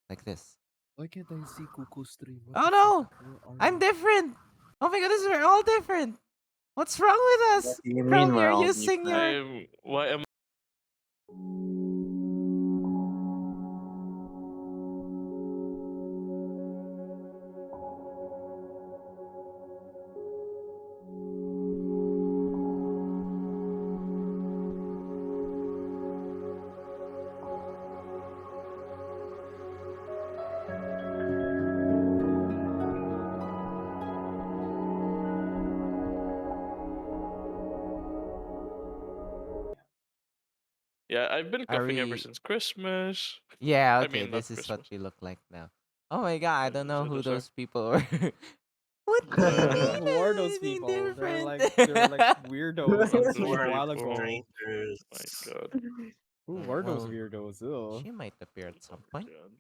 Like this. Why can't I see Kuko stream? What Oh the no! fuck? Where are I'm you? different! Oh my goodness, we're all different! What's wrong with What us? do you mean Krome, we're you're all using different? your... Why am Yeah, I've been Are coughing ever we... since Christmas. Yeah, I okay, mean, not this is what Christmas. we look like now. Oh my god, I don't know So who those are. those people were. What do you mean? Who are those Anything people? They're different? like weirdos I Those saw a We're while people. ago. strangers. My God. Who were those Well, weirdos? Ew. she might appear at Oh some my point. God.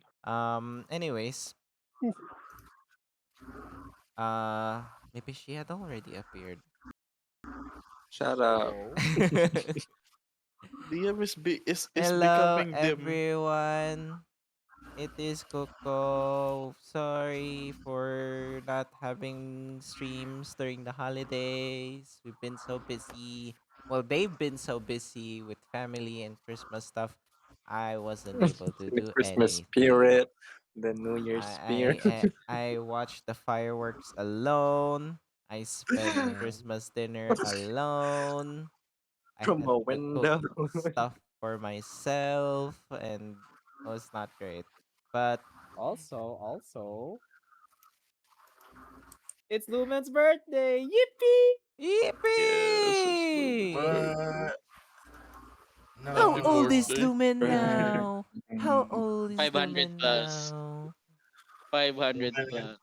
Anyways, uh, maybe she had already appeared. Shut up. Oh. DM is Hello, becoming dim. everyone. It is Kuko. Sorry for not having streams during the holidays. We've been so busy. Well, they've been so busy with family and Christmas stuff. I wasn't able to The do Christmas anything. spirit, the New Year's spirit. I watched the fireworks alone. I spent Christmas dinner alone. I From had a to cook window. stuff for myself, and it was not great. But Also, it's Lumen's birthday! Yippee! Yes, it's yippee! Lumen. What? How Happy old No. is birthday. Lumen now? How old is 500 Lumen plus. now? 500 plus.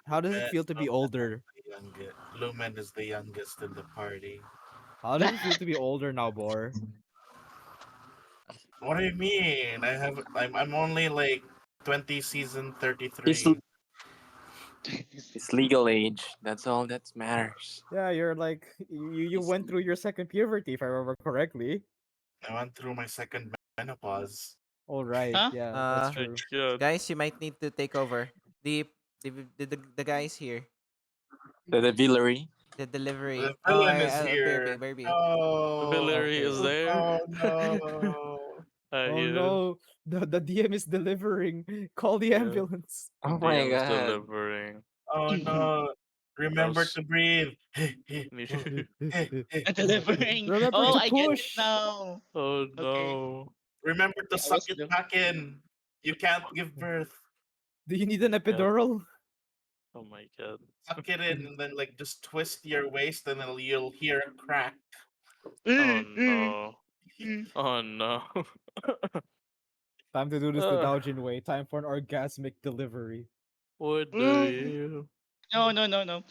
How does it feel to be older? Lumen is the youngest in the party. How does it feel to be older now, Bor? What do you mean? I'm only like 20 season He's 33. it's legal age. That's all that matters. Yeah, you're like you went through your second puberty, if I remember correctly. I went through my second menopause. All right, Huh? yeah, that's Uh, My true. God. guys, you might need to take over. The the guys here. The delivery. The The delivery. Oh, villain is I'll here. bear you. No. Valerie Okay, is okay. there. Oh no. Oh Yes. no, the DM is delivering. Call the Yeah. ambulance. Oh my DM's god. delivering. Oh no. Remember How's to breathe. oh Mm. no. Remember Oh, to no. push. I get it now. Mm. Okay. Remember to Okay, I suck was it the back in. You can't give birth. Do you need an Yeah. epidural? Oh my God. Suck it in and then like just twist your waist and then you'll hear a crack. Oh no. Oh no. Time to do this the uh, Daojin way. Time for an orgasmic delivery. what do Mm. you? Mm. No.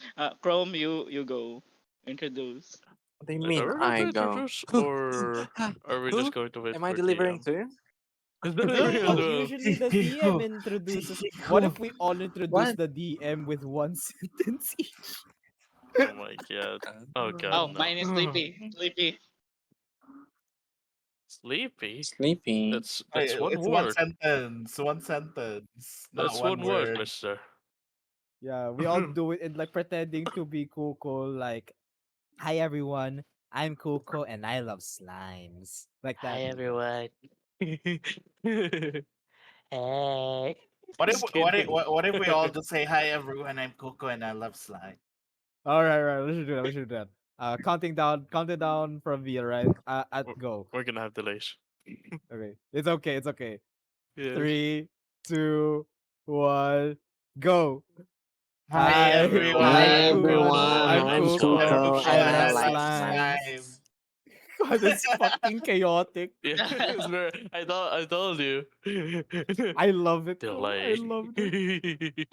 Chrome, you go. Introduce. What do you Are mean we going I to go? introduce Who? or are we just Who? going to wait Am I for delivering DM? to? Is No, delivering as but well. usually the DM introduces. What Who? if we all introduce What? the DM with one sentence each? Oh my God. Oh God, Oh, no. mine is sleepy. Sleepy. Sleepy? Sleepy. That's one It's one word. sentence. One sentence. Not That's one one word, word. mister. Yeah, we all do it in like pretending to be Kuko. Like, hi everyone, I'm Kuko and I love slimes. Like Hi that. everyone. Hey. What if Just kidding. what if we all just say hi everyone, I'm Coco and I love slime. All right, right. We should do that. We should do that. Counting down from V. Right, at We're go. we're gonna have delays. Okay, it's okay. It's okay. Yes. 3, 2, 1, go. Hi Hi Hi, Hi I'm everyone. everyone. Kuko. everyone, I'm I'm I'm Kuko. Kuko Kuko I and Coco I love and I like love slime. slimes. slime. God, it's fucking chaotic. Yeah, it's very, I told you. I love it though. I Delay. loved it.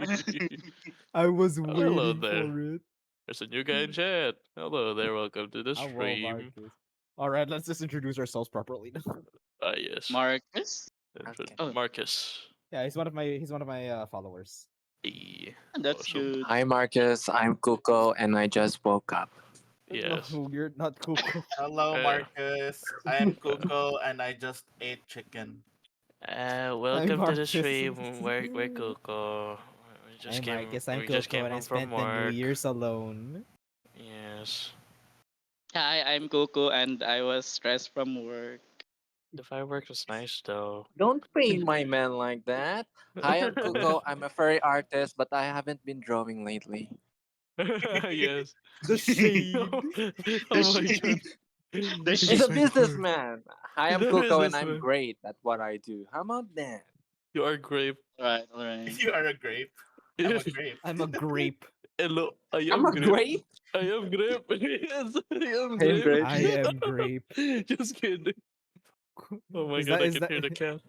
I was Oh, hello waiting there. for it. There's a new guy in chat. Hello there. Welcome to the Ah, whoa, stream. Marcus. All right, let's just introduce ourselves properly now. Ah, yes. Marcus? Okay. Oh, Marcus. Yeah, he's one of my followers. Hey. that's Awesome. good. Hi Marcus, I'm Kuko and I just woke up. Yes. No, you're not Kuko. Hello Uh, Marcus. I am Coco and I just ate chicken. I'm welcome to the Marcus. stream. We're Coco. I'm Marcus. I'm We just Coco, came and I home from spent the New work. Year's alone. Yes. Hi, I'm Coco and I was stressed from work. The fireworks was nice though. Don't paint my man like that. Hi, I'm Kuko. I'm a furry artist, but I haven't been drawing lately. Yes. The shade. The Oh my god. shade. The He's He's a shade. businessman. Hi, a I'm Kuko and I'm businessman. great at what I do. How about that? You are grape. Alright. You are a grape. I'm a grape. I'm a grape. Hello, I I'm am a grape. great. I am grape. Yes, I am I am grape. great. I am grape. Just kidding. Oh my Is god, that I is can that hear the cat.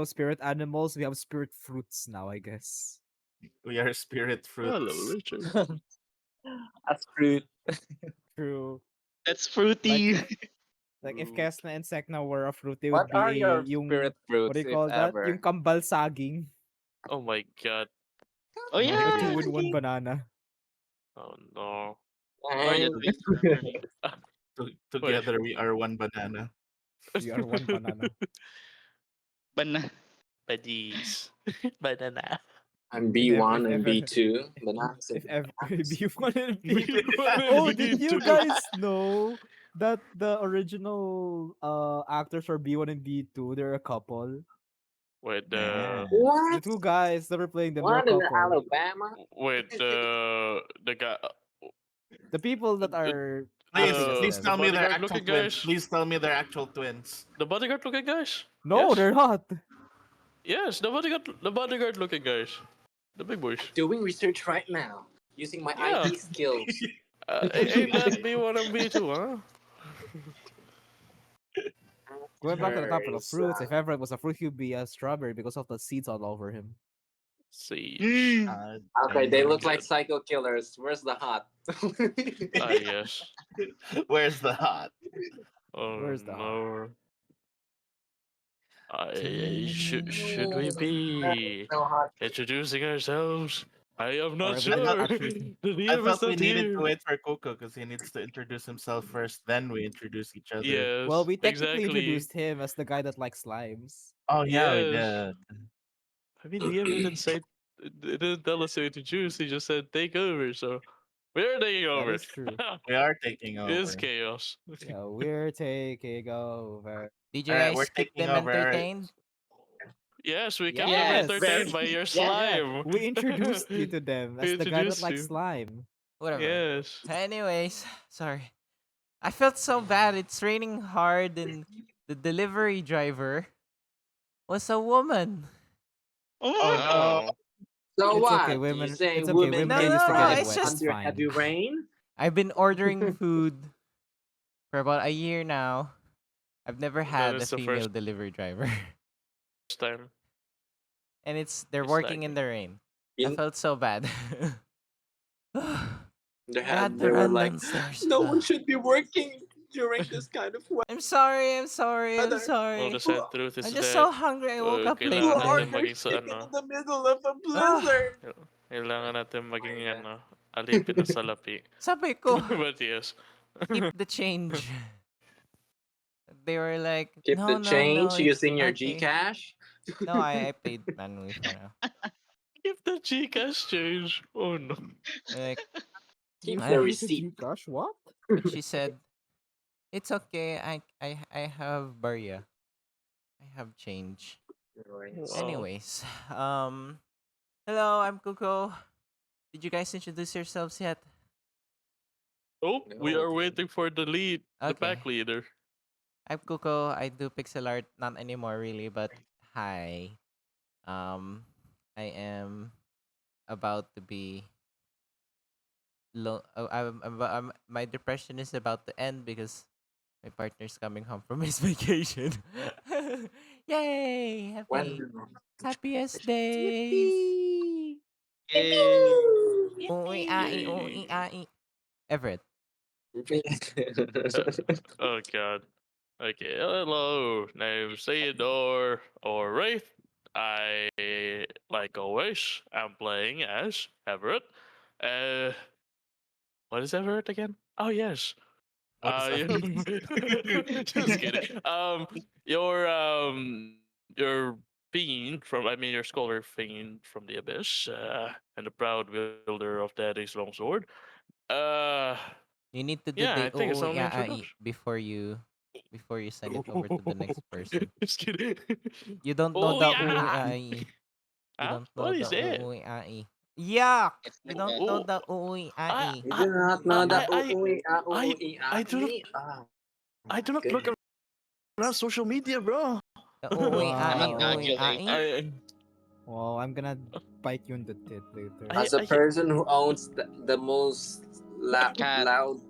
spirit animals? We have spirit fruits now, I guess. We are spirit Hello, fruits. Richard. As fruit. True. That's Like fruity. like if Fruit. Kes'na and Sek'na were a fruit, they What would be are a your yung spirit what do fruits, you if call that? Yung ever? kambal saging. Oh my god. Oh The yeah. 2-in-1 banana. Oh no. Or the And twist strawberry. Wait. Together we are one banana. We are one banana. Banana. Buddies. Banana. I'm If ever, if B1 and ever, B2. Bananas if and ever, bananas. B1 and Me B2. wanna Oh, be did you too. guys know that the original actors for B1 and B2, they're a couple? Wait, Yeah. The What? two guys that were playing them, they're a What in couple. Alabama? the guy, The people that the are acting as Please the them. tell me they're bodyguard actual looking twins. guys. Please tell me they're actual twins. The bodyguard looking guys. No, Yes, they're not. yes, the bodyguard looking guys. The big boys. Doing research right now using my Yeah. IT skills. Ain't that B1 and B2, huh? Going back to the topic of Actors. fruits, if Everett was a fruit, he'd be a strawberry because of the seeds all over him. Siege. Okay, they look like Good. psycho killers. Where's the hot? Yes. Where's the hot? Oh Where's the heart? no. Should we be No hot. introducing ourselves? I am Or not are we I gonna thought sure. actually? The I DM is thought we not needed to here. wait for Coco because he needs to introduce himself first. Then we introduce each other. Well, Yes, we technically exactly. introduced him as the guy that likes slimes. Oh yeah, we Yes. did. I mean, DM didn't say, didn't tell us to introduce. He just said take over. So we're taking That over. is true. We are taking It's over. chaos. Yeah, we're taking over. Did you All right, guys we're keep taking them over. All right. entertained? Yes, we kept them Yes. Yes. entertained by your Yeah, slime. we introduced you to them as We the guy that introduced likes you. slime. Whatever. Yes. Anyways, sorry. I felt so bad. It's raining hard, and the delivery driver was a woman. Oh Oh. no. Oh. So It's okay, what? Do you women. say It's okay. women Women No, are can used to no, getting drive it's wet. It's just under heavy fine. rain? I've been ordering food for about a year now. I've never That had a is the female first delivery driver. time. And they're It's working like, in the rain. I You felt so bad. they I had to they were run like, downstairs. no one should be working during this kind of I'm sorry, I'm sorry, I'm weather. well, the sorry. Who, sad truth I'm is just that so hungry. I woke up late who kailangan are natin today. you maging sa sitting ano. in the middle of a Ah, blizzard? Kailangan natin Oh my maging god. ano, alipin na salapi. sabi ko, But yes. keep the change. They were like, Keep no, the no, no, change it's using your okay. Gcash. No, I paid manually for now. If the Gcash change. Oh no. Like, Keep You the I, paid the receipt. Gcash? What? and she said, it's okay. I have barya. I have change. Oh. Anyways, hello, I'm Kuko. Did you guys introduce yourselves yet? Oh, we No. are waiting for the lead, the pack Okay. leader. I'm Kuko. I do pixel art, not anymore really, but hi. I am about to be my depression is about to end because my partner's coming home from his vacation. Yay! When? Happiest days. Yippee! Yay. Ui ai Yay. ui ai. Everett. Uh, oh god. Okay, hello. Name's Theodore or Wraith. I, like always, am playing as Everett. Uh, what is Everett again? Oh yes. What is up? Just kidding. Your fiend from, I mean, your scholar fiend from the abyss, and the proud wielder of Daddy's longsword. Uh, You need to do yeah, I the think it's only ai introduction. before you send it over to the next person. Just kidding. You don't know Oh the yeah. ai. You Huh? don't know What the is that? ai. Yuck! It's You like don't that. know Oh, the I, ai. You I, do not I, know the I, I, I, I do not, Oh I my do not look goodness. around social media, bro. The Wow. ai. I, Well, I'm gonna bite you in the tit later. I, As a I, person who owns the most Cat. loud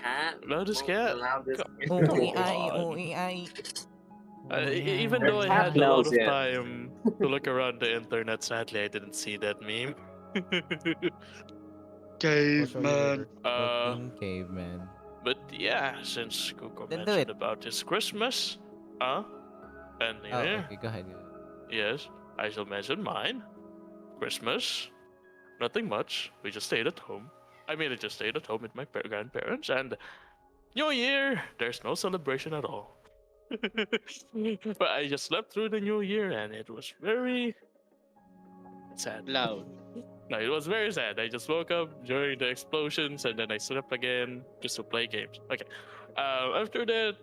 cat, loudest cat. loudest. Come on. Ai. Even Their though I cat had a lot knows of it. time to look around the internet, sadly I didn't see that meme. I'll show you Caveman. later. uh, Fucking caveman. but yeah, since Kuko Then do it. mentioned about his Christmas, and New Oh, Year, okay, go ahead. Go ahead. yes, I shall mention mine. Christmas, nothing much. We just stayed at home. I mean, I just stayed at home with my grandparents, and New Year, there's no celebration at all. But I just slept through the New Year, and it was very sad. Loud. No, it was very sad. I just woke up during the explosions, and then I slept again just to play games. Okay. After that,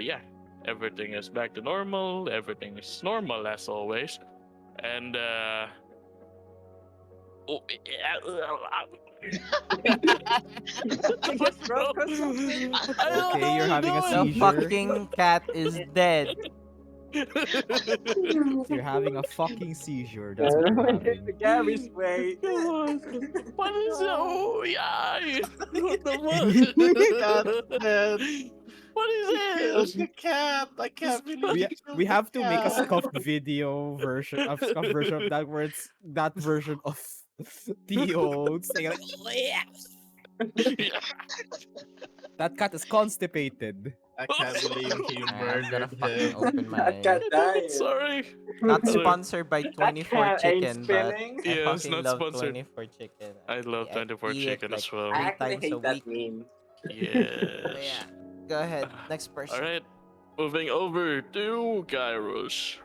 yeah, everything is back to normal. Everything is normal as always, and oh, yeah. What's wrong or something? I don't Okay, know you're what having a The I'm seizure. fucking cat is dead. doing. You're having a fucking seizure. That's what you're having. The Gary's way. Come on. What is No. oh yeah? What Cat the dead. fuck? What is Look, this? a cat. I can't believe we you we killed the have to make a cat. scuffed video version of scuffed version of that where it's that version of Theo saying like, "Oh, yeah." Yeah. That cat is constipated. I can't believe you Alright, I'm gonna murdered fucking him. open That my. cat died. Sorry. Not Sorry. sponsored by That 24 cat ain't Chicken, but spinning. I Yeah, it's fucking not love sponsored. 24 Chicken. I love I 24 eat it chicken like as well. I three actually times a hate that week. meme. But yeah, Yes. go ahead. Next person. Alright. Moving over to Kairos.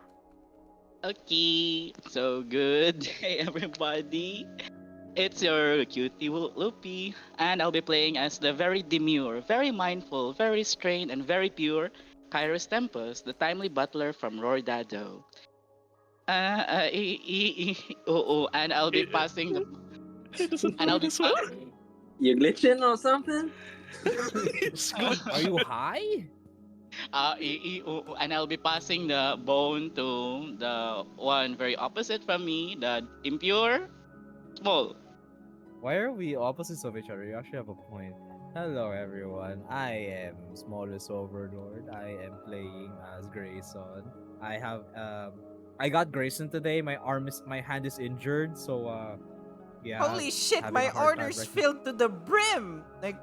Okay, so good day, everybody. It's your cutie Loopy, and I'll be playing as the very demure, very mindful, very strained, and very pure Kairos Tempest, the timely butler from Rordado. And I'll be It, passing the it doesn't and do I'll it be as well. You glitching or something? It's Are you glitchy. high? and I'll be passing the bone to the one very opposite from me, the impure Smol. Why are we opposites of each other? You actually have a point. Hello, everyone. I am Smallest Overlord. I am playing as Grayson. I got Grayson today. My hand is injured, so yeah, Holy shit, having a my hard time orders right now. filled to the brim! Like,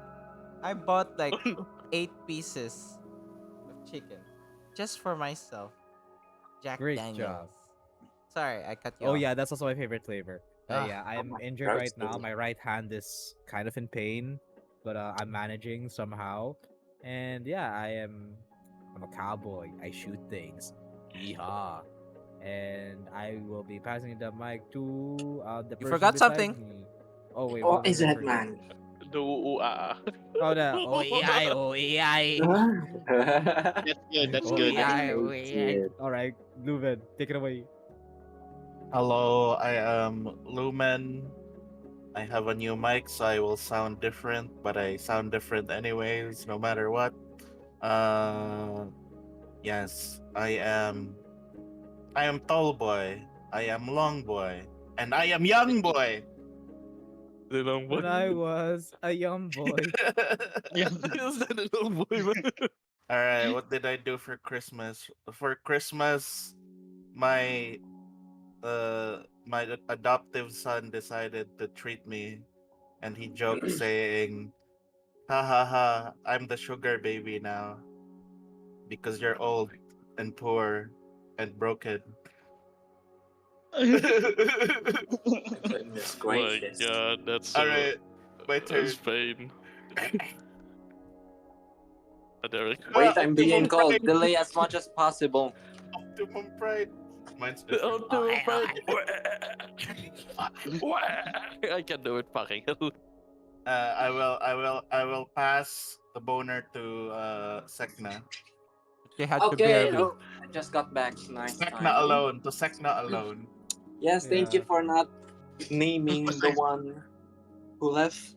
I bought like Oh, no. 8 pieces of chicken just for myself. Jack Great Daniels. job. Sorry, I cut you Oh off. yeah, that's also my favorite flavor. Ah, Yeah, I'm injured right now. Roasting. My right hand is kind of in pain, but I'm managing somehow. And yeah, I'm a cowboy. I shoot things. Yeehaw. And I will be passing the mic to the you person forgot beside something. me. Oh wait, What what is was I it, forget? man? The ooh-ah. Oh the OEI OEI That's good. That's good. That's OEI good. OEI. All right, Lumen, take it away. Hello, I am Lumen. I have a new mic, so I will sound different, but I sound different anyways, no matter what. Uh, yes, I am tall boy. I am long boy, and I am young boy. The long boy. When I was a young boy. Yeah. Is that a long boy, man? All right, what did I do for Christmas? For Christmas, my my adoptive son decided to treat me, and he joked saying, "Ha ha ha! I'm the sugar baby now because you're old and poor and broken." Goodness My gracious. god, that's All so. right, my That's turn. pain. Derek. Wait, I'm being Optimum called. pride. Delay as much as possible. Optimum pride. Mine's The different. ultimate pride. I can do it, fucking hell. I will pass the boner to Sek'na. You had to be Okay. early. Oh, I just got back. Nice Sek'na timing. alone. To Sek'na alone. Yes, thank you Yeah. for not naming the one who left.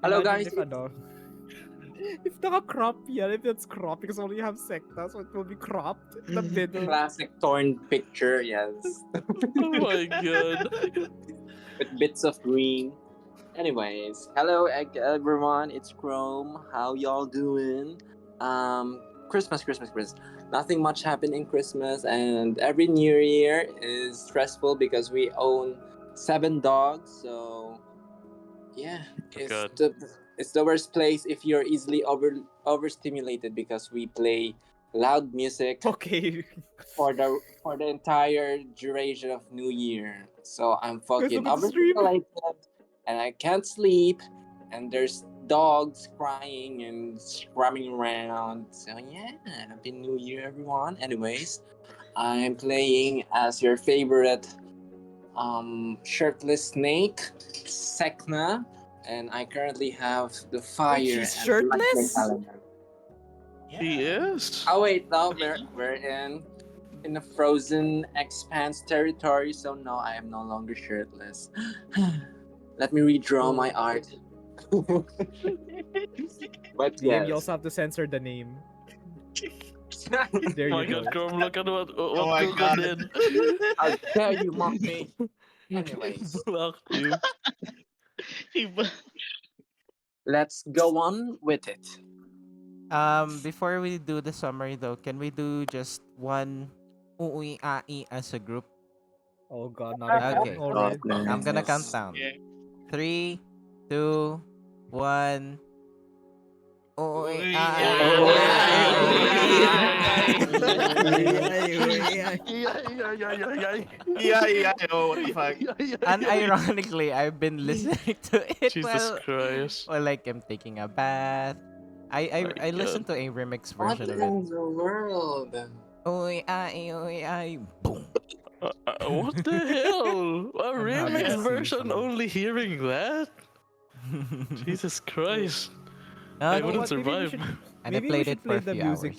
Hello, Imagine guys. if ano, if naka-crop yan, if it's cropped because only have secta, so it will be cropped in the middle. Classic torn picture, yes, Oh my god. with bits of green. Anyways, hello everyone. It's Krome. How y'all doing? Christmas. Nothing much happened in Christmas, and every New Year is stressful because we own 7 dogs. So yeah, Oh god. it's the worst place if you're easily overstimulated because we play loud music Okay. for the entire duration of New Year. So I'm Guys, fucking look at the stream. overstimulated and I can't sleep and there's dogs crying and scrumming around. So yeah, happy New Year everyone. Anyways, I'm playing as your favorite shirtless snake, Sek'na, and I currently have the fire Wait, she's and the lightning shirtless? element. He is. Oh wait, no, we're in a frozen expanse territory, so no, I am no longer shirtless. Let me redraw my Oh. art. But DM, you yes. also have to censor the name. There Oh you my go. god, Chrome, look at what my Coco God. did. How dare you mock me? Anyways, Blocked you. He bu- let's go on with it. Before we do the summary though, can we do just one uwi ai as a group? Oh god, not again Okay. Oh, already. I'm gonna count goodness. down. Yeah. 3, 2, 1. Uwi Uy, ai. ay, Oh, ay, yeah. ay, Oh, ay, yeah. ay, ay, ay. Yeah, yeah, oh, what the fuck? Unironically, I've been listening to it Jesus Christ. while like I'm taking a bath. My I God. listened to a remix What version of it. in the world? Uwi ai, boom. What the hell? A I'm having a remix Yeah. version, seizure. only hearing that? Jesus Christ. I You know Okay. wouldn't what? survive. And I We played it should for play a the few music hours.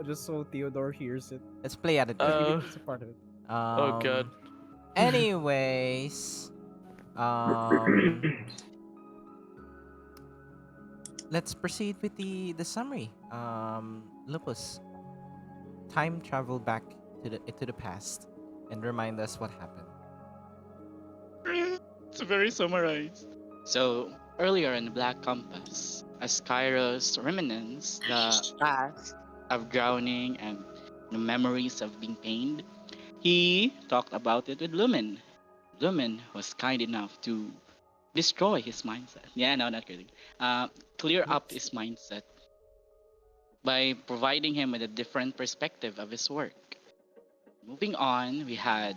just so Theodore hears it. Let's play Attitude. Just make Uh, it just a part of it. oh God. Um. Anyways, um, let's proceed with the summary. Lupus, time travel back to the past, and remind us what happened. It's very summarized. So, earlier in the Black Compass, as Kairos remnants the past of drowning and the memories of being pained, he talked about it with Lumen. Lumen was kind enough to destroy his mindset. Yeah, no, not kidding. Clear up his mindset by providing him with a different perspective of his work. Moving on, we had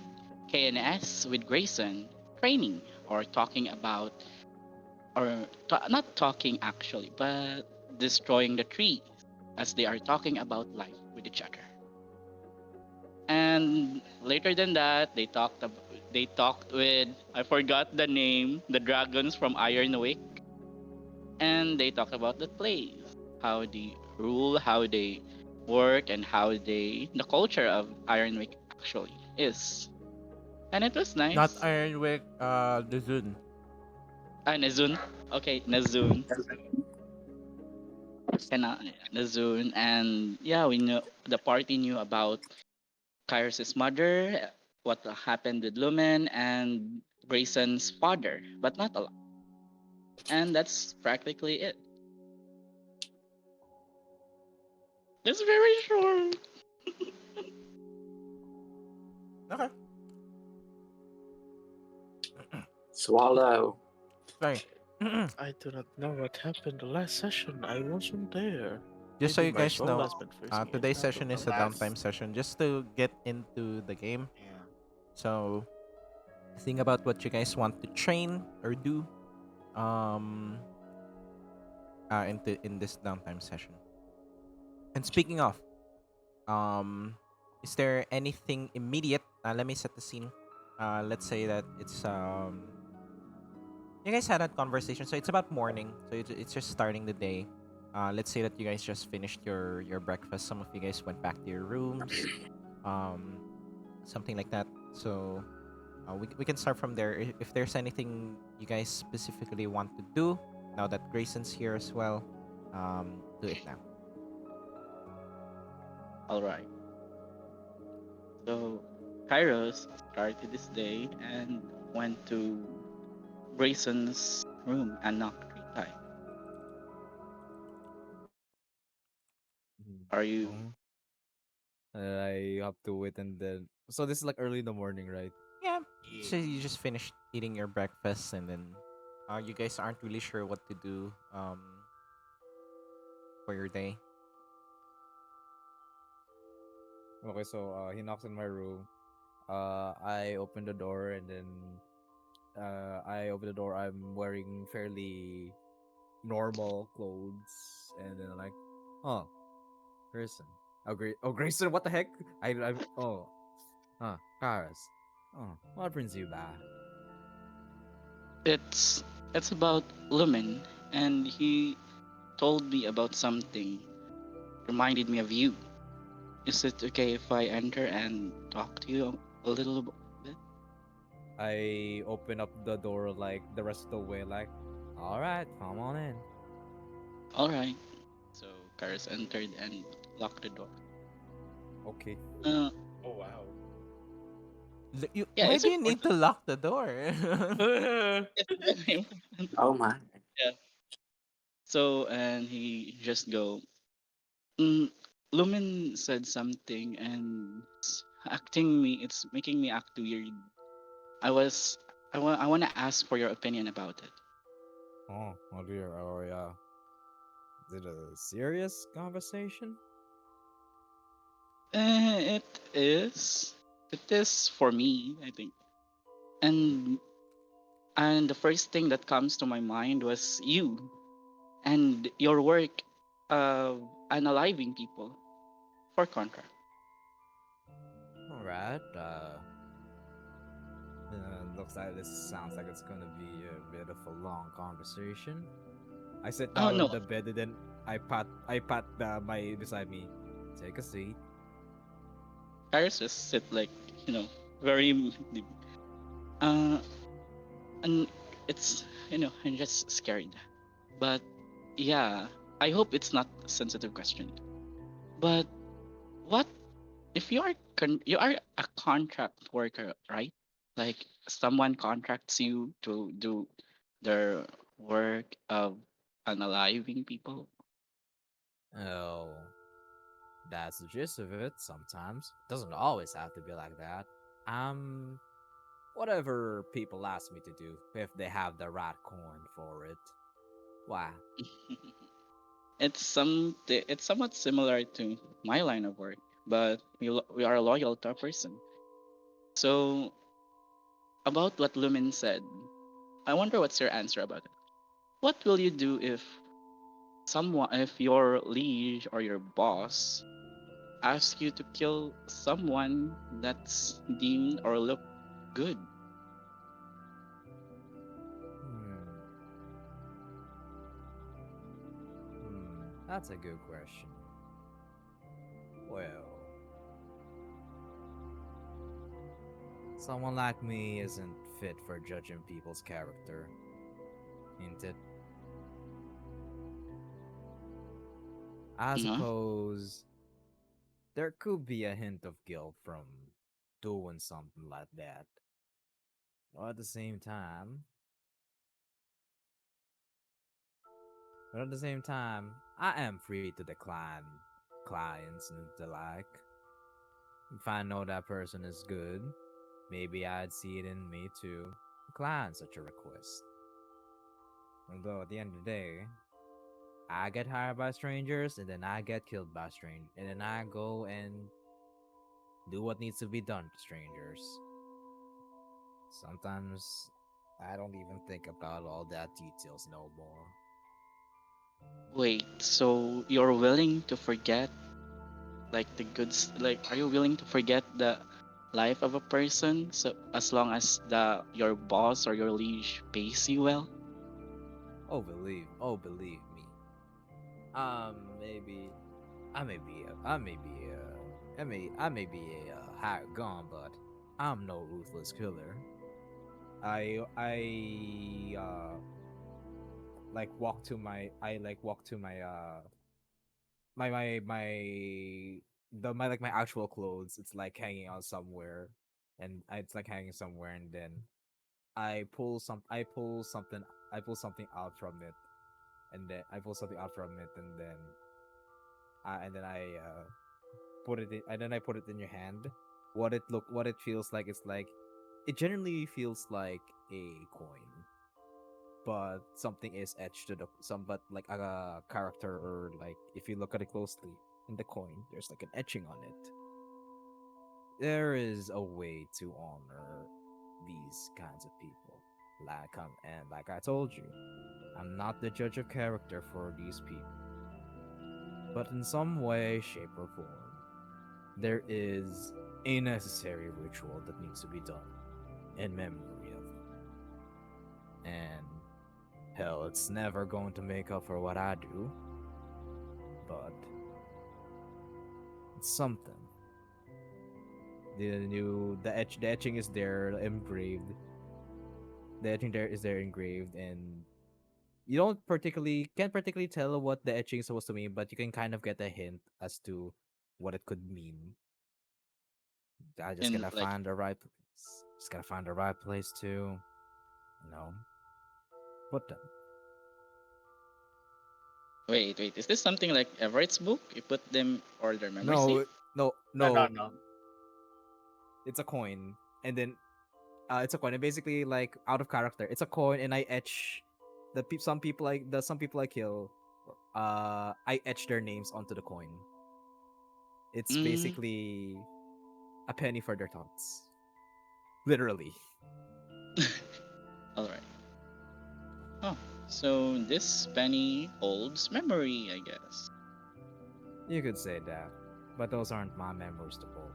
KNS with Grayson training or talking about, or not talking actually, but destroying the trees as they are talking about life with each other. And later than that, they talked with, I forgot the name, the dragons from Ironwick, and they talked about the plays, how they rule, how they work, and how the culture of Ironwick actually is. And it was Not nice. Ironwick, the Zun. Nazun. Okay, Nazun. Nazun. And yeah, we knew the party knew about Kairos' mother, what happened with Lumen, and Grayson's father, but not a lot. And that's practically it. It's very short. Okay. Swallow. Sorry. I do not know what happened the last session. I wasn't there. Just so Maybe you my guys soul know, has been freezing today's inside of session The me. is a downtime last, session, just to get into the game. yeah. So think about what you guys want to train or do. Um, in this downtime session. And speaking of, um, is there anything immediate? Let me set the scene. Let's say that it's you guys had that conversation, so it's about morning, so it's just starting the day. Let's say that you guys just finished your breakfast. Some of you guys went back to your rooms, um, something like that. So we can start from there. If there's anything you guys specifically want to do now that Grayson's here as well, do it now. All right. So Kairos started this day and went to Grayson's room and knocked 3 times. Mhm. Are you Oh. I have to wait and then. So this is like early in the morning, right? Yeah. Yeah. So you just finished eating your breakfast, and then you guys aren't really sure what to do for your day. Okay, so he knocks in my room. I open the door and then I open the door. I'm wearing fairly normal clothes, and then I'm like, oh, Grayson. Oh, Grayson, what the heck? Oh, Paris. Oh, what brings you back? it's it's about Lumen, and he told me about something reminded me of you. Is it okay if I enter and talk to you a little bit? I open up the door like the rest of the way, like, all right, come on in. All right. So Karis entered and locked the door. Okay. Uh, Oh wow. yeah, Why it's do you need to important. lock the door? It's very important. Oh my. Yeah. So and he just go, mm, Lumen said something and it's making me act weird. I was I want to ask for your opinion about it. Oh dear. Oh yeah. Is it a serious conversation? It is. It is for me, I think. And the first thing that comes to my mind was you and your work of analyzing people for contract. All right. Looks like this sounds like it's gonna be a bit of a long conversation. I sit Oh down on no, the bed and then I pat my beside me. Take a seat. Paris just sit like, you know, very uh and it's, I'm just scared. But yeah, I hope it's not a sensitive question. But what if you are a contract worker, right? Like someone contracts you to do their work of unaliving people. Oh, that's the gist of it. Sometimes doesn't always have to be like that. Um, whatever people ask me to do, if they have the right coin for it. Why? It's somewhat similar to my line of work, but we are loyal to a person. So about what Lumen said, I wonder what's your answer about it. What will you do if your liege or your boss asks you to kill someone that's deemed or look good? Hmm. That's a good question. Well, someone like me isn't fit for judging people's character, ain't it? I Uh-huh. suppose there could be a hint of guilt from doing something like that. But at the same time, I am free to decline clients and the like. If I know that person is good, maybe I'd see it in me to decline such a request. Although at the end of the day, I get hired by strangers and then I get killed by strangers. And then I go and do what needs to be done to strangers. Sometimes I don't even think about all that details no more. Wait, so you're willing to forget like like are you willing to forget the life of a person so as long as the your boss or your liege pays you well? Believe me. Maybe I may be a hired gun, but I'm no ruthless killer. I walk to my actual clothes. It's like hanging out somewhere, and it's like hanging somewhere, and then I pull something out from it, and then I pull something out from it, and then I put it in your hand. What it feels like is like it generally feels like a coin, but something is etched to the some but like a character, or like if you look at it closely in the coin, there's like an etching on it. There is a way to honor these kinds of people. Like I told you, I'm not the judge of character for these people, but in some way, shape, or form, there is a necessary ritual that needs to be done in memory of them. And hell, it's never going to make up for what I do, but it's something. The etching is there engraved. The etching there is there engraved, and you can't particularly tell what the etching is supposed to mean, but you can kind of get a hint as to what it could mean. I just In gotta like find the right place. Just gotta find the right place to, you know, put them. Wait. Is this something like Everett's book? You put them or their memory safe? No, no, No, no. no. It's a coin, and then it's a coin. And basically, like out of character, it's a coin, and I etch some people I kill. I etch their names onto the coin. It's Mm, basically a penny for their thoughts, literally. alright. Oh, so this penny holds memory, I guess. You could say that, but those aren't my memories to hold.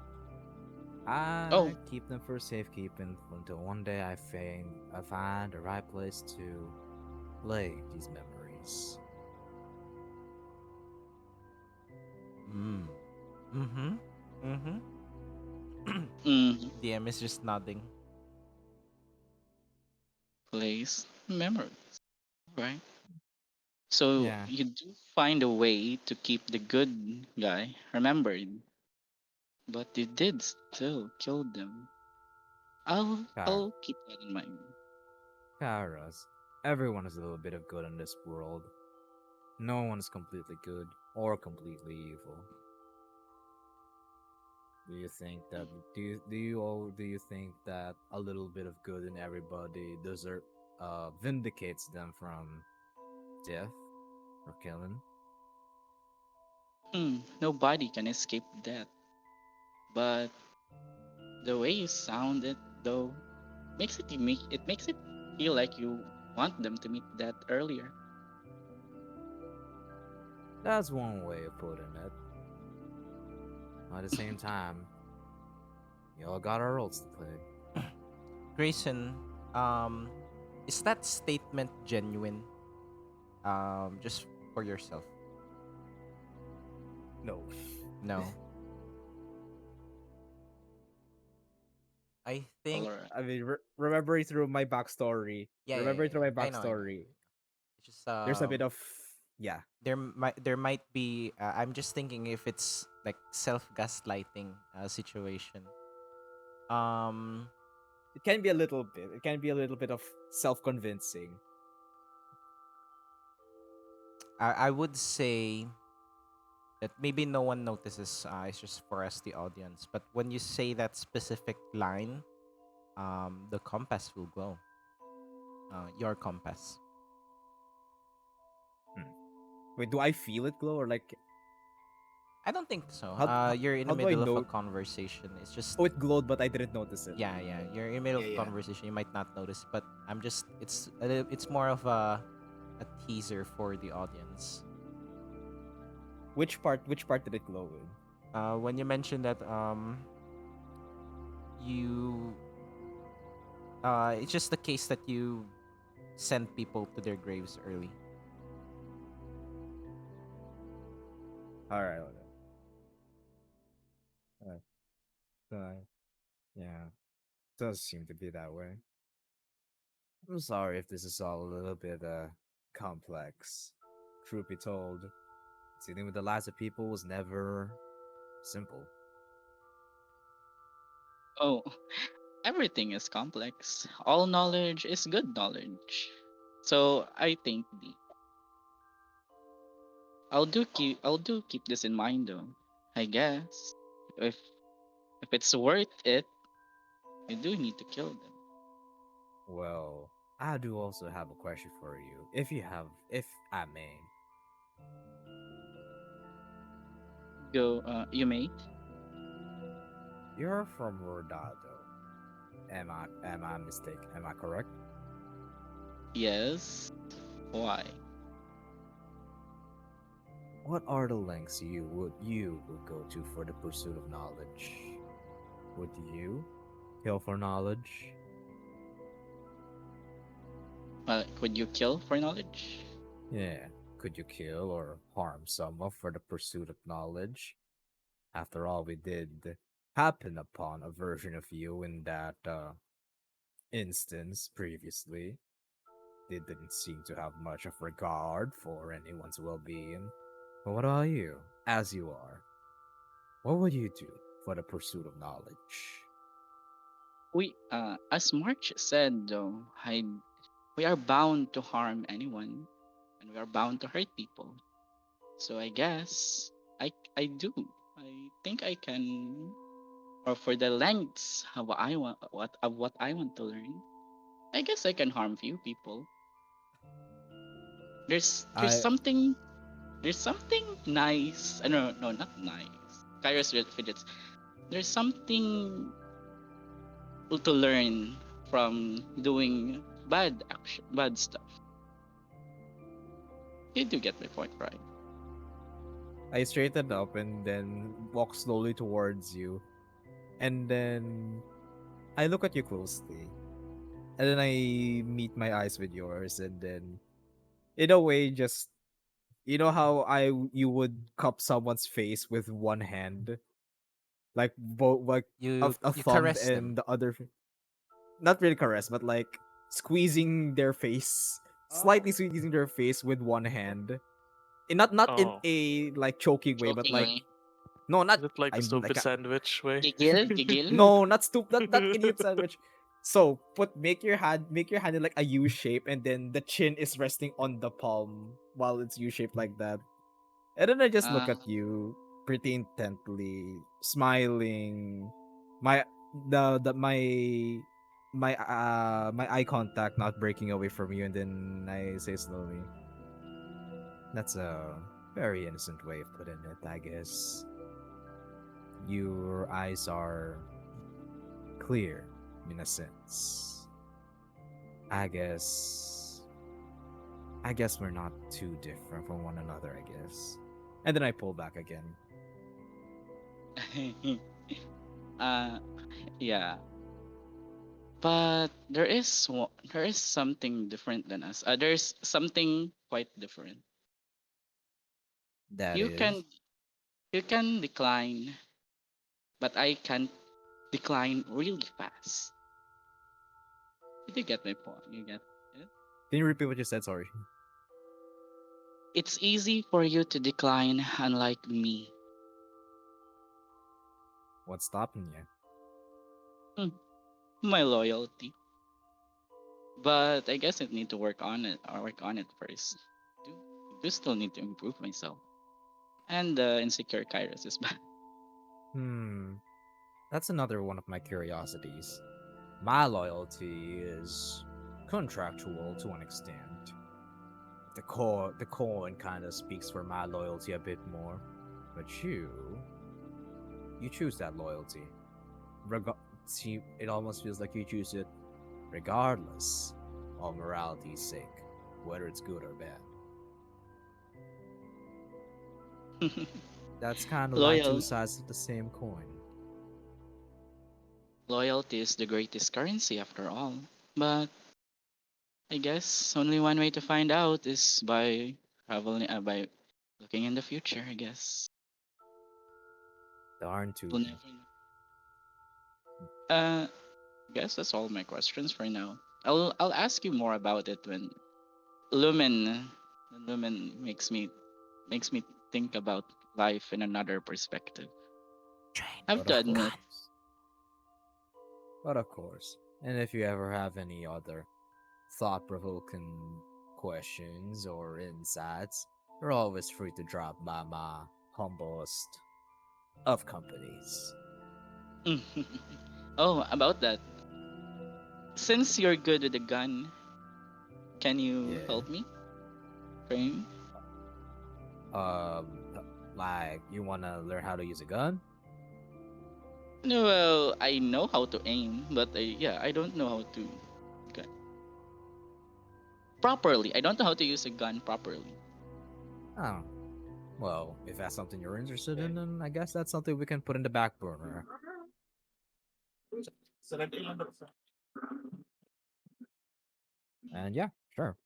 Oh, I keep them for safekeeping until one day I find the right place to lay these memories. Mm. Mm-hmm. Mm-hmm. mm, DM is just nodding. place memory. Alright. So Yeah, you do find a way to keep the good guy remembered, but you did still kill them. Car- I'll keep that in mind. Kairos. Everyone has a little bit of good in this world. No one is completely good or completely evil. Do you think that do you think that a little bit of good in everybody deserve vindicates them from death or killing? Nobody can escape death, but the way you sound it though it makes it feel like you want them to meet that earlier. That's one way of putting it. At the same time, we all got our roles to play. Grayson, um, is that statement genuine? Just for yourself? No. No. I think. Alright. I mean, remembering through my backstory, remembering through my I know. I know. backstory, It's just there's a bit of yeah. there might be. I'm just thinking if it's like self gaslighting situation. Um, It can be a little bit. It can be a little bit of self-convincing. I would say that maybe no one notices. It's just for us, the audience. But when you say that specific line, the compass will glow. Your compass. Hmm. Wait, do I feel it glow or like I don't think so. how You're in the how do I middle of a know? conversation. It's just Oh, it glowed, but I didn't notice it. yeah. You're in the middle Yeah, of a yeah. conversation. You might not notice, but I'm just. It's more of a teaser for the audience. Which part? Which part did it glow in? When you mentioned that you it's just the case that you send people to their graves early. All right. All right. Yeah, does seem to be that way. I'm sorry if this is all a little bit complex. Truth be told, dealing with the lives of people was never simple. Oh, everything is complex. All knowledge is good knowledge. So I think I'll do keep this in mind though. I guess if if it's worth it, you do need to kill them. Well, I do also have a question for you, if I may. Go, you mate. You're from Rodado. Am I mistaken? Am I correct? Yes. Why? What are the lengths you would go to for the pursuit of knowledge? Would you kill for knowledge? Would you kill for knowledge? Yeah. Could you kill or harm someone for the pursuit of knowledge? After all, we did happen upon a version of you in that instance previously. They didn't seem to have much of regard for anyone's well being. But what about you, as you are? What would you do for the pursuit of knowledge? As March said though, we are bound to harm anyone, and we are bound to hurt people. So I guess I do. I think I can, or for the lengths of what I want to learn. I guess I can harm few people. There's I something nice. No, no, not nice. Kairos fidgets. There's something to learn from doing bad stuff. You do get my point, right? I straighten up and then walk slowly towards you. And then I look at you closely. And then I meet my eyes with yours and then in a way just you know how you would cup someone's face with one hand? Like both like a You thumb caress them. and the other not really caress, but like squeezing their face. Slightly squeezing their face with one hand. Not in Oh, a like choking way, but like Jokingly. no, not is it like the I'm like stupid sandwich way? Gigil, gigil. no, not stupid, not idiot sandwich. So make your hand in like a U shape, and then the chin is resting on the palm while it's U shaped like that. And then I just look Uh, at you pretty intently, smiling. My my eye contact not breaking away from you, and then I say slowly, "That's a very innocent way of putting it, I guess. Your eyes are clear, in a sense. I guess I guess we're not too different from one another, I guess." And then I pull back again. uh, yeah. But there is something different than us. There's something quite different. That You is. can you can decline, but I can't decline really fast. Did you get my point? You get it? Can you repeat what you said? Sorry. It's easy for you to decline, unlike me. What's stopping you? Hmm, my loyalty. But I guess I need to work on it first. Do still need to improve myself. And the insecure Kairos is back. Hmm. That's another one of my curiosities. My loyalty is contractual to an extent. The coin kind of speaks for my loyalty a bit more. But you choose that loyalty. Reg- See, it almost feels like you choose it regardless of morality's sake, whether it's good or bad. That's kind of like two Loyal sides of the same coin. Loyalty is the greatest currency after all. But I guess only one way to find out is by looking in the future, I guess. Darn We'll tootin'. never know. Guess that's all my questions for now. I'll ask you more about it when Lumen Lumen makes me think about life in another perspective. Train I have But to of that admit, gun. course. But of course. And if you ever have any other thought provoking questions or insights, you're always free to drop by my humblest of companies. oh, about that. Since you're good with the gun, can you Yeah. help me, Krame? Um, like you wanna learn how to use a gun? No, well, I know how to aim, but yeah, I don't know how to gun properly. I don't know how to use a gun properly. Oh, well, if that's something you're interested in, then I guess that's something we can put in the back burner. And yeah, sure.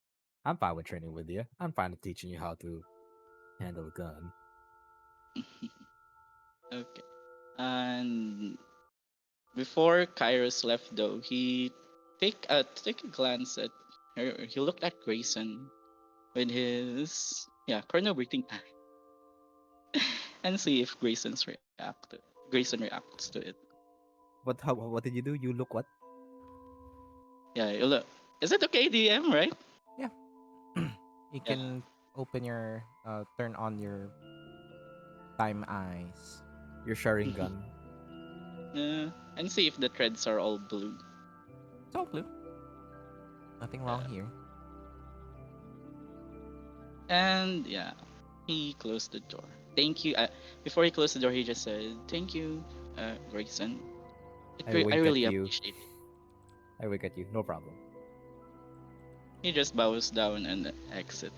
I'm fine with training with you. I'm fine with teaching you how to handle a gun. Okay. And before Kairos left, though, he take a glance at her. He looked at Grayson with his corner breathing eye, and see if Grayson reacts to it. What did you do? You look what? Yeah, you look. Is it okay, DM? Right? Yeah. You Yeah. can open your turn on your time eyes. Your Sharingan. And see if the threads are all blue. It's all blue. Nothing wrong here. And yeah, he closed the door. Thank you. Before he closed the door, he just said, "Thank you, Grayson. I I wink at really you. appreciate it." I wink at you. No problem. He just bows down and exit.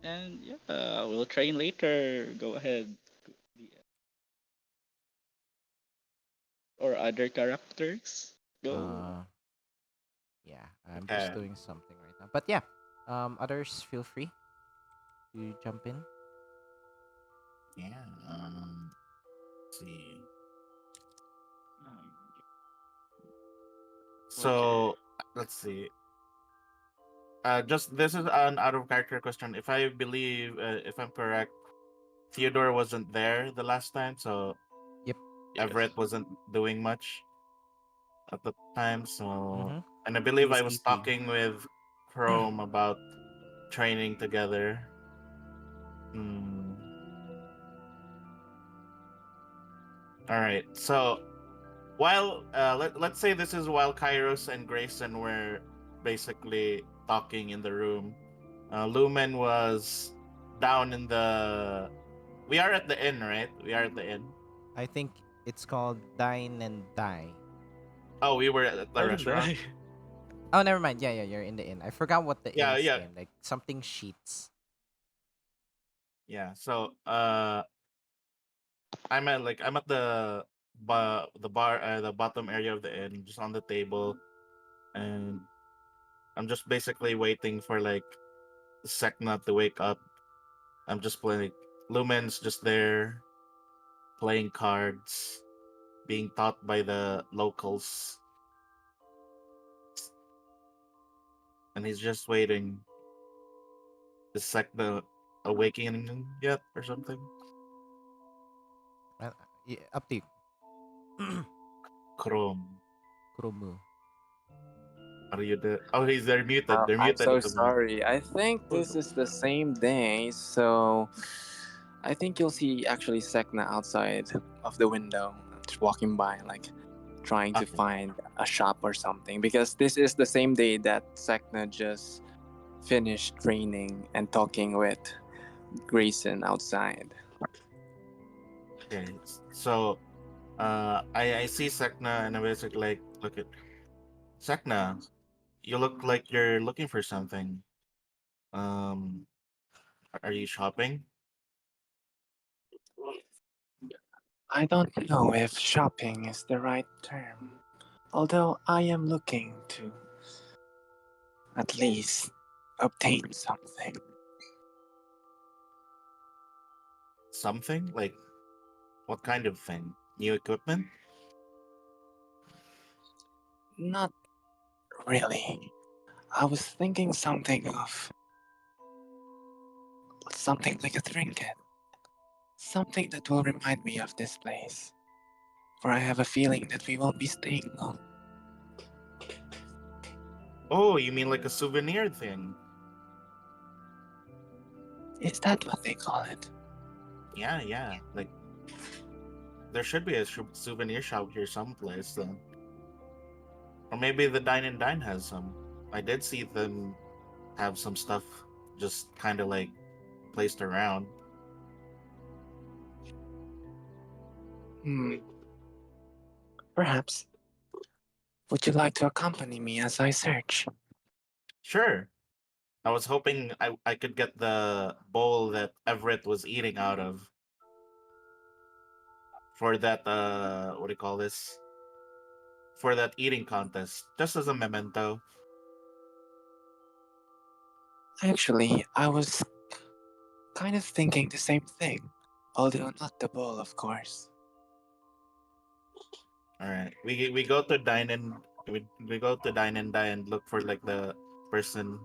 And yeah, we'll train later. Go ahead. Or other characters. Go. Uh, yeah, I'm just Okay. doing something right now. But yeah, others feel free to jump in. Yeah. Let's see. Okay. So let's see. Just this is an out of character question. If I believe, if I'm correct, Theodore wasn't there the last time, so Yep. Yes. Everett wasn't doing much at the time. So, Mm-hmm. and I He believe was I was sleeping. talking with Krome about training together. Hmm. All right. So while let's say this is while Kairos and Grayson were basically talking in the room, Lumen was down in the. We are at the inn, right? We are at the inn. I think it's called Dine and Die. Oh, we were at the I didn't restaurant. die. Oh, never mind. Yeah, yeah, you're in the inn. I forgot what the Yeah, inn's yeah, name. Like something sheets. yeah. So, I'm at the bar, the bottom area of the inn, just on the table, and I'm just basically waiting for like Sek'na to wake up. I'm just playing. Lumen's just there playing cards, being taught by the locals, and he's just waiting. Is Sek'na awakening yet or something? Uh, yeah, up to you. Krome, Kurumu. are you there? Oh, he's there muted. They're I'm muted so at the moment. sorry. I think this is the same day, so I think you'll see actually Sekna outside of the window, just walking by, like trying to Okay. find a shop or something. Because this is the same day that Sekna just finished training and talking with Grayson outside. Okay. So, I see Sek'na and I basically like look at Sek'na. You look like you're looking for something. Um, are you shopping? I don't know if shopping is the right term, although I am looking to at least obtain something. Something like what kind of thing? New equipment? Not really. I was thinking something like a trinket. Something that will remind me of this place. For I have a feeling that we won't be staying long. Oh, you mean like a souvenir thing? Is that what they call it? Yeah, yeah. Like there should be a souvenir shop here someplace then. Or maybe the Dine and Dine has some. I did see them have some stuff just kind of like placed around. Hmm. Perhaps. Would you like to accompany me as I search? Sure. I was hoping I could get the bowl that Everett was eating out of for that what do you call this? For that eating contest, just as a memento. Actually, I was kind of thinking the same thing. Although not the bowl, of course. All right, we go to we go to dine and dine and look for like the person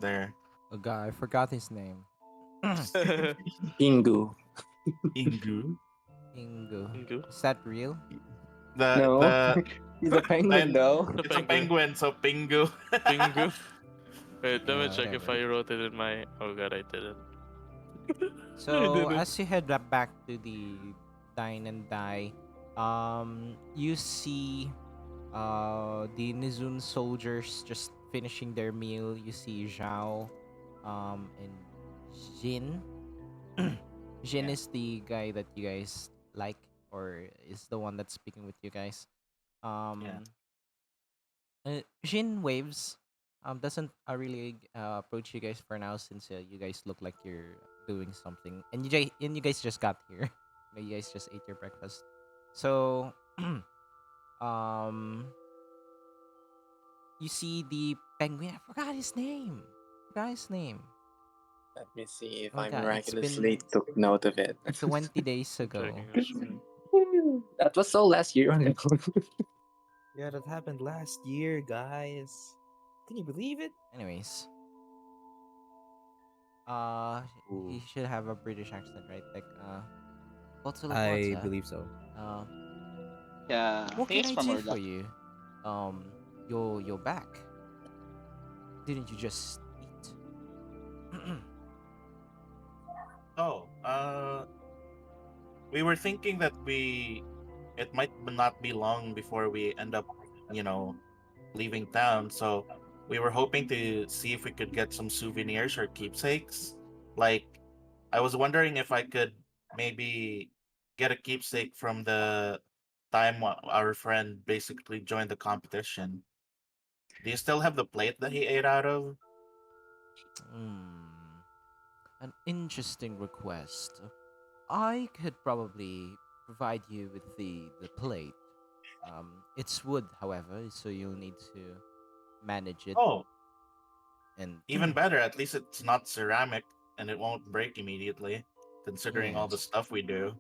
there. Oh god, I forgot his name. Ingu. Ingu. Ingo. Ingu. Is that real? No, The he's a penguin then though. The it's a penguin. penguin, so Pingu. Pingu. Wait, let me Yeah, check if whatever. I wrote it in my. Oh god, I didn't. I So didn't. as you head back to the dine and die, you see the Nizun soldiers just finishing their meal. You see Zhao, and Jin. Jin Yeah. is the guy that you guys like, or is the one that's speaking with you guys. Yeah. Um, Jin waves. Doesn't really approach you guys for now since you guys look like you're doing something, and you guys just got here. You guys just ate your breakfast, so um, you see the penguin. I forgot his name. Forgot his name. Let me see if Oh my I god, it's miraculously been took note of it. 20 days I'm checking ago. as well. That was so last year. Yeah, that happened last year, guys. Can you believe it? Anyways, uh, he Ooh. should have a British accent, right? Like, bottle of I water. believe so. Uh, Yeah, I what think can it's I from do Urla. for you? You're back. Didn't you just eat? Oh, we were thinking that it might not be long before we end up, you know, leaving town. So we were hoping to see if we could get some souvenirs or keepsakes. Like, I was wondering if I could maybe get a keepsake from the time our friend basically joined the competition. Do you still have the plate that he ate out of? Hmm, an interesting request. I could probably provide you with the plate. It's wood, however, so you'll need to manage it Oh, and even better. At least it's not ceramic and it won't break immediately, considering all the yes, stuff we do.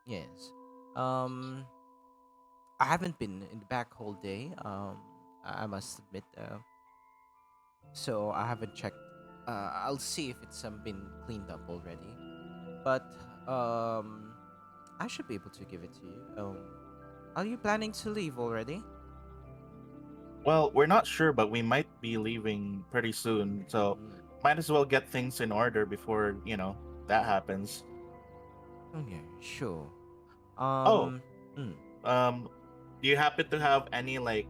yes. Um, I haven't been in the back whole day. I must admit. So I haven't checked. I'll see if it's been cleaned up already. But um, I should be able to give it to you. Are you planning to leave already? Well, we're not sure, but we might be leaving pretty soon, so Mm. might as well get things in order before, that happens. Okay, sure. Oh, Um, mm. um, do you happen to have any like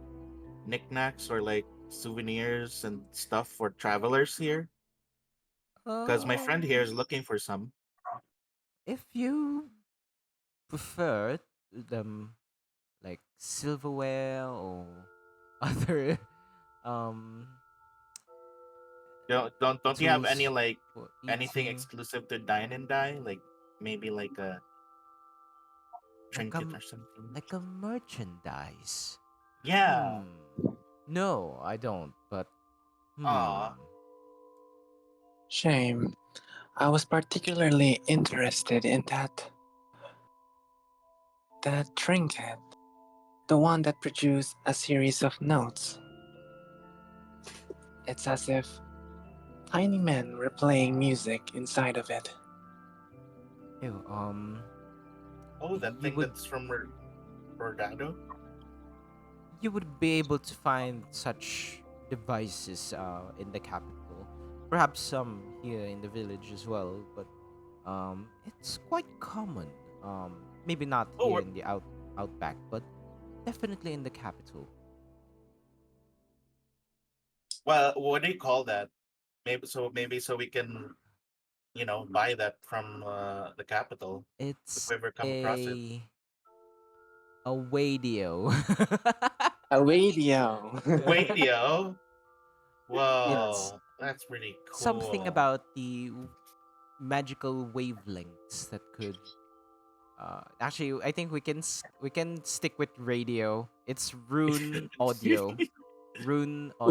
knickknacks or like souvenirs and stuff for travelers here? Because my friend here is um, looking for some. if you prefer them like silverware or other um Don't you have any tools like for anything eating, exclusive to dine and die? Like maybe like a like trinket or something? like a merchandise. Yeah. Hmm. No, I don't. But Aw. Shame. I was particularly interested in that trinket, the one that produced a series of notes. It's as if tiny men were playing music inside of it. ew, Oh, that you thing would that's from Rogado? you would be able to find such devices in the capital. Perhaps some here in the village as well, but it's quite common. Maybe not Oh, here in the outback, but definitely in the capital. well, what do you call that? Maybe so we can, buy that from the capital if It's we ever come across it. a wadio. A radio. Wait, yo. It's Whoa, that's pretty something cool. about the magical wavelengths that could actually I think we can stick with radio. It's rune Ooh, audio, Rune Oh,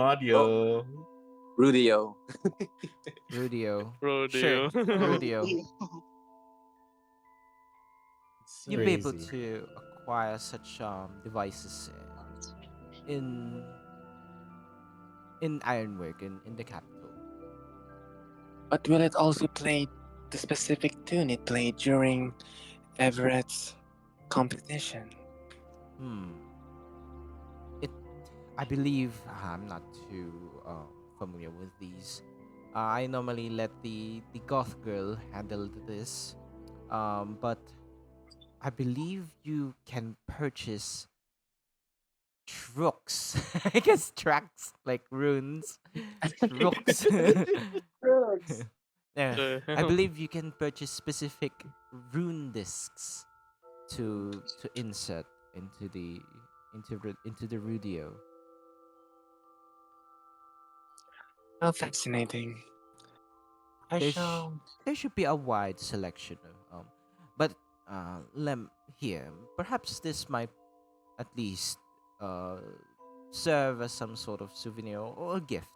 audio. Rudio. rudio. Sure, Rodeo. rudio. It's You'll be able crazy. to acquire such devices in ironwork in the capital. But will it also play the specific tune it played during Everett's competition? Hmm. It I believe I'm not too familiar with these. I normally let the goth girl handle this. But I believe you can purchase trooks. I guess tracks like runes. Trooks. Drugs. Yeah, I Uh, believe you can purchase specific rune discs to insert into the Rudio. How fascinating. I There sh- shall. there should be a wide selection of but lem here perhaps this might at least uh serve as some sort of souvenir or a gift.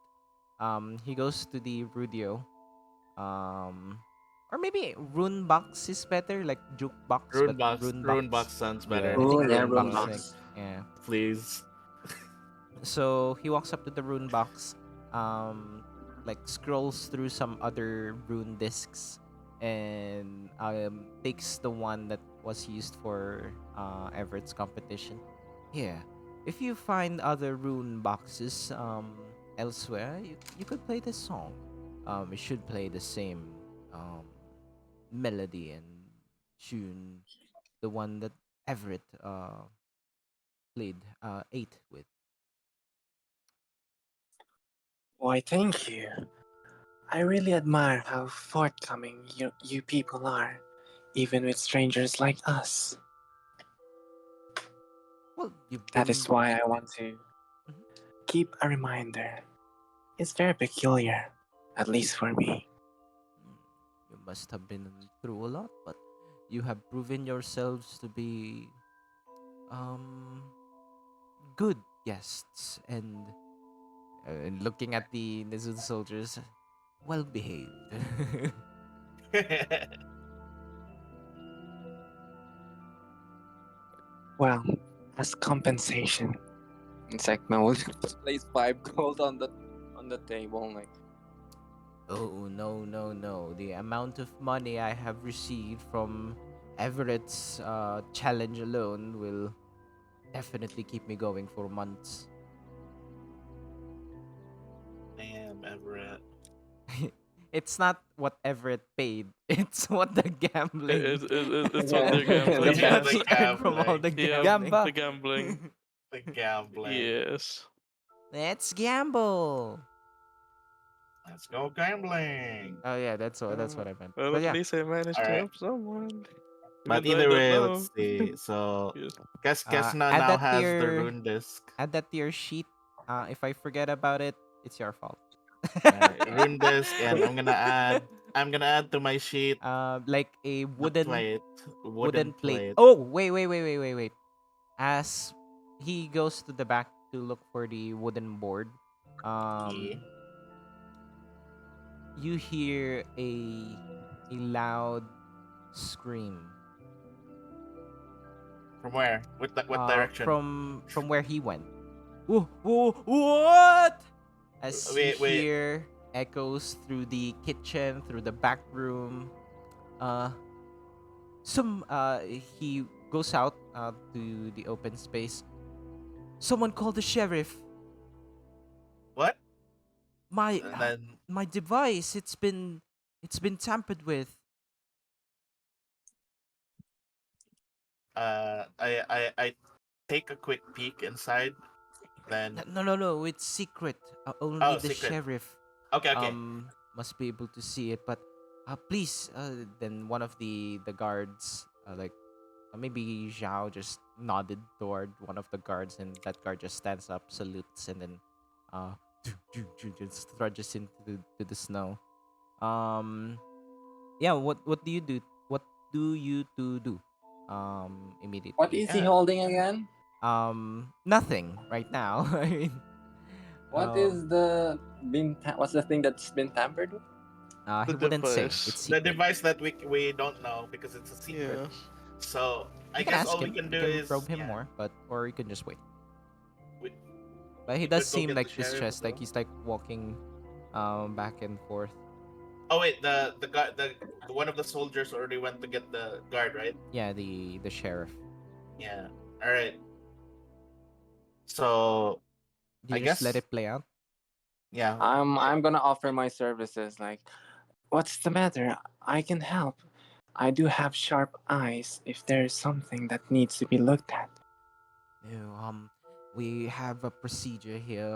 He goes to the Rudio. Or maybe rune box is better, like jukebox, but rune Rune box. box sounds Yeah. better. I Oh think yeah, rune room box, Box, like box. yeah. please. So he walks up to the rune box, um, like scrolls through some other rune discs, and takes the one that was used for Everett's competition. Yeah, if you find other rune boxes elsewhere, you could play this song. It should play the same um melody and tune, the one that Everett played ate with. Why, thank you. I really admire how forthcoming you people are, even with strangers like us. Well, you've That is been. why I want to Mhm. keep a reminder. It's very peculiar, at least for me. Mm, You must have been through a lot, but you have proven yourselves to be um good guests and looking at the Nizud soldiers, well behaved. Well, as compensation, Sek'na will just place 5 gold on the table. Like, Oh no no no! The amount of money I have received from Everett's challenge alone will definitely keep me going for months. Damn, Everett. It's not what Everett paid. It's what the gambling. it's what yeah, they're the It's gambling. Yeah, what the he Yes. bet. earned from all gambling. the Yep. gambling. The Gamba. gambling. The gambling. Yes. Let's gamble. Let's go gambling. Oh yeah, that's what I meant. Well, But at yeah, least I managed All to right. help someone. But Even though I either don't way, let's know. see. So, Yes. Kes'na add now that to has the your rune disc. add that to your sheet. If I forget about it, it's your fault. Yeah, rune disc, and I'm gonna add to my sheet Like a the plate, wooden wooden plate. plate. Oh wait. As he goes to the back to look for the wooden board, Yeah. um, you hear a loud scream From where? What direction? from where he went. What? As you Wait. hear echoes through the kitchen, through the back room. Uh, some he goes out to the open space. Someone called the sheriff. What? My And then my device. It's been tampered with. I take a quick peek inside. Then No. It's secret. Only oh, the secret. sheriff Okay. must be able to see it. But please. Then one of the guards like maybe Zhao just nodded toward one of the guards, and that guard just stands up, salutes, and then uh just trudges into the snow. Um, yeah. What do you do? What do you to do? What Immediately. is he Yeah. holding again? Nothing right now. I mean, What is the what's the thing that's been tampered with? The he wouldn't say. device. It's The secret. device that we don't know because it's a secret. Yeah. So I You can guess ask all we him. can You do can is probe him more, but or you can just wait. we, But he we does could go seem get the like sheriff as distressed, like well. he's like walking back and forth. Oh wait, the guard the one of the soldiers already went to get the guard, right? Yeah, the sheriff. Yeah. All right. So You I just let guess it play out. yeah. I'm gonna offer my services. Like, what's the matter? I can help. I do have sharp eyes if there's something that needs to be looked at. No, we have a procedure here.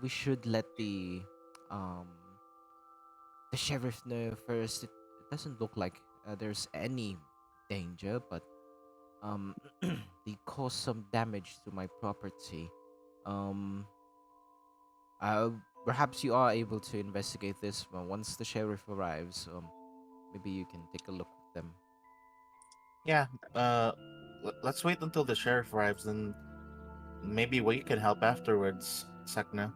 We should let um the sheriff know first. It doesn't look like there's any danger, but um, they caused some damage to my property. Um, uh, Perhaps you are able to investigate this one once the sheriff arrives. Maybe you can take a look with them. Yeah. Uh, let's wait until the sheriff arrives, and maybe we can help afterwards, Sek'na.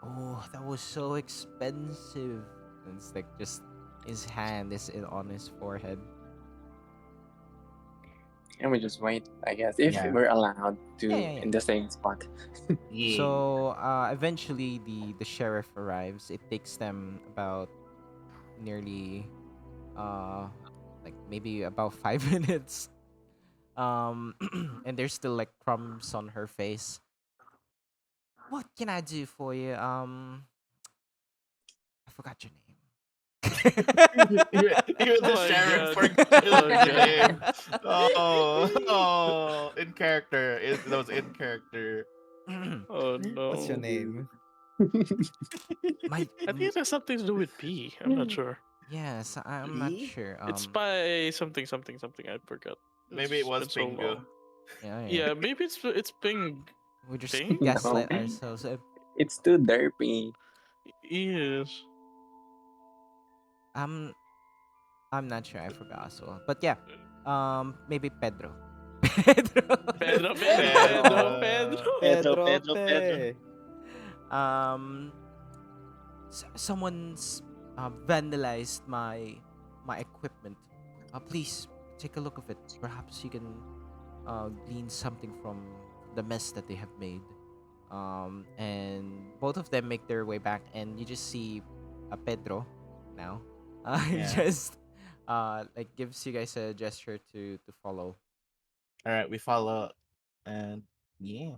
Oh, that was so expensive. And it's like just his hand is on his forehead. And we just wait, I guess, if Yeah. we're allowed Yeah, to yeah, yeah. in the same spot. Yeah. So eventually the sheriff arrives. It takes them about nearly uh like maybe about 5 minutes. And there's still like crumbs on her face. What can I do for you? I forgot your Even Oh the my sheriff god. forgot his Oh god. name. Oh, name. oh, in character. That was in character. Oh What's your no. name? My I think it has something to do with P. I'm not sure. yes, I'm not Lee? sure. It's by something something something. I forgot. Maybe it It's was been so Pingu. long. Yeah, yeah. Yeah, maybe it's Ping. We just Ping. No, gaslight ourselves. it's too derpy. Yes. I'm I'm not sure. I forgot as well. But yeah, maybe Pedro. Pedro, Pedro, Pedro, Pedro. Pedro. Pedro. Pedrote. Um, Someone's vandalized my equipment. Please take a look of it. Perhaps you can glean something from the mess that they have made. And both of them make their way back, and you just see Pedro now. He Yeah. just like gives you guys a gesture to follow. All right, we follow, and yeah.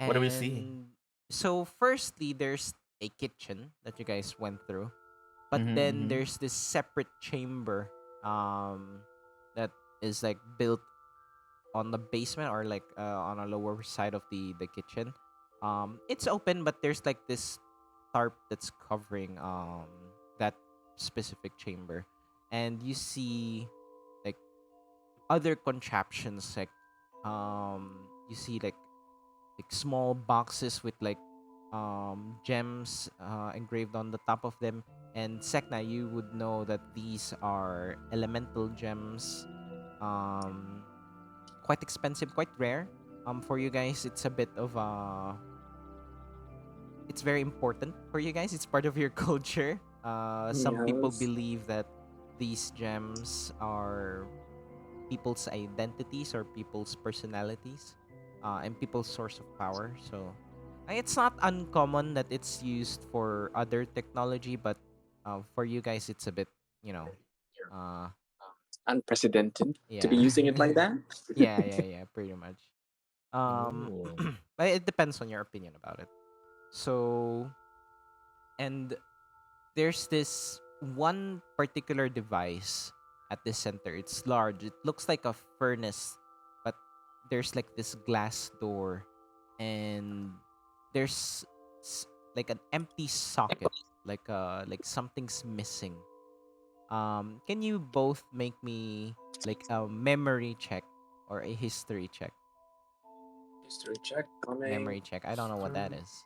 What do we see? And so, firstly, there's a kitchen that you guys went through, but Mm-hmm, then mm-hmm. there's this separate chamber that is like built on the basement or like on a lower side of the kitchen. It's open, but there's like this tarp that's covering that specific chamber, and you see like other contraptions you see like small boxes with like gems engraved on the top of them. And Sek'na, you would know that these are elemental gems, um quite expensive, quite rare. For you guys, it's a bit of it's very important for you guys. It's part of your culture. Some people Yes. believe that these gems are people's identities or people's personalities, and people's source of power. So it's not uncommon that it's used for other technology, but for you guys, it's a bit, you know, uh, Unprecedented to be yeah, using it like that. yeah, pretty much. Um, Ooh. but it depends on your opinion about it. So, and there's this one particular device at the center. It's large. It looks like a furnace, but there's like this glass door, and there's like an empty socket, like something's missing. Can you both make me like a memory check or a history check? History check coming. Memory check. I don't know what that is.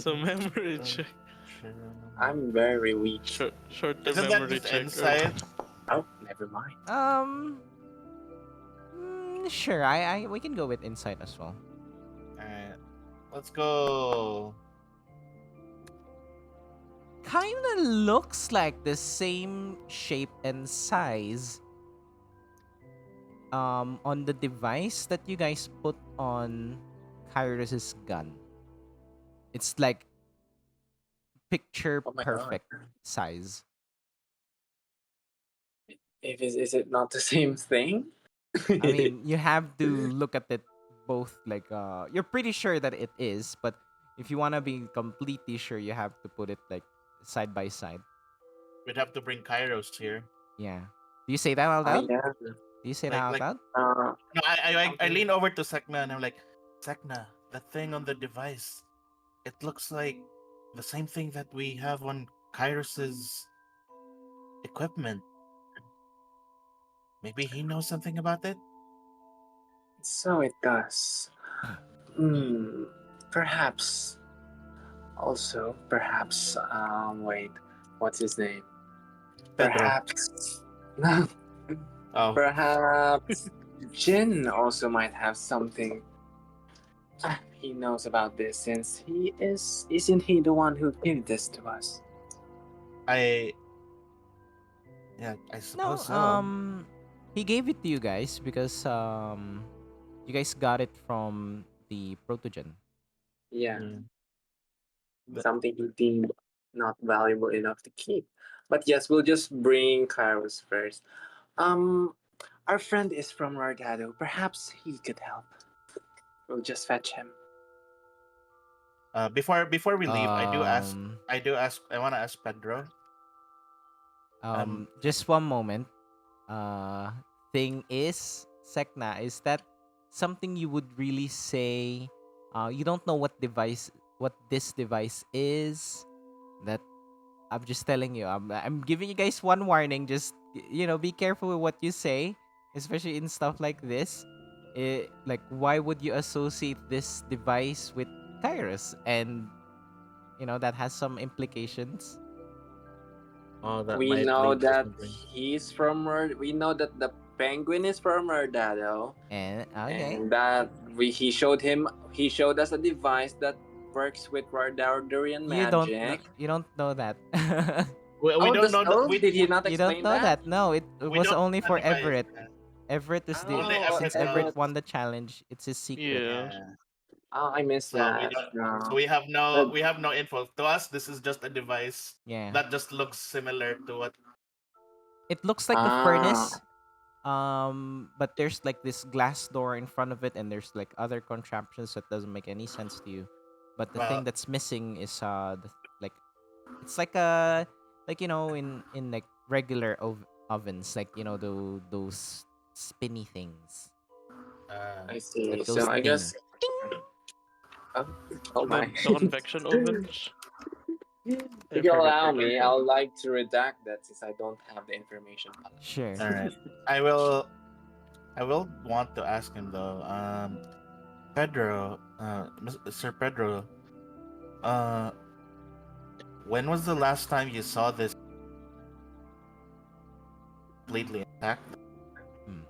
So memory check. I'm very weak. Short term Isn't that memory just check. Or... insight? Oh, never mind. Um, sure. I we can go with insight as well. Alright. Let's go. Kind of looks like the same shape and size on the device that you guys put on Kairos' gun. It's like picture Oh my god. perfect size. If is it not the same thing? I mean, you have to look at it both like you're pretty sure that it is, but if you wanna be completely sure, you have to put it like side by side. We'd have to bring Kairos here. Yeah. Do you say that out I loud? yeah. Do you say that out Like loud? no, I Okay. lean over to Sek'na and I'm like, Sek'na, the thing on the device, it looks like the same thing that we have on Kairos's equipment. Maybe he knows something about it. So it does. Hmm. Perhaps. Also, perhaps. Wait. What's his name? Pedro. Perhaps. Oh, Perhaps Jin also might have something he knows about this since he is. Isn't he the one who gave this to us? I yeah, I No, suppose so. he gave it to you guys because you guys got it from the protogen. Yeah, Yeah. But something he deemed not valuable enough to keep. But yes, we'll just bring Kairos first. Um, our friend is from Rardado. Perhaps he could help. We'll just fetch him. before we leave, Um, I want to ask Pedro. just one moment. Uh, thing is, Sekna, is that something you would really say? You don't know what this device is. That I'm just telling you. I'm giving you guys one warning. Just be careful with what you say, especially in stuff like this. Like, why would you associate this device with Kairos? And that has some implications. Oh, that We might know lead to that something. he's from. We know that the penguin is from Rardado, And okay, and that he showed him. He showed us a device that works with Rardarian magic. you don't know that. We Oh, don't know that did he not You don't explain know that? that. No, it we was don't only know for the device. Everett. Everett is the Only Oh, since Everett Everett knows. Everett. won the challenge, it's his secret. Yeah. Yeah. Oh, I missed So we that. don't. So No. we But have no info. To us, this is just a device Yeah. that just looks similar to what. It looks like a ah, furnace. But there's like this glass door in front of it, and there's like other contraptions that doesn't make any sense to you. But the thing Well, that's missing is like it's like a like in like regular ovens, like those spinny things uh, I that see. goes So I ding. guess. Oh, oh The my. the convection ovens. If I you forgot allow what they're me, called. I'll like to redact that since I don't have the information. Sure. all right. I will. I will want to ask him though. Pedro, Sir Pedro, uh, when was the last time you saw this completely intact? Hmm.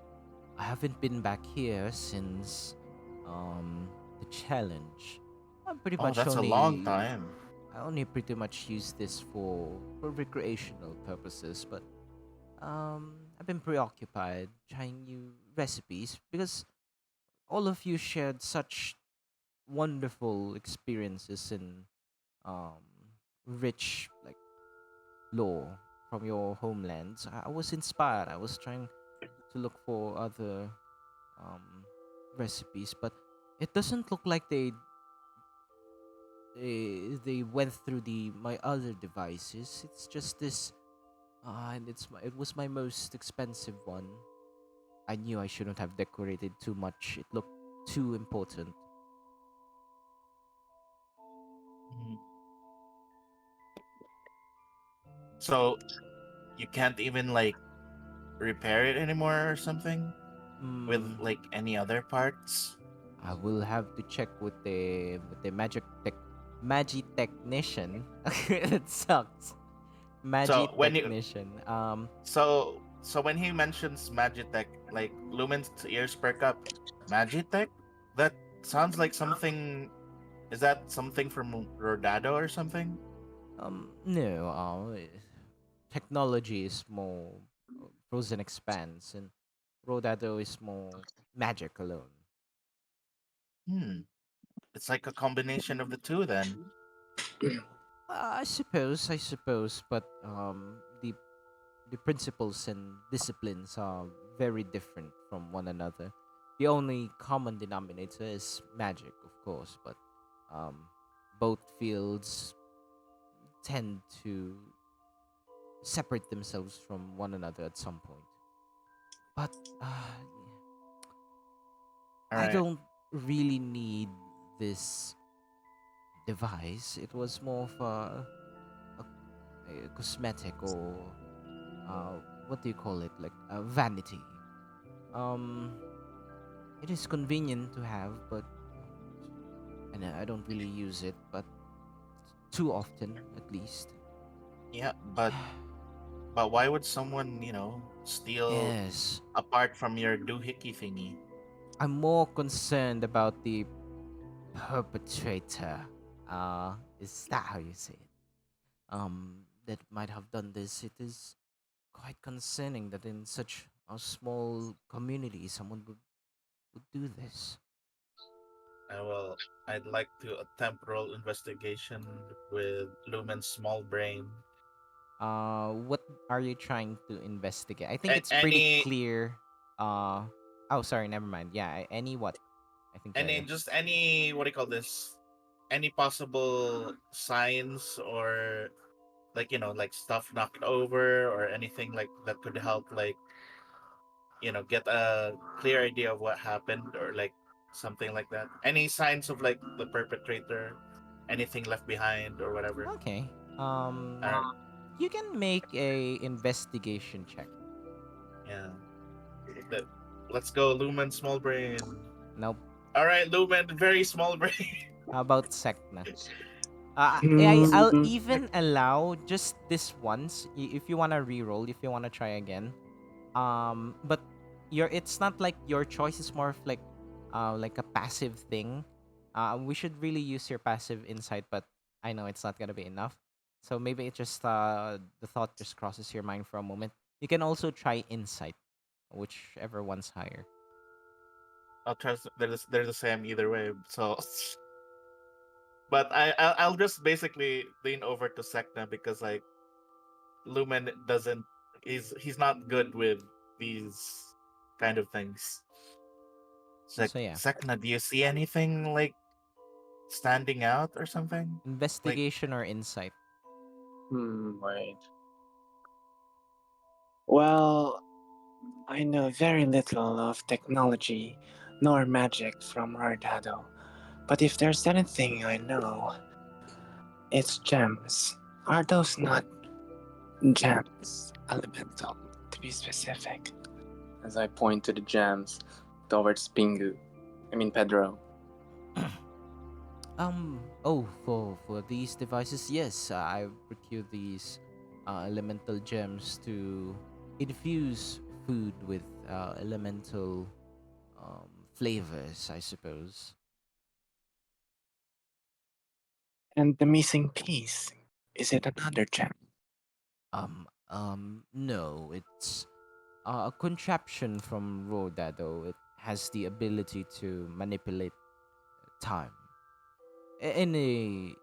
I haven't been back here since the challenge. I'm pretty Oh, much that's a long time. I only pretty much use this for recreational purposes, but I've been preoccupied trying new recipes because all of you shared such wonderful experiences and um rich like lore from your homelands. I was inspired. I was trying to look for other um recipes, but it doesn't look like they went through the my other devices. It's just this and it was my most expensive one. I knew I shouldn't have decorated too much. It looked too important. Mhm. So you can't even like repair it anymore or something with Hmm. like any other parts. I will have to check with the magic technician. It sucks. So Magic when you technician. so when he mentions Magitech, like Lumen's ears perk up. Magitech? That sounds like something. Is that something from Rodado or something? No. Technology is more frozen expanse, and Rodado is more magic alone. Hmm. It's like a combination of the two then. I suppose, but the principles and disciplines are very different from one another. The only common denominator is magic, of course, but um, both fields tend to separate themselves from one another at some point. But All I right. don't really need this device. It was more of a cosmetic or what do you call it? Like a vanity. Um, it is convenient to have, but and I don't really use it, but too often at least. Yeah, but why would someone, steal Yes, apart from your doohickey thingy? I'm more concerned about the perpetrator. Is that how you say it? That might have done this. It is quite concerning that in such a small community, someone would do this. Well, I'd like to a temporal investigation with Lumen's small brain. What are you trying to investigate? I think And it's pretty clear. Uh, oh, sorry, never mind. Yeah, any what? I think any what do you call this? Any possible signs or like like stuff knocked over or anything like that could help like get a clear idea of what happened or like something like that. Any signs of like the perpetrator, anything left behind or whatever. okay. Uh, You can make a investigation check. yeah. Let- Let's go, Lumen, small brain. Nope. All right, Lumen, very small brain. How about Sek'na? I'll Hmm. even allow just this once if you wanna re-roll, if you wanna try again. But it's not like your choice is more of like a passive thing. We should really use your passive insight, but I know it's not gonna be enough. So maybe it just the thought just crosses your mind for a moment. You can also try insight, whichever one's higher. I'll trust they're the same either way. So, but I'll just basically lean over to Sekna because like Lumen doesn't he's not good with these kind of things. So yeah, Sekna, do you see anything like standing out or something? Like investigation or insight. Wait. Well, I know very little of technology nor magic from our dado. But if there's anything I know, it's gems. Are those not gems? Elemental, to be specific. As I point to the gems towards Pingu. I mean Pedro. Oh, for these devices, yes, I procure these elemental gems to infuse food with elemental flavors, I suppose. And the missing piece. Is it another gem? No, it's a contraption from Rodado. It has the ability to manipulate time in a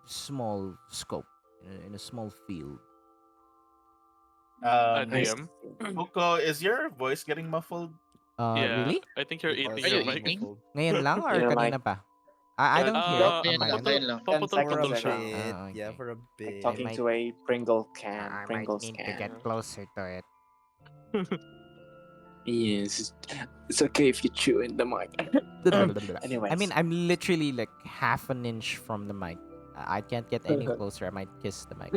small scope, in a small field. I DM. see. Kuko, is your voice getting muffled? Yeah, Really? I think you're Yes, eating Are you your it's mic. eating? muffled. Ngayon lang or You're like kanina pa? I don't hear it on Ngayon my lang, end. ngayon lang. 10 For a seconds Paputol-putol siya. ago. bit, yeah, Okay. for a Like bit. I talking might to a Pringle can. I might Pringles need to can. get closer to it. Yes. It's okay if you chew in the mic. I mean, Anyways. I'm literally like half an inch from the mic. I can't get any closer. I might kiss the mic.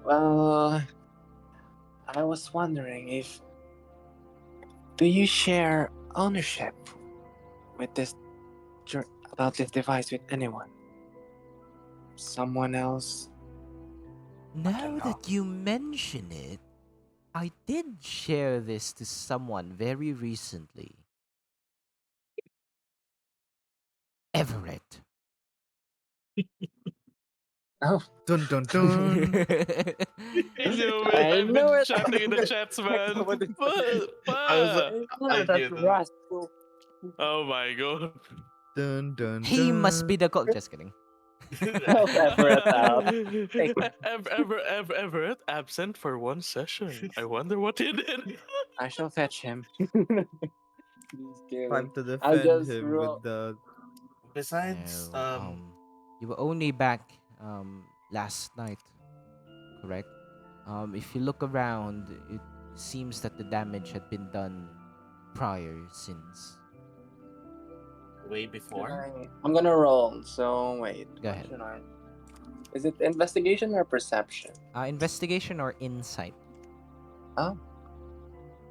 Well, I was wondering if do you share ownership with this about this device with anyone? Someone else? I don't Now know. that you mention it, I did share this to someone very recently. Everett. Oh, Dun dun dun. I knew it. I I've knew been it. chatting in the chats, man. I was Pa! I I knew that knew that. rascal. Oh my god. Dun dun He must be dun. the cult. Just kidding. Help Everett out. Take Everett absent for one session. I wonder what he did. I shall fetch him. Just kidding. Time to I'll defend just him roll. with the. Besides, No, you were only back last night, correct? If you look around, it seems that the damage had been done prior since. way Should before. I'm gonna roll. So wait, Go what ahead. should I? Is it investigation or perception? Investigation or insight. Oh,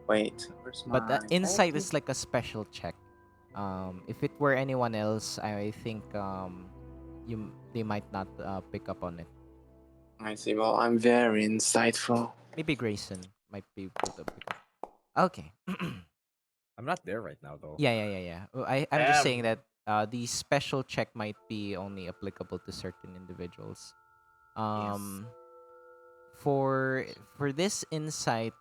wait. Where's But my insight thank you? is like a special check. If it were anyone else, I think they might not pick up on it. I see. Well, I'm very insightful. Maybe Grayson might be able to pick up. Okay. I'm not there right now though. Yeah. I'm just saying Damn. that the special check might be only applicable to certain individuals. Yes. Um, for this insight,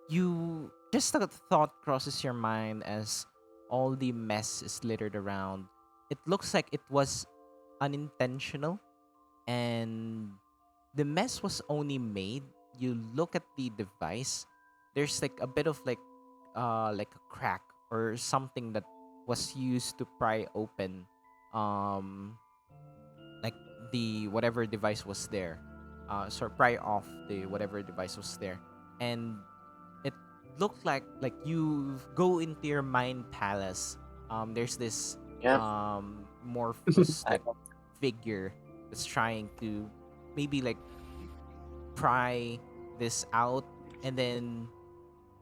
you just a thought crosses your mind as all the mess is littered around. It looks like it was unintentional, and the mess was only made. You look at the device, there's like a bit of like a crack or something that was used to pry open um like the whatever device was there, pry off the whatever device was there. And it looked like you go into your mind palace. There's this Yeah. morphous I like figure that's trying to maybe like pry this out. And then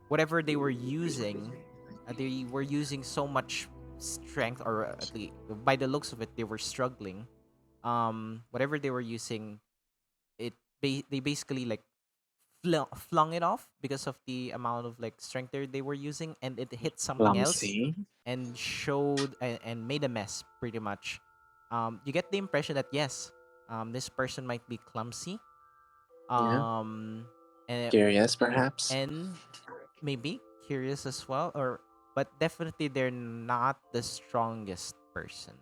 whatever they were using so much strength, or at least by the looks of it they were struggling. Whatever they were using, they basically like flung it off because of the amount of like strength they were using, and it hit something else clumsy. and showed and made a mess pretty much. You get the impression that yes, this person might be clumsy, Yeah. um and Curious, perhaps. maybe curious as well, or but definitely they're not the strongest person.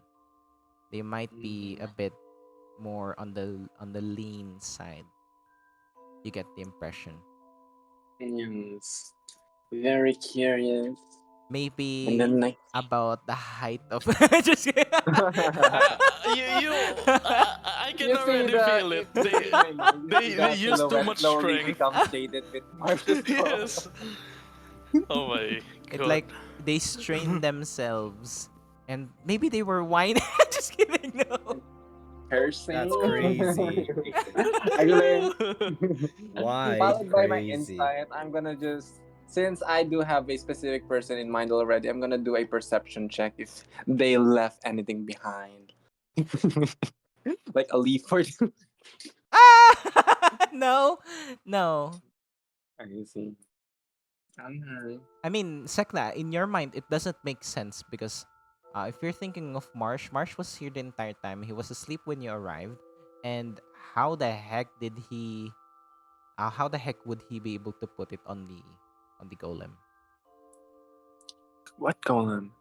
They might be a bit more on the lean side. You get the impression. Yes. Very curious. And Maybe then like about the height of just kidding. I can you see already the feel you, it. you see my mind. You see They the use too silhouette much slowly strength. becomes shaded with Marsh's Yes. Oh my It god. like they strained themselves, and maybe they were whining. Just kidding. No. cursing. That's crazy. Actually, Why followed by my crazy? insight, I'm gonna just since I do have a specific person in mind already, I'm gonna do a perception check if they left anything behind. Like a leaf or two. No, no. I see. Alright. I mean, Sek'na, in your mind, it doesn't make sense because if you're thinking of Marsh was here the entire time. He was asleep when you arrived, and how the heck did he? How the heck would he be able to put it on the golem? What column?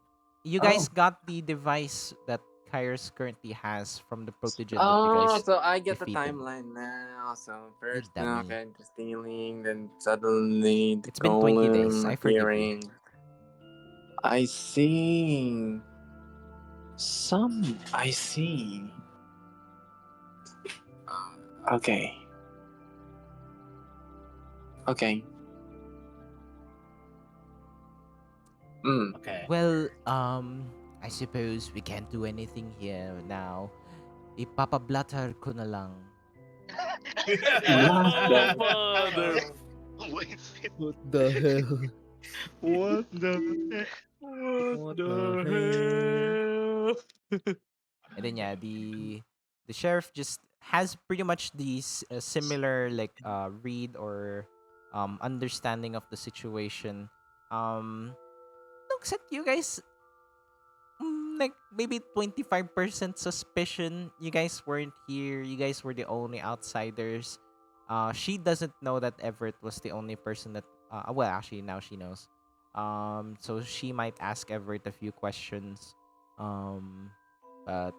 You Oh. guys got the device that Kairos currently has from the protogen that you Oh, guys so I get the defeated. timeline now. So You first, dummy. okay, the stealing, then suddenly the It's been 20 days. golem I forgive you. appearing. I see. I see. Okay. Okay. Mm. Okay. Well, I suppose we can't do anything here now. Ipapablatter ko na lang. Oh, Blaster. father. Wait, What the hell? what the heck? What What the hell? the hell? And then yeah, the sheriff just has pretty much these similar like read or understanding of the situation. Looks at you guys like maybe 25% suspicion. You guys weren't here. You guys were the only outsiders. She doesn't know that Everett was the only person that well, actually now she knows. So she might ask Everett a few questions. Um but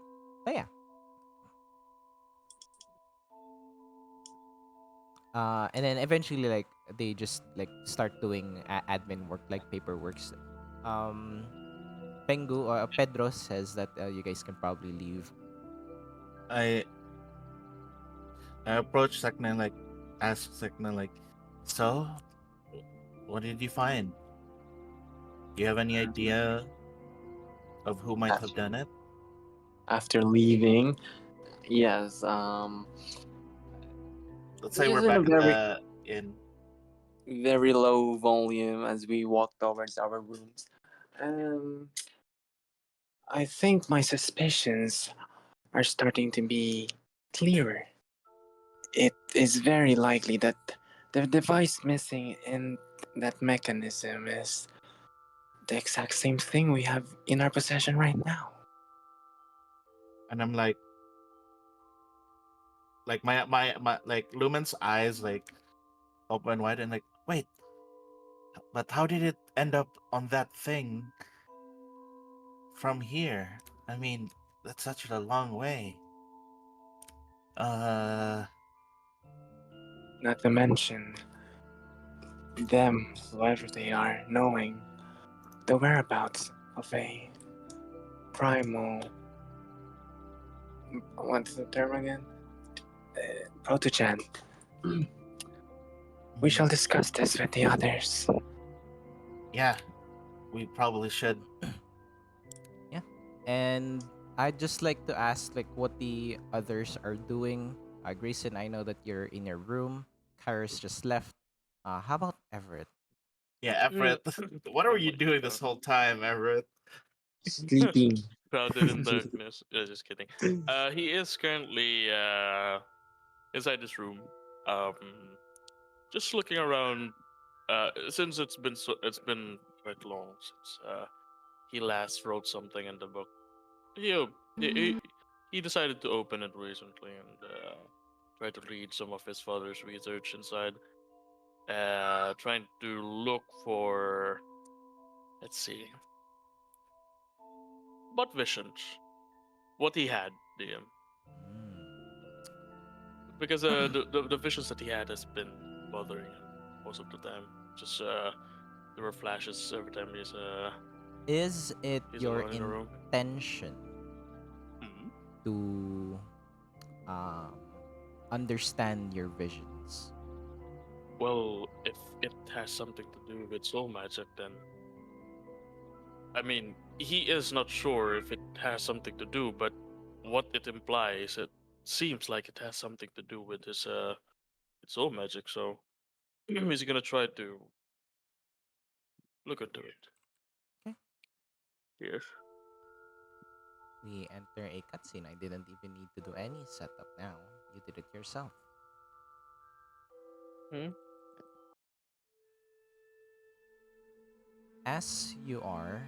yeah. And then eventually, like they just like start doing admin work, like paperwork. Um, Pengu or Pedro says that you guys can probably leave. I I approach Sek'na and like ask Sek'na like, so what did you find? Do you have any idea of who might have After, done it? after leaving, yes, Let's say we're just in a back at very, the inn. very low volume as we walk towards our rooms. Um, I think my suspicions are starting to be clearer. It is very likely that the device missing in that mechanism is the exact same thing we have in our possession right now. And I'm like my like Lumen's eyes like open wide and like, wait, but how did it end up on that thing from here? I mean, that's such a long way. Uh, Not to mention them, whoever they are, knowing the whereabouts of a primal. What's the term again? Protogent. We shall discuss this with the others. yeah, we probably should. Yeah, and I'd just like to ask like what the others are doing. Grayson, I know that you're in your room. Kairos just left. How about Everett? Yeah, Everett, what Oh are you my doing this god. whole time, Everett? Sleeping. Shrouded in darkness. Just kidding. He is currently inside this room. Um, just looking around. Since it's been quite long since he last wrote something in the book. He op- he decided to open it recently and try to read some of his father's research inside. Trying to look for, let's see, what visions, what he had, DM. Because the visions that he had has been bothering him most of the time. Just there were flashes every time Is it he's your alone in the room. intention Mhm. to um, understand your visions? Well, if it has something to do with soul magic, then I mean he is not sure if it has something to do, but what it implies, it seems like it has something to do with his soul magic. So he's gonna try to look into it. Okay. Yes. We enter a cutscene. I didn't even need to do any setup now. You did it yourself. Hmm? As you are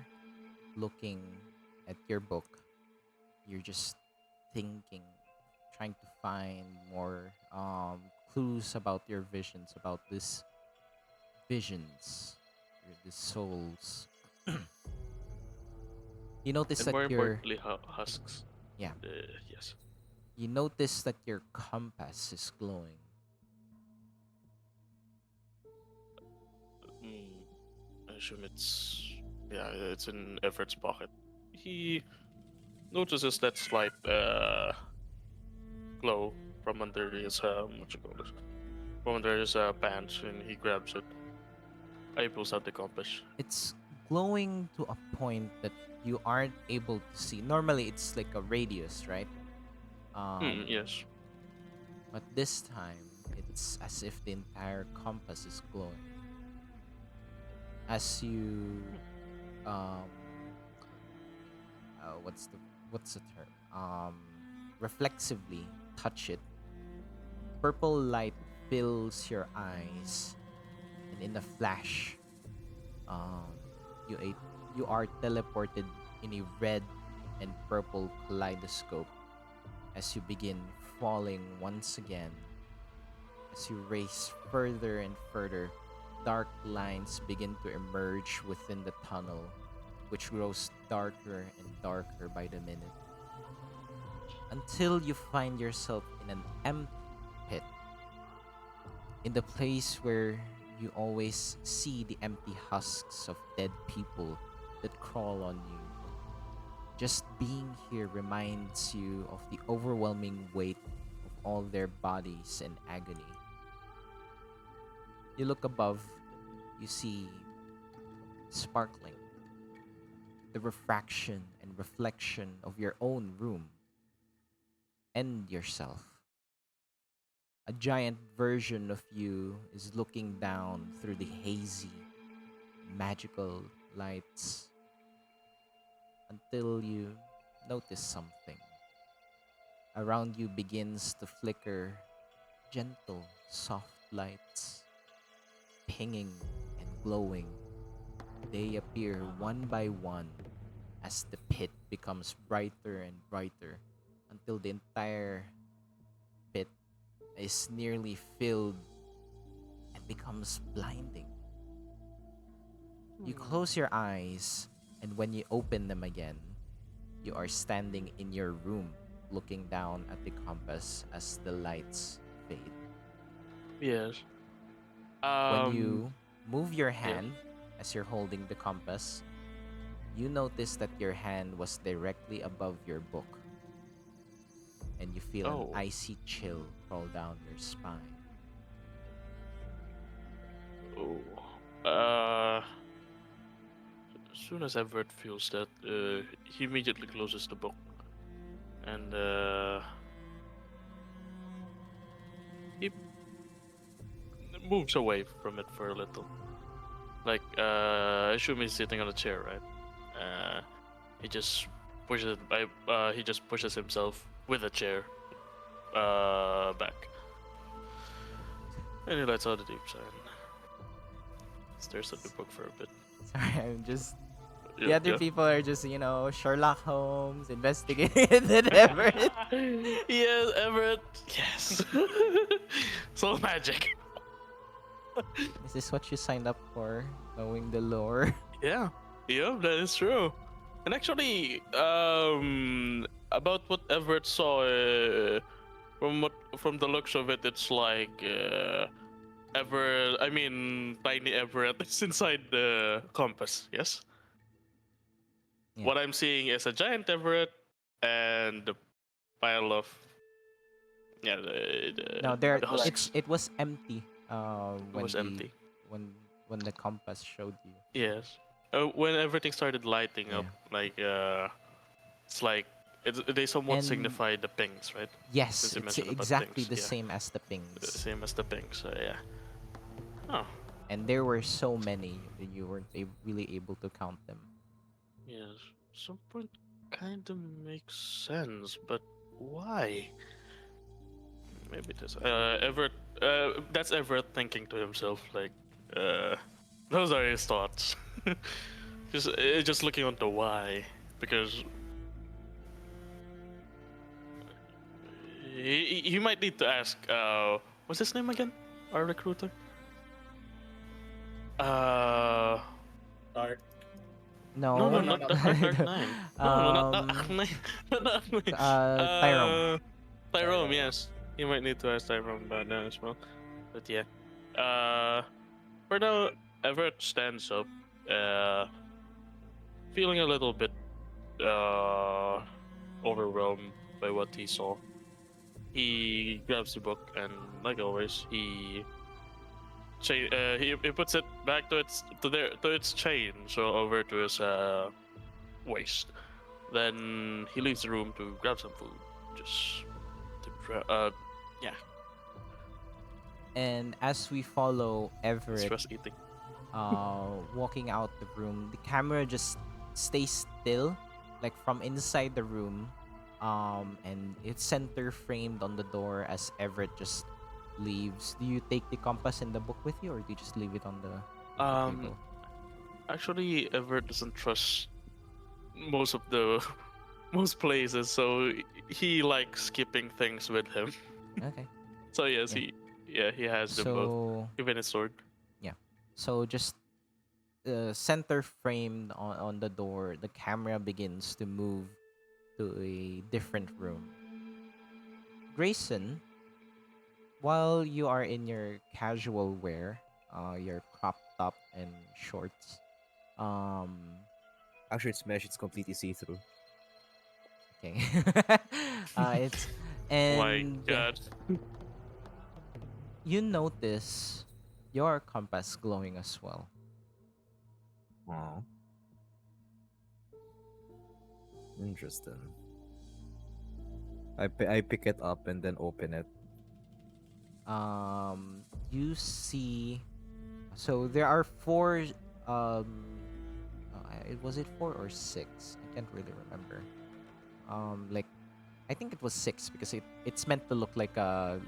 looking at your book, you're just thinking, trying to find more clues about your visions, about this visions, the souls. You notice And that more your importantly, husks. yeah, Yes. you notice that your compass is glowing. Mm, I assume it's in Everett's pocket. He notices that slight glow from under his what you call this? From under his pants, and he grabs it. He pulls out the compass. It's glowing to a point that you aren't able to see. Normally, it's like a radius, right? Yes. But this time, it's as if the entire compass is glowing. As you um what's the term? Reflexively touch it, purple light fills your eyes, and in a flash, um, you a, you are teleported in a red and purple kaleidoscope as you begin falling once again. As you race further and further, dark lines begin to emerge within the tunnel, which grows darker and darker by the minute, until you find yourself in an empty pit in the place where you always see the empty husks of dead people that crawl on you. Just being here reminds you of the overwhelming weight of all their bodies in agony. You look above, you see sparkling, the refraction and reflection of your own room and yourself. A giant version of you is looking down through the hazy, magical lights until you notice something. Around you begins to flicker gentle, soft lights, pinging and glowing. They appear one by one as the pit becomes brighter and brighter until the entire pit is nearly filled and becomes blinding. You close your eyes, and when you open them again, you are standing in your room looking down at the compass as the lights fade. Yes. When you move your Yes. hand as you're holding the compass, you notice that your hand was directly above your book, and you feel an Oh. icy chill crawl down your spine. Oh. As soon as Everett feels that, he immediately closes the book and he moves away from it for a little. Like, I assume he's sitting on a chair, right? He just pushes it by. He just pushes himself with a chair, back, and he lets out a deep sigh. Stares at the book for a bit. Sorry, I'm just. The Yeah, other yeah. people are just, Sherlock Holmes investigating and Everett. Yes, Everett. Yes. So magic. Is this what you signed up for? Knowing the lore? Yeah, yeah, that is true. And actually, about what Everett saw, from the looks of it, it's like Everett. I mean, tiny Everett is inside the compass. Yes. Yeah. What I'm seeing is a giant Everett and a pile of No, there the husks. it was empty. It was empty. When when the compass showed you. Yes. When everything started lighting up, Yeah. like it's like they somewhat And signify the pings, right? yes, Since you it's mentioned about exactly pings, the yeah, same as the pings. same as the pings. So yeah. Oh, And there were so many that you weren't really able to count them. yes. Some point kind of makes sense, but why? Maybe this. Everett. That's Everett thinking to himself, like, uh, those are his thoughts. Just looking on the why, because he might need to ask. What's his name again? Our recruiter. Uh, Dark. no, No. No, no, not not the dark. Dark Nine. No, not Dark Nine. Not Dark Nine. Tyrone. Tyrone. Yes, you might need to ask Tyrone about that as well. But yeah. Uh, for now, Everett stands up. Feeling a little bit uh overwhelmed by what he saw. He grabs the book and, like always, he puts it back to its chain, so over to his waist. Then he leaves the room to grab some food, just yeah, And as we follow Everett stress eating. walking out the room, the camera just stays still, like from inside the room, and it's center framed on the door as Everett just leaves. Do you take the compass and the book with you, or do you just leave it on the Um, table? actually, Everett doesn't trust most of the most places, so he likes keeping things with him. Okay. So yes, Yeah. he has them both, So even his sword. yeah. So just center framed on the door, the camera begins to move to a different room. Grayson, while you are in your casual wear, your crop top and shorts, um, Actually, it's mesh. It's completely see-through. okay, it's Oh my and god. you notice your compass glowing as well. Wow. Interesting. I pick it up and then open it. You see, so there are four. Was it four or six? I can't really remember. Like I think it was six because it's meant to look like a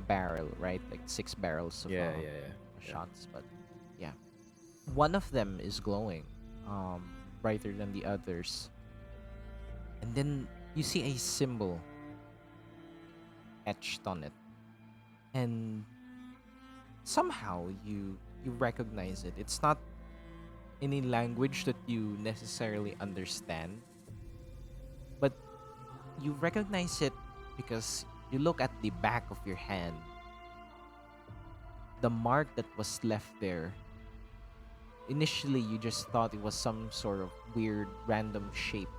barrel, right? Like six barrels of Yeah, yeah, yeah, yeah. shots, but yeah, one of them is glowing, brighter than the others, and then you see a symbol etched on it, and somehow you recognize it. It's not any language that you necessarily understand, but you recognize it because you look at the back of your hand. The mark that was left there, initially you just thought it was some sort of weird random shape,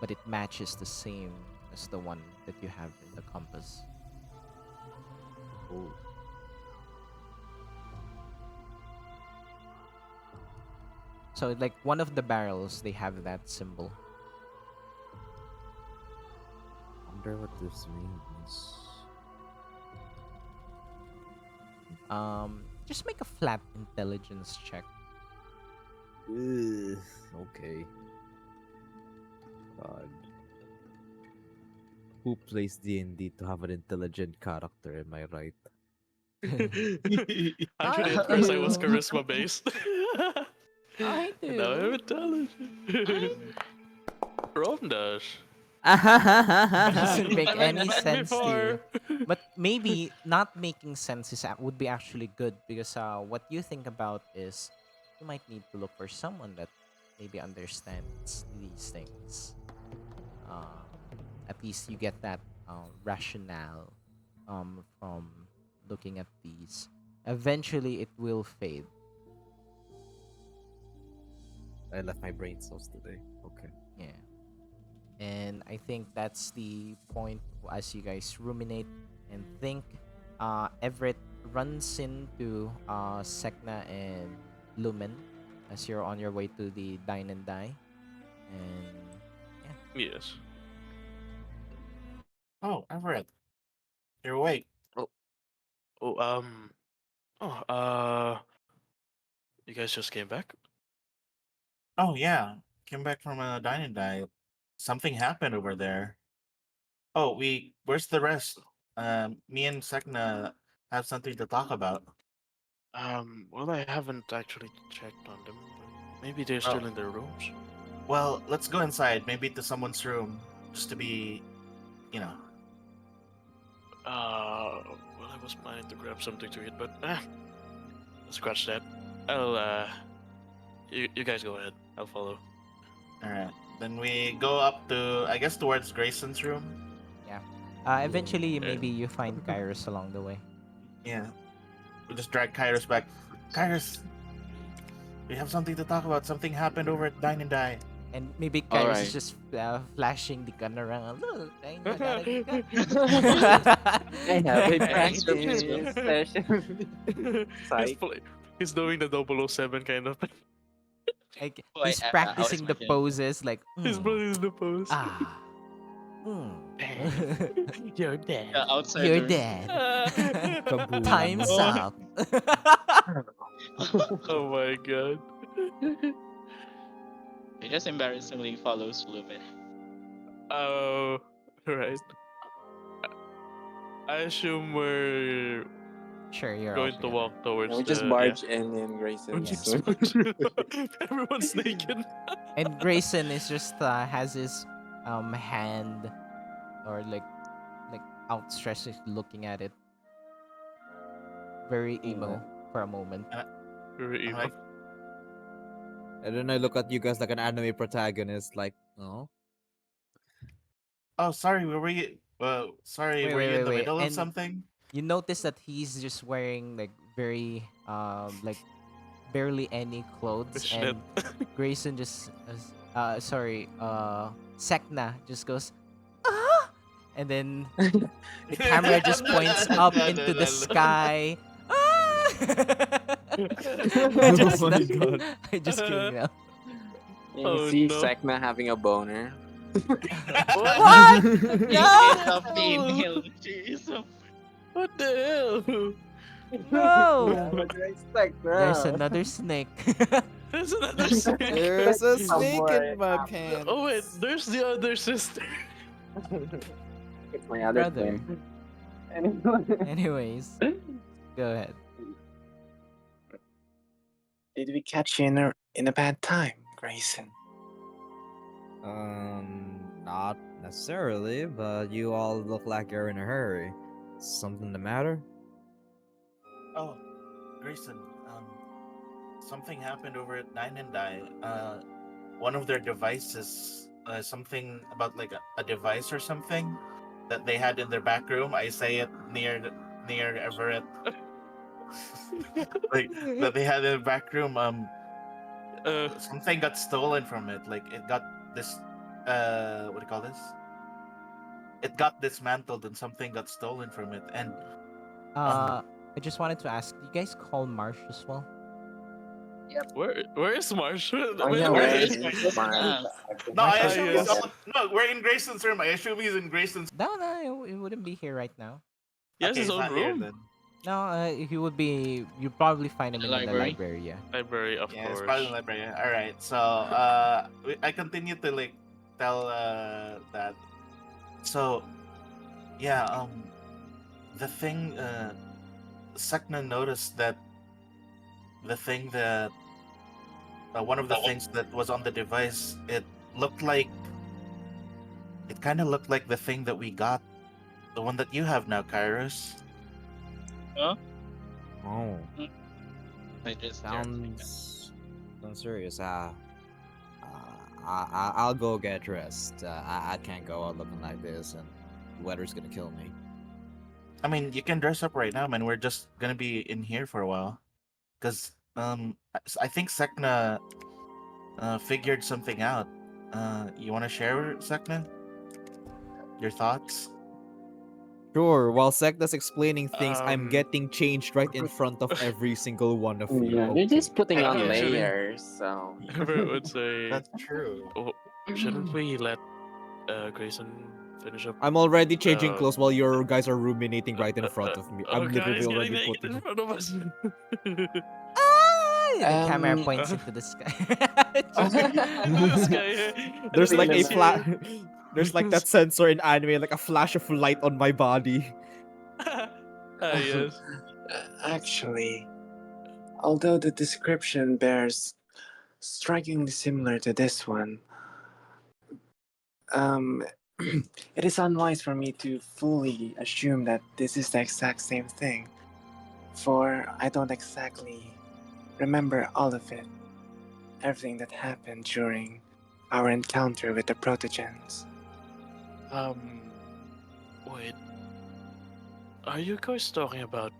but it matches the same as the one that you have in the compass. Oh, So like one of the barrels, they have that symbol. wonder what this means. Just make a flat intelligence check. Ugh, okay. God. Who plays D&D to have an intelligent character? Am I right? Actually, I at first I was do. charisma based. I And now I'm do. intelligent. Rome does. Doesn't make I met any men sense to you. before. But maybe not making sense would be actually good because what you think about is you might need to look for someone that maybe understands these things. Um, at least you get that rationale from looking at these. Eventually, it will fade. I left my brain cells today. Okay. Yeah. And I think that's the point as you guys ruminate and think. Everett runs into Sek'na and Lumen as you're on your way to the dine and die. And yeah. Yes. Oh, Everett, you're awake. Oh, oh, oh, you guys just came back? Oh yeah, came back from a dine and die. Something happened over there. Oh, where's the rest? Me and Sekna have something to talk about. Well, I haven't actually checked on them, but maybe they're Oh, still in their rooms. well, let's go inside, maybe to someone's room, just to be, you know. Well, I was planning to grab something to eat, but scratch that. You guys go ahead. I'll follow. All right. Then we go up to, I guess, towards Grayson's room. Yeah. Eventually, Yeah. maybe you find Kairos along the way. Yeah. We just drag Kairos back. Kairos, we have something to talk about. Something happened over at Dine and Die. And maybe All Kairos is right. just flashing the gun around. Look, I got a gun. I have a Hey, practice session. he's, Psych. play- he's doing the 007 kind of thing. Like Oh, he's I was practicing the imagining. poses like He's playing the pose. ah mm. You're dead. You're Outsiders. dead. Kaboom. Time's Oh. up. Oh my god. He just embarrassingly follows Lumen. Oh, right. I assume we're Sure, you're all going to together. walk towards We just the yeah. barge in Grayson's. Everyone's naked. And Grayson is just has his hand or like outstretched, is looking at it, very emo for a moment. Very I'm emo. like, And then I look at you guys like an anime protagonist, like, oh, oh, sorry, were we? Well, sorry, Wait, were wait, you in wait, the wait. middle of And something? you notice that he's just wearing like very like barely any clothes, Fishnet. and Grayson just sorry Sek'na just goes ah, and then the camera just points up into the sky. Ah! I Oh just my know. god. I just kidding now. You Oh see no. Sek'na having a boner. What? What? She is a No! female. She is a. What the hell? No! What do you expect, There's bro? another snake. There's another snake. There's a snake Somewhere in my after. Oh wait, pants. there's the other sister. It's my other Brother. twin. Anyway. Anyways, go ahead. Did we catch you in a bad time, Grayson? Not necessarily, but you all look like you're in a hurry. Something the matter? Oh, Grayson, something happened over at Nine and Die. One of their devices, something about like a device or something that they had in their back room. I say it near Everett, like that they had in the back room. Something got stolen from it. Like it got this, what do you call this? It got dismantled and something got stolen from it. And um, I just wanted to ask, do you guys call Marsh as well? Where is Marsh? Oh Wait, yeah, where where is is Marsh? Mark? no, I Marshall's assume here. he's yes. on. No, we're in Grayson's room. I assume he's in Grayson's. No, he wouldn't be here right now. He has Okay, his he's own not here room. then. No, he would be. You probably find him The in the library. library. Yeah. Library, of Yeah, it's probably in course. the library. All right, so I continue to like tell that. So yeah, the thing Sek'na noticed that the thing that one of the things that was on the device, looked like it kind of looked like the thing that we got, the one that you have now, Kairos. Huh? Oh, I just sounds serious. I'll go get dressed. I can't go out looking like this, and the weather's gonna kill me. I mean, you can dress up right now, man. We're just gonna be in here for a while, because I think Sek'na figured something out. You want to share, Sek'na? Your thoughts? Sure, while Sekna's explaining things, I'm Um, getting changed right in front of every single one of you. Yeah, you're Okay. just putting on Actually, layers, so. Everett would say, That's true. oh, shouldn't we let Grayson finish up? I'm already changing Uh, clothes while your guys are ruminating right in uh, uh, front of me. oh, I'm literally guys, getting already naked in putting. front of us. Ah! The camera Um. points into the sky. This guy, There's like a everybody's flash. here. There's like that sensor in anime, like a flash of light on my body. Yes. Actually, although the description bears strikingly similar to this one, um, it is unwise for me to fully assume that this is the exact same thing, for I don't exactly remember all of it, everything that happened during our encounter with the protogens. Um, wait. Are you guys talking about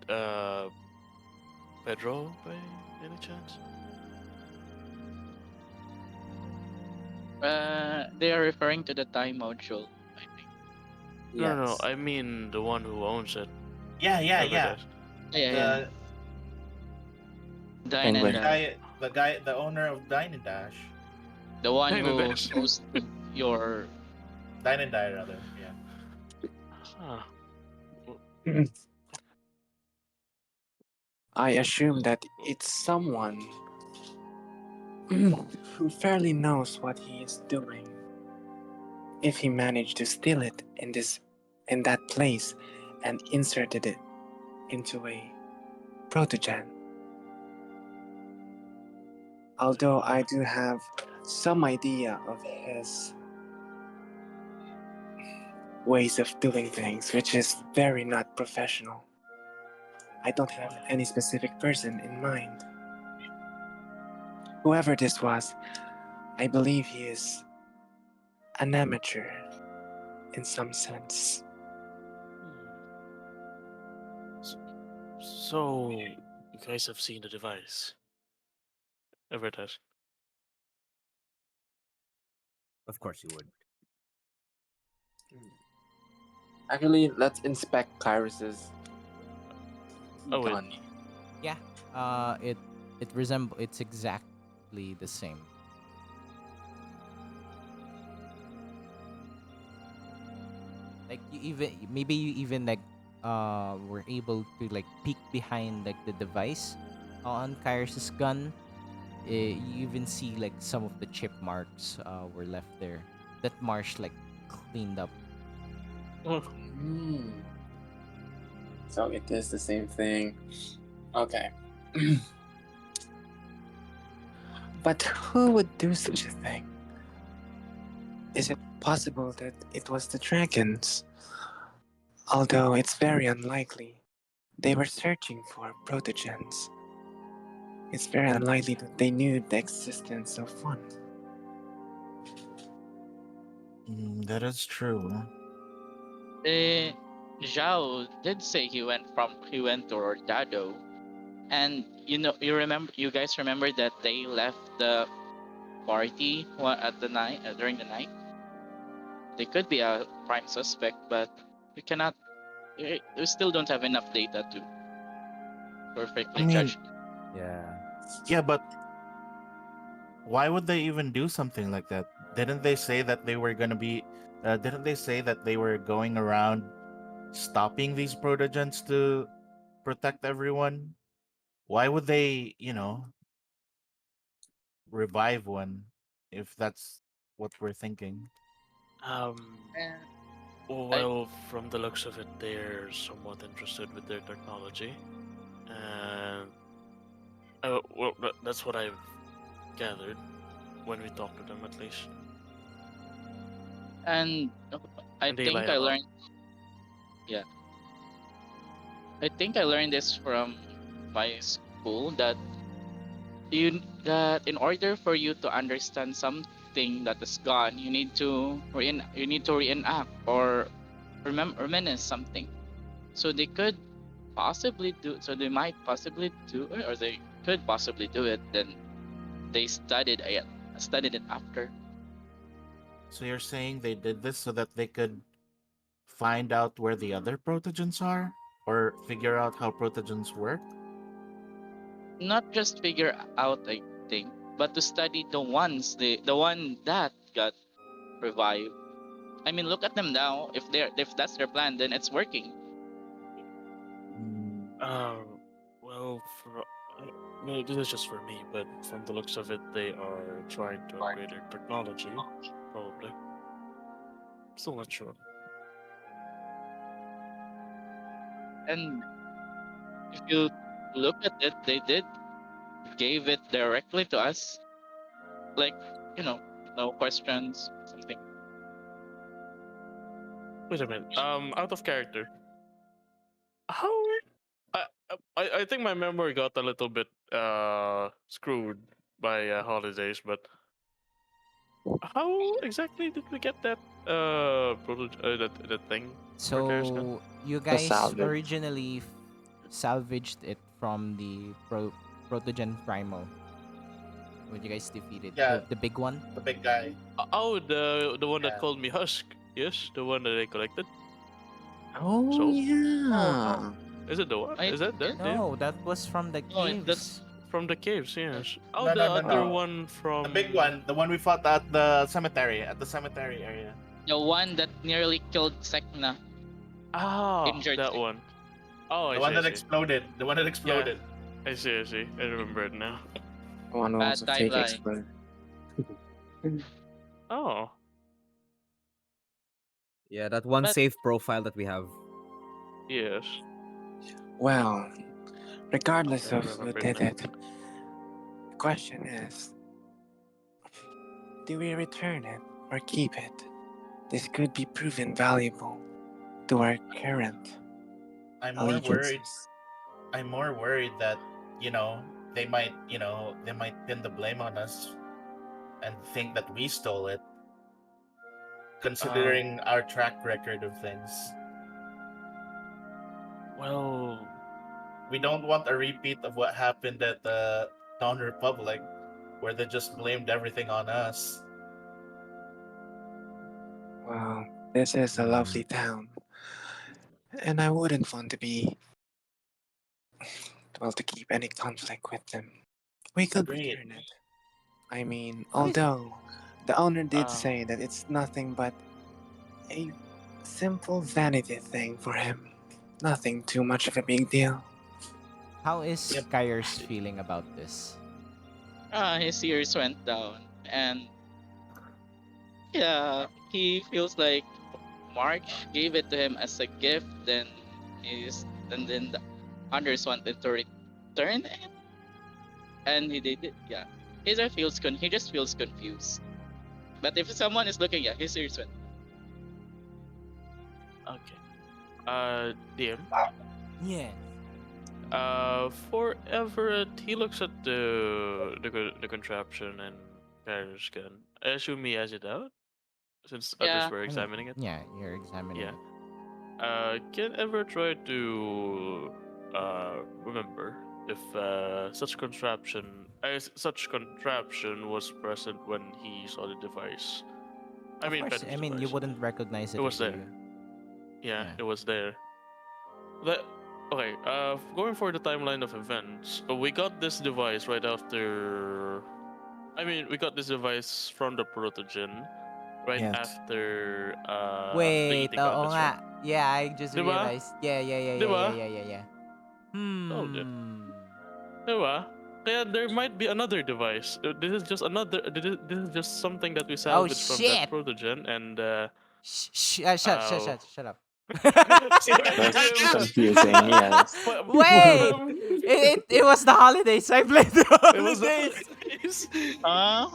Pedro by any chance? They are referring to the time module, I think. No. Yes. I mean the one who owns it. Yeah. Whoever Yeah, yeah. The Dine and Penguin. the owner of Dine and Dash, the one Dine and who Dash. knows your. Dine and Die rather. Yeah. Huh. I assume that it's someone who fairly knows what he is doing. If he managed to steal it in that place and inserted it into a protogen. Although I do have some idea of his ways of doing things, which is very not professional. I don't have any specific person in mind. Whoever this was, I believe he is an amateur in some sense. So, you guys have seen the device. Everett has. Of course you would. Actually, let's inspect Kairos's Oh wait, gun. Yeah. It's exactly the same. Like you even maybe you even like were able to like peek behind like the device on Kairos' gun. You even see like some of the chip marks were left there. That Marsh like cleaned up. oh, Hmm. So it is the same thing. Okay. But who would do such a thing? Is it possible that it was the dragons? Although it's very unlikely. They were searching for protogens. It's very unlikely that they knew the existence of one. That is true. Eh, Zhao did say he went to Ordado, and you guys remember that they left the party at the night during the night. They could be a prime suspect, but we cannot. We still don't have enough data to I perfectly mean, judge. Yeah. yeah, but why would they even do something like that? Didn't they say that they were gonna be? Didn't they say that they were going around stopping these protogens to protect everyone? Why would they, revive one if that's what we're thinking? um, And I well, from the looks of it, they're somewhat interested with their technology, and well, that's what I've gathered when we talked to them, at least. and I And they lie think a I lot. learned. Yeah, I think I learned this from my school that in order for you to understand something that is gone, you need to reenact or reminisce something. So they might possibly do it, or they could possibly do it. Then they studied it after. So you're saying they did this so that they could find out where the other protogens are, or figure out how protogens work? Not just figure out, I think, but to study the one that got revived. I mean, look at them now. If that's their plan, then it's working. Mm, Uh, well, no, this is just for me, but from the looks of it, they are trying to upgrade their technology, probably. Still not sure. And if you look at it, they did gave it directly to us, like you know, no questions, something. Wait a minute. Out of character. How? I think my memory got a little bit screwed by holidays, but how exactly did we get that that thing for Kes'na? So you The guys salvage. originally salvaged it from the protogen primal when you guys defeated yeah, the big one. the big guy. Oh, the one that Yeah. called me Husk. Yes, the one that I collected. Oh So, Oh no, yeah. is it the one? I Is that that name? No, that was from the no, that's caves. From the caves, yes. Oh, No, the no, no, other no. one The big from. one, the one we fought at the cemetery, area. the one that nearly killed Sek'na, Ah, injured that Sek'na. one. Oh, The I one see, I that see. exploded. The one that Yeah, exploded. I see, I see. I remember it now. One was Bad a fake timeline. expert. Oh, Yeah, that one But safe profile that we have. yes. Well, regardless Yeah, I of who remember it did now. it, the question is, do we return it or keep it? This could be proven valuable to our current I'm more worried. allegiances. I'm more worried that you know they might pin the blame on us and think that we stole it, Um, considering our track record of things. well, we don't want a repeat of what happened at the Town Republic, where they just blamed everything on us. Well, this is a lovely town, and I wouldn't want to be, well, to keep any conflict with them. We could Agreed. return it. I mean, Okay. although the owner did Uh, say that it's nothing but a simple vanity thing for him. Nothing too much of a big deal. How is Yep. Kairos feeling about this? His ears went down, and yeah, he feels like March gave it to him as a gift. Then the others wanted to return it, and he did it. Yeah, he just feels confused. But if someone is looking, yeah, his ears went. okay. DM. Yes. For Everett, he looks at the contraption and Kairos gun. I assume he has it out, since others Yeah, were I mean, examining it. yeah, you're examining Yeah. it. Can Everett try to remember if such contraption was present when he saw the device? I Of mean, course, I Petra's mean, you device. wouldn't recognize It it was if there. you. Yeah, Yeah. it was there. That okay. Going for the timeline of events, we got this device right after. I mean, we got this device from the protogen right Yes. after the Wait, eating oo contest, right? nga. Yeah, I just Diba? realized. Yeah, yeah, yeah, yeah, yeah, Diba? yeah, yeah, yeah. Told you. Hmm. Diba? Kaya there might be another device. This is just another. This is just something that we Oh salvaged from that shit! protogen, and Shut, uh, shut up. That's Diba? confusing, yes. Wait, it was the holidays. I played the It was the holidays. holidays. uh,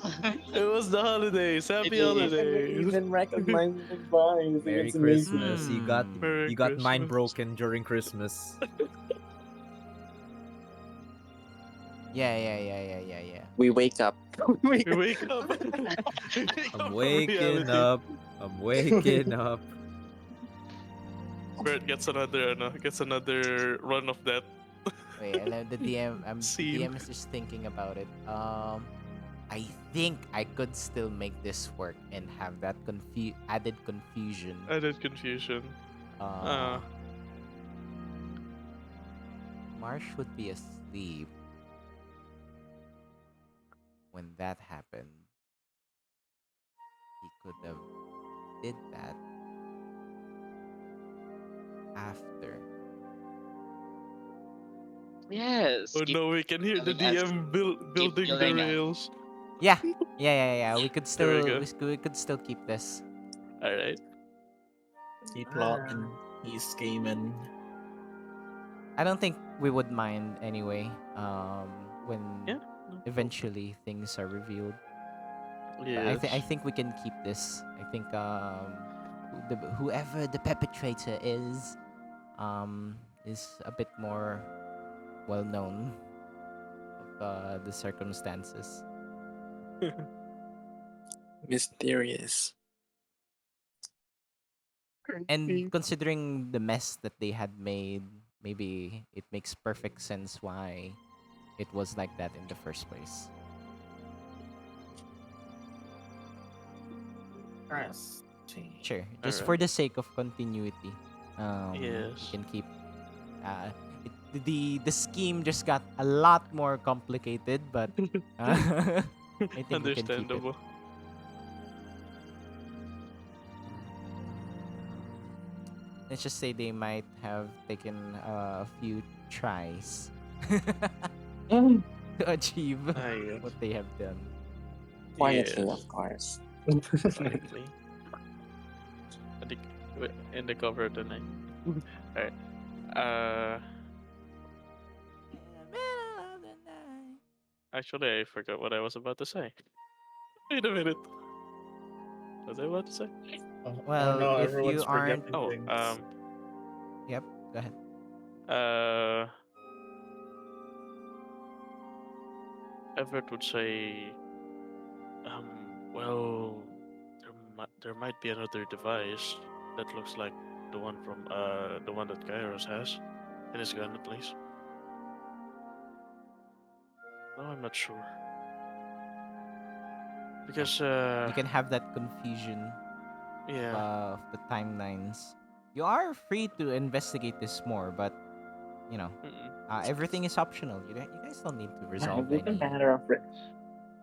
It was the holidays. it Happy is. holidays. recognize the device. Merry It's amazing. Christmas. You got Hmm. Merry you got mine Christmas. broken during Christmas. Yeah, yeah, yeah, yeah, yeah, yeah. We wake up. We wake up. We wake I'm up from waking reality. up. I'm waking up. Bert gets another run of that Wait, and then the scene. DM is just thinking about it. I think I could still make this work and have that added confusion. Added confusion. Uh, Marsh would be asleep when that happened. He could have did that after. Yes, Oh keep no, we can hear the telling us. DM Keep building the telling us. rails. Yeah, yeah, yeah, yeah. We could There we still go. we could still keep this. All right. He plotting. He's scheming. I don't think we would mind anyway. When Yeah. No. eventually things are revealed. But Yes. I think we can keep this. I think whoever the perpetrator is a bit more well known of the circumstances. Mysterious. And considering the mess that they had made, maybe it makes perfect sense why it was like that in the first place. Sure, just for Alright. the sake of continuity, Yes. we can keep. The scheme just got a lot more complicated, but I think we can keep it. Understandable. Let's just say they might have taken a few tries Mm, to achieve Yes. what they have done. Quietly, Yes. of course. Quietly. In the cover of the night. Alright. Actually, I forgot what I was about to say. Wait a minute. What was I about to say? Well, no, if you everyone's aren't, forgetting Oh, things. yep, go ahead. uh, Everett would say, well, there might be another device that looks like the one that Kairos has in his gun, please. No, I'm not sure. Because You can have that confusion yeah. of the timelines. You are free to investigate this more, but you know, Mm-mm. everything is optional. You guys don't need to Yeah, resolve it doesn't any. matter.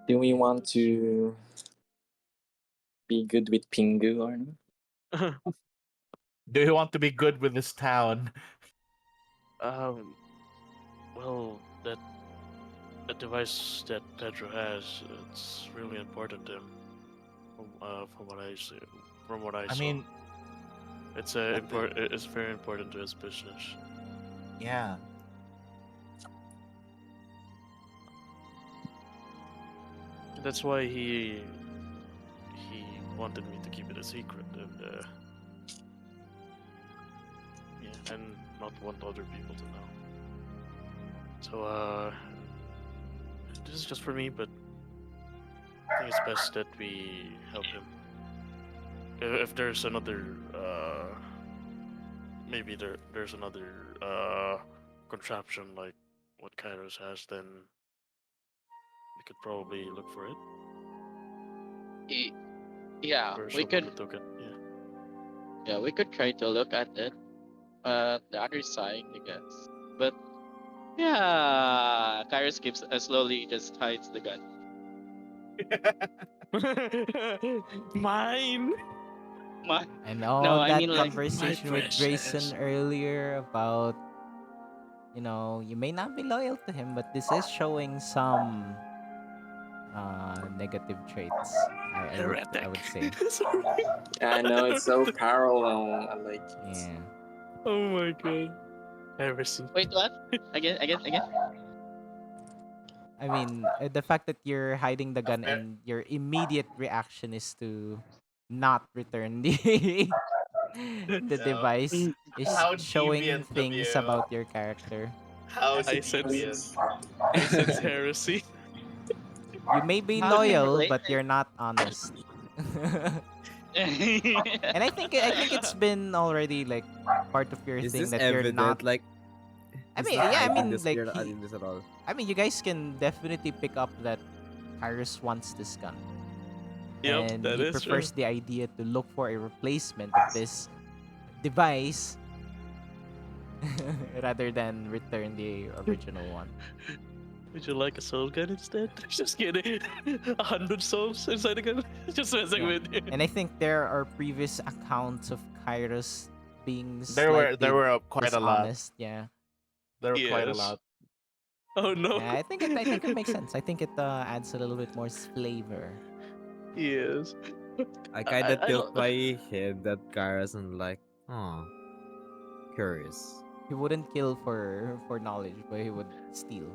Do we want to be good with Pingu or not? Do you want to be good with this town? um. Well, that the device that Pedro has, it's really important to him. From what I see, from what I I saw, mean, it's but the- It's very important to his business. yeah. That's why he wanted me to keep it a secret and yeah, and not want other people to know. So this is just for me, but I think it's best that we help him. If there's another maybe there's another contraption like what Kairos has, then we could probably look for it. Yeah, Or we show them could. the token. Yeah. Yeah, we could try to look at it. The other side, I guess. But yeah, Kairos keeps slowly just hides the gun. Mine. My, And no, all I that mean like My conversation with precious. Grayson earlier about, you may not be loyal to him, but this is showing some negative traits. I would Heretic. say. Sorry. I know it's so Heretic. parallel. I like it. Yeah. Oh my god. Heresy. wait, what? Again? I mean, the fact that you're hiding the A gun fair- and your immediate reaction is to not return the the no. device is How showing deviant of things you. about your character. How As I it sense deviant. proves. I sense heresy. You may be How do you loyal, relate but you're not honest. And I think it's it? been already like part of your Is thing this that you're not. evident? Like, I he's mean, not yeah, I hiding mean, this. like You're not hiding this at all. you guys can definitely pick up that Kairos wants this gun, Yep, and that he is true. prefers the idea to look for a replacement of this device rather than return the original one. Would you like a soul gun instead? Just kidding. 100 souls inside the gun. Just messing Yeah. with you. And I think there are previous accounts of Kairos being There slightly were quite a lot. dishonest. Yeah. There were quite a Yes. lot. Oh no. Yeah, I think it makes sense. I think it adds a little bit more flavor. Yes. I kind of I tilt don't. my head at Karas and like, oh, curious. He wouldn't kill for knowledge, but he would steal.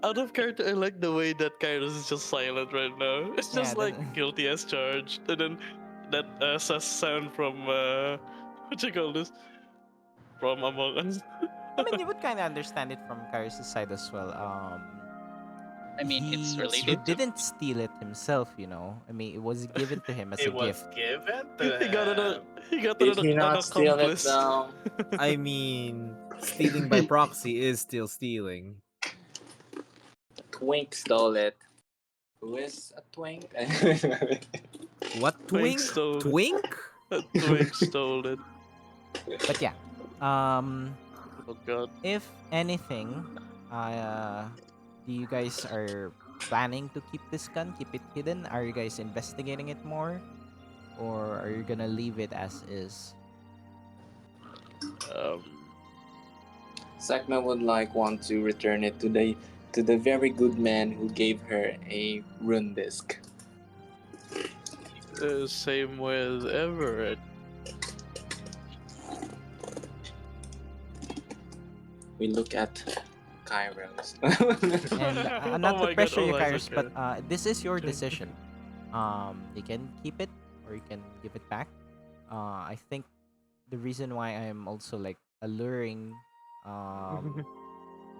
Out of character, I like the way that Kairos is just silent right now. It's Yeah, just like guilty as charged, and then that sus sound from what you call this? From Among Us. I mean, you would kind of understand it from Kairos' side as well. I mean, it's He related to. didn't steal it himself, you know. I mean, it was given to him as a It was gift. given to he got him. Did he an not steal it accomplice. though? I mean, stealing by proxy is still stealing. Twink stole it. Who is a twink? What Twink twink? stole it. Twink? Twink stole it. But yeah, um, Oh god. if anything, do you guys are planning to keep this gun, keep it hidden? Are you guys investigating it more, or are you gonna leave it as is? Um, Sek'na would want to return it to the very good man who gave her a rune disc. same with Everett. We look at Kairos. And Oh not to my god, pressure oh you, my Kairos, but god. this is your Okay. decision. You can keep it or you can give it back. I think the reason why I'm also like alluring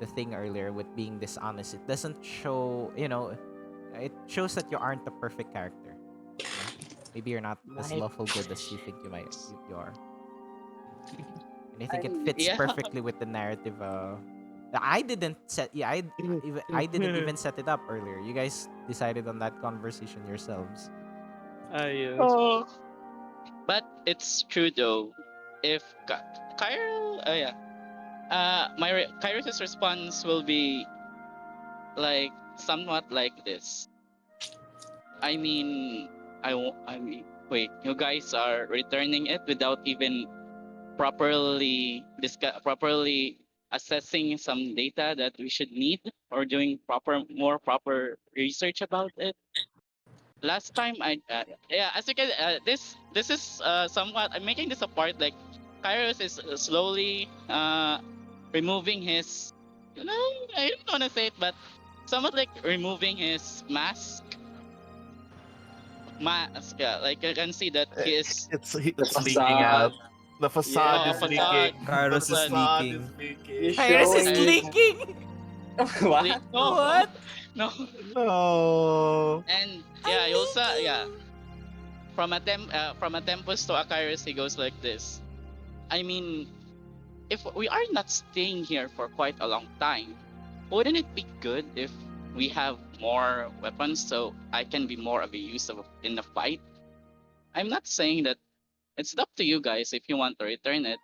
the thing earlier with being dishonest, it doesn't show, it shows that you aren't the perfect character. You know? Maybe you're not as My lawful good as you think you are. And I think it fits yeah. perfectly with the narrative I didn't set. Yeah, I didn't even set it up earlier. You guys decided on that conversation yourselves. Yes. Oh. But it's true though. If Kyril, yeah, Kairos' response will be like somewhat like this. I mean, I mean, wait, you guys are returning it without even properly assessing some data that we should need or doing more proper research about it. Last time yeah, as you can this is somewhat, I'm making this apart, like Kairos is slowly removing his, no, I don't want to say it, but somewhat like removing his mask, yeah, like you can see that he is, The It's leaking facade. out. The facade oh, is Yeah. facade, leaking. The Kairos is facade, facade is leaking. You leaking. Kairos is showing. Kairos leaking. What? no, What? no. No. And I'm yeah, you'll sa yeah, leaking. from a Tempest to a Kairos, he goes like this. I mean, if we are not staying here for quite a long time, wouldn't it be good if we have more weapons so I can be more of a use of in the fight? I'm not saying that it's up to you guys if you want to return it,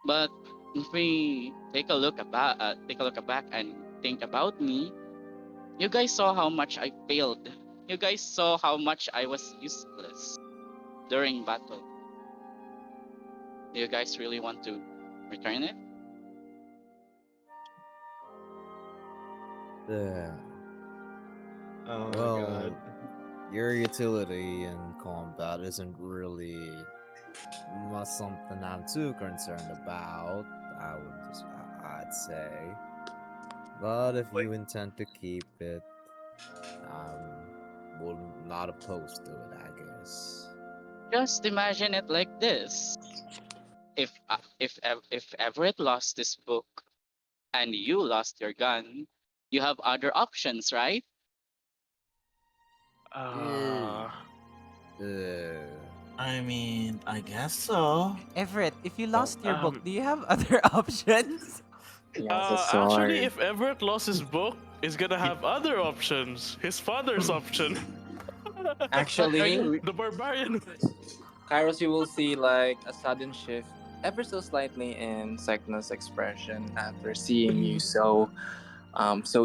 but if we take a look back and think about me, you guys saw how much I failed. You guys saw how much I was useless during battle. Do you guys really want to return it? Yeah. Oh my god. Well, your utility in combat isn't really something I'm too concerned about. I'd say. But if you intend to keep it, well, not opposed to it, I guess. Just imagine it like this: if Everett lost this book and you lost your gun, you have other options, right? Uh, I mean, I guess so. Everett, if you Don't. lost your book, do you have other options? He has a actually, sword. if Everett lost his book, he's gonna have other options. His father's option. Actually, You The barbarian. Kairos, you will see like a sudden shift ever so slightly in Sek'na's expression after seeing you so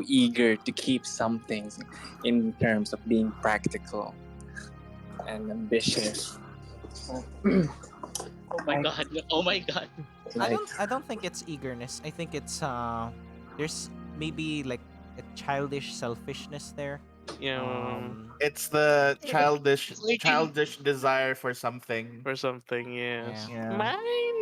eager to keep some things in terms of being practical and ambitious. Oh my god! Oh my god! Like I don't think it's eagerness. I think it's there's maybe like a childish selfishness there. Yeah, It's the childish It's leaking. childish desire for something. or something. Yeah. Yes. Yeah. Mine.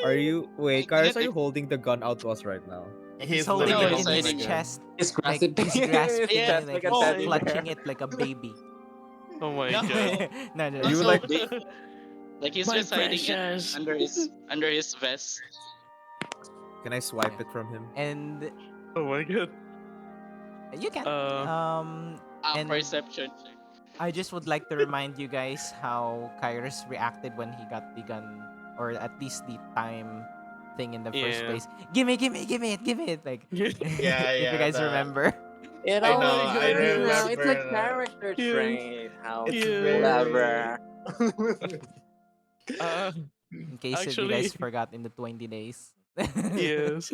Are you wait, Is Kairos? it? Are you holding the gun out to us right now? He's He's holding No, it literally he's in holding his the hiding it. gun. chest. he's Like grasping he's his grasping Yeah. it chest like like a he's Oh teddy my. clutching bear. it like a baby. Oh my No, god. No, no, You no. also like like he's My just hiding it precious. under his vest. can I swipe Yeah. it from him? And Oh my god. you can. Uh, And Perception. I just would like to remind you guys how Kairos reacted when he got the gun, or at least the time thing in the first yeah. place. Gimme, gimme, gimme it, gimme it. Like, Yeah, if you yeah, guys the remember, It I Oh always my know, I god, works now. yes. It's a remember. character Yes. trait. How It's Yes. clever. very Uh, in case that you guys actually, forgot in the 20 days. yes.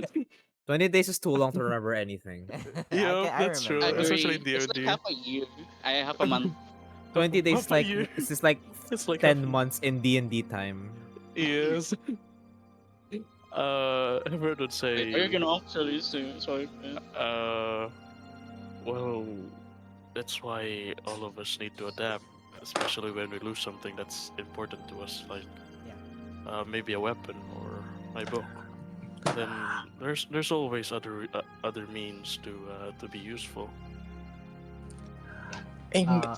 20 days is too long to remember anything. Yep, I that's true. remember. Especially Agree. It's like DOD. half a year. I half a month. 20 days Half a year. it's just like It's like half. 10 months in D&D time. Yes. Everett would Wait, are you say, gonna actually say sorry? uh, well, that's why all of us need to adapt, especially when we lose something that's important to us, like maybe a weapon or my book. Then there's always other means to be useful.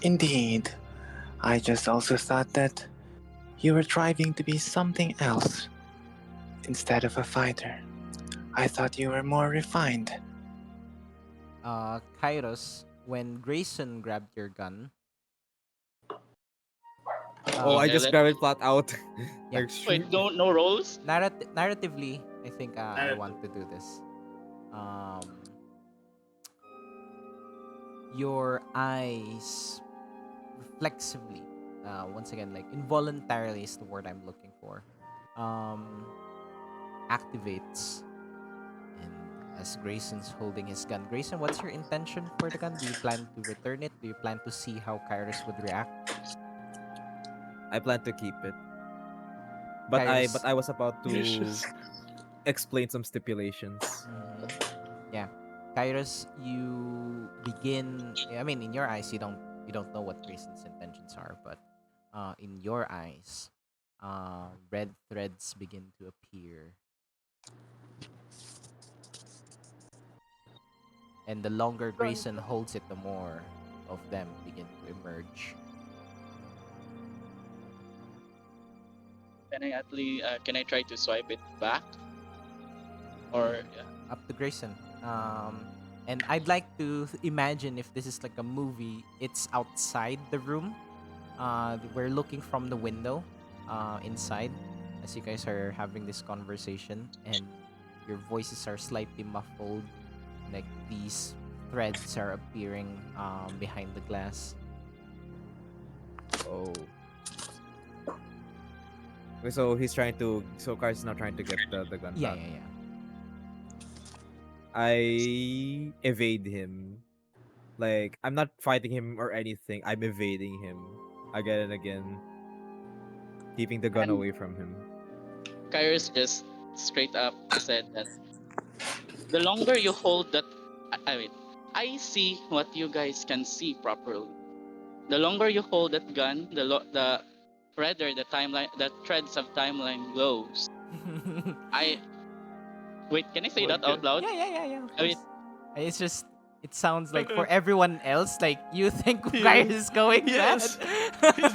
Indeed. I just also thought that you were striving to be something else instead of a fighter. I thought you were more refined. Kairos, when Grayson grabbed your gun, Oh, I Okay, just um, let grabbed it flat out. yeah, Like, wait. No rolls. narratively, I think I narrative. want to do this. um, your eyes reflexively, once again, like involuntarily is the word I'm looking for, um, activates. And as Grayson's holding his gun, Grayson, what's your intention for the gun? Do you plan to return it? Do you plan to see how Kairos would react? I plan to keep it. But Kairos. I was about to Gracious. explain some stipulations. Mhm. Yeah, Kairos, you begin. I mean, in your eyes, you don't know what Grayson's intentions are, but in your eyes, red threads begin to appear, and the longer Grayson holds it, the more of them begin to emerge. Can I at least can I try to swipe it back? Or yeah. Up to Grayson. And I'd like to imagine if this is like a movie, it's outside the room. We're looking from the window, inside, as you guys are having this conversation, and your voices are slightly muffled, like these threads are appearing behind the glass. Oh. Wait, so he's trying to. So Kars is not trying to get the gun Yeah, back. yeah, yeah. I evade him. Like, I'm not fighting him or anything. I'm evading him again and again, keeping the gun And away from him. Kairos just straight up said that the longer you hold that, I mean, I see what you guys can see properly. The longer you hold that gun, the redder the timeline, the threads of timeline glows. I wait. Can I say that Okay. out loud? Yeah, yeah, yeah, yeah, of I mean, course. It's just, it sounds like for everyone else, like you think Yeah. Kairos is going mad. Yes. He's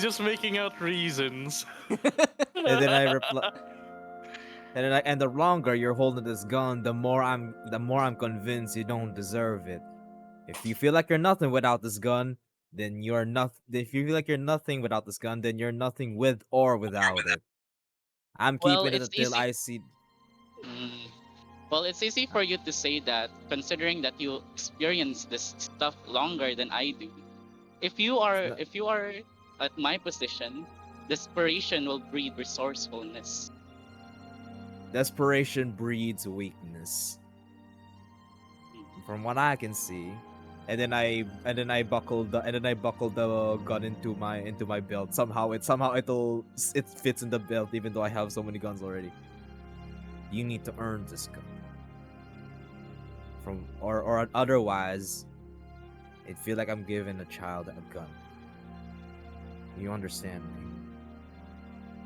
just making out reasons. And then I reply. And the longer you're holding this gun, the more I'm convinced you don't deserve it. If you feel like you're nothing without this gun, then you're not. If you feel like you're nothing without this gun, then you're nothing with or without it. I'm well, keeping it it's until easy. I see. Mm, well, it's easy for you to say that, considering that you experience this stuff longer than I do. If you It's are not, if you are at my position, desperation will breed resourcefulness. desperation breeds weakness, from what I can see. And then I buckled the gun into my belt. It fits in the belt even though I have so many guns already. You need to earn this gun. Or otherwise, it feel like I'm giving a child a gun. You understand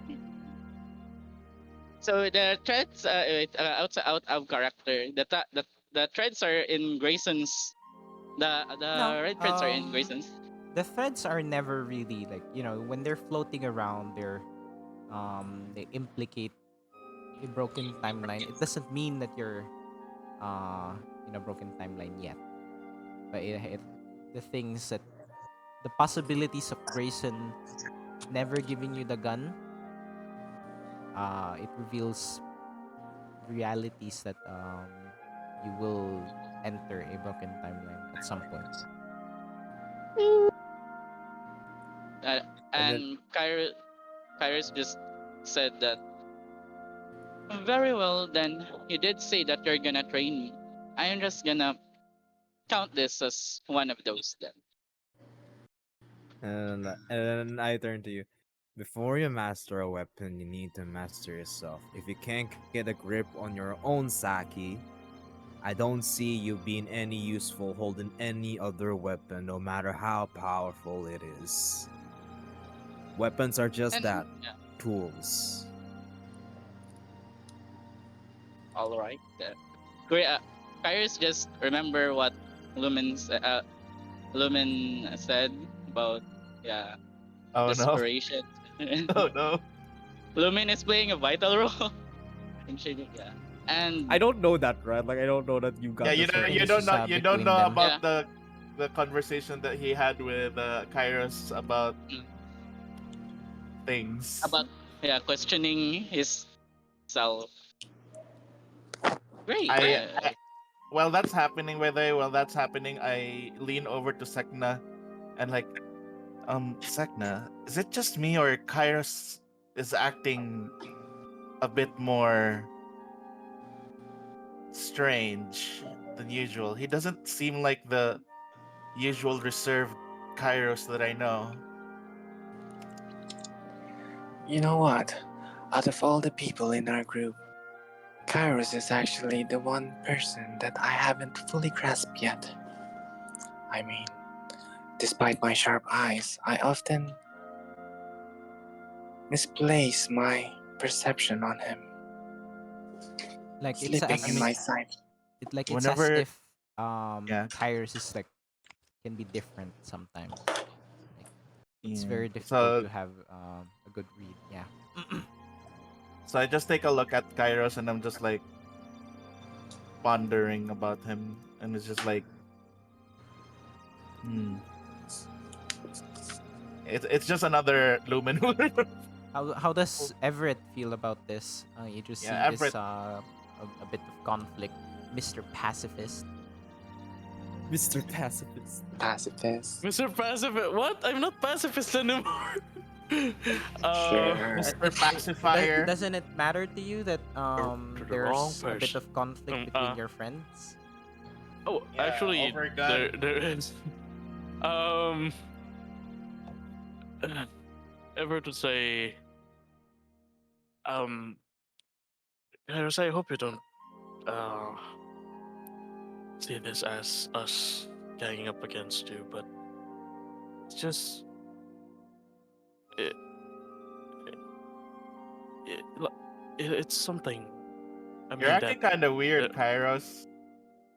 me? So the threads, out of character. The threads are in Grayson's. No, The red threads are in Grayson's. the threads are never really like, when they're floating around, they implicate a broken timeline. It doesn't mean that you're in a broken timeline yet, but the things that the possibilities of Grayson never giving you the gun, it reveals realities that you will enter a broken timeline at some point. Uh, And then and Kairos just said that, very well then. You did say that you're gonna train me. I am just gonna count this as one of those then. and then I turn to you. Before you master a weapon, you need to master yourself. If you can't get a grip on your own Saki, I don't see you being any useful holding any other weapon, no matter how powerful it is. Weapons are just And that, yeah, tools. all right. Great. Kairos just remember what Lumen said about, yeah, Oh no. desperation. Oh no. Lumen is playing a vital role in shading, yeah. I And don't know that, right? Like I don't know that you Yeah, got you this don't from you me. Things don't just know you don't between know them. yeah, about the conversation that he had with Kairos about mm, things. about, yeah, questioning his self. Great. I while that's happening, by the way, while that's happening, I lean over to Sek'na and like, Sek'na, is it just me or Kairos is acting a bit more strange than usual? He doesn't seem like the usual reserved Kairos that I know. You know what? Out of all the people in our group, Kairos is actually the one person that I haven't fully grasped yet. I mean, despite my sharp eyes, I often misplace my perception on him, Like slipping I in mean, my sight. it's as whenever, if yeah, Kairos is like can be different sometimes. Like it's yeah. very difficult So to have a good read. Yeah. so I just take a look at Kairos and I'm just like pondering about him, and it's just like, hmm. It's just another Lumen. How does Everett feel about this? You just Yeah, see this Everett. a bit of conflict, Mr. Pacifist. Mr. Pacifist. Pacifist. Mr. Pacifist. What? I'm not pacifist anymore. Sure. Mr. Pacifier. Doesn't it matter to you that To the wrong there's a bit person. of conflict Um, between uh, your friends? Oh, Yeah, actually, over gun. there is. Um, ever to say, um, Kairos, I hope you don't uh see this as us ganging up against you, but it's just it, it, it's something. I You're mean that. acting kind of Uh, weird, Kairos.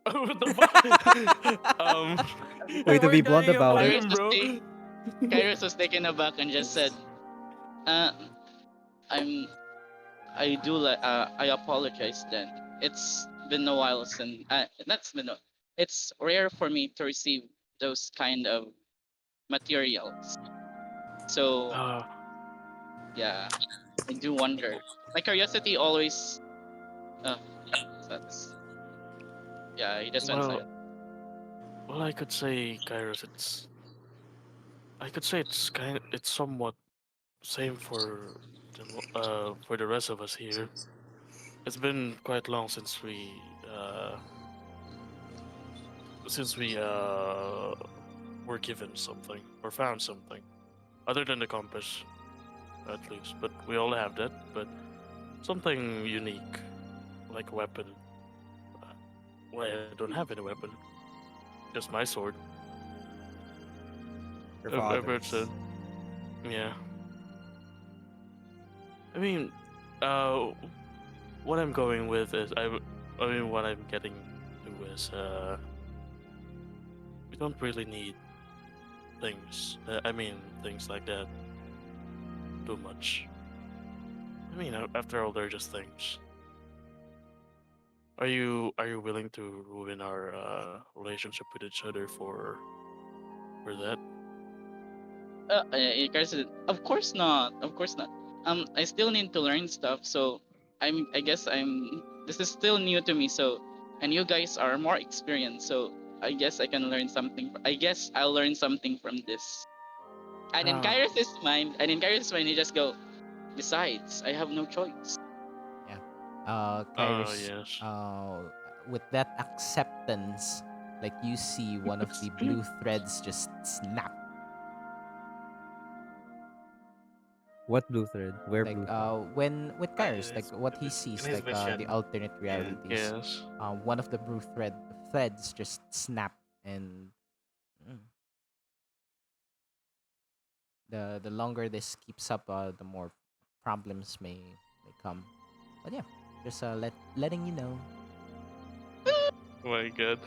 what the fuck? Way to We're be blunt ganging up about on it. Kairos him, was, bro. Kairos was taken aback and just said, uh, I'm I apologize then. It's been a while since that's been a, it's rare for me to receive those kind of materials. So Uh, yeah, I do wonder. My curiosity always uh that's yeah, he just went well, silent. well, I could say, Kairos, I could say it's somewhat same for the rest of us here. It's been quite long since we were given something or found something other than the compass, at least. But we all have that. But something unique, like a weapon. Uh, well, I don't have any weapon. Just my sword. Your Everett father's. said, yeah. I mean, uh, what I'm going with is I mean, what I'm getting to is we don't really need things. I mean, things like that too much. I mean, after all, they're just things. Are you willing to ruin our relationship with each other for that? Kairos said, of course not. Of course not. I still need to learn stuff, so I guess this is still new to me, so and you guys are more experienced, so I guess I can learn something. I guess I'll learn something from this. And in Ah, Kairos' mind, you just go. Besides, I have no choice. Yeah. Kairos, yes. with that acceptance, like you see one of the blue threads just snap. What blue thread? Where Like blue thread? when with Uh, Kairos, like what he in sees, his like the vision. alternate Yeah. realities, Yes. one of the blue threads just snap, and mm, the longer this keeps up, the more problems may come. But yeah, just letting you know. Oh my god.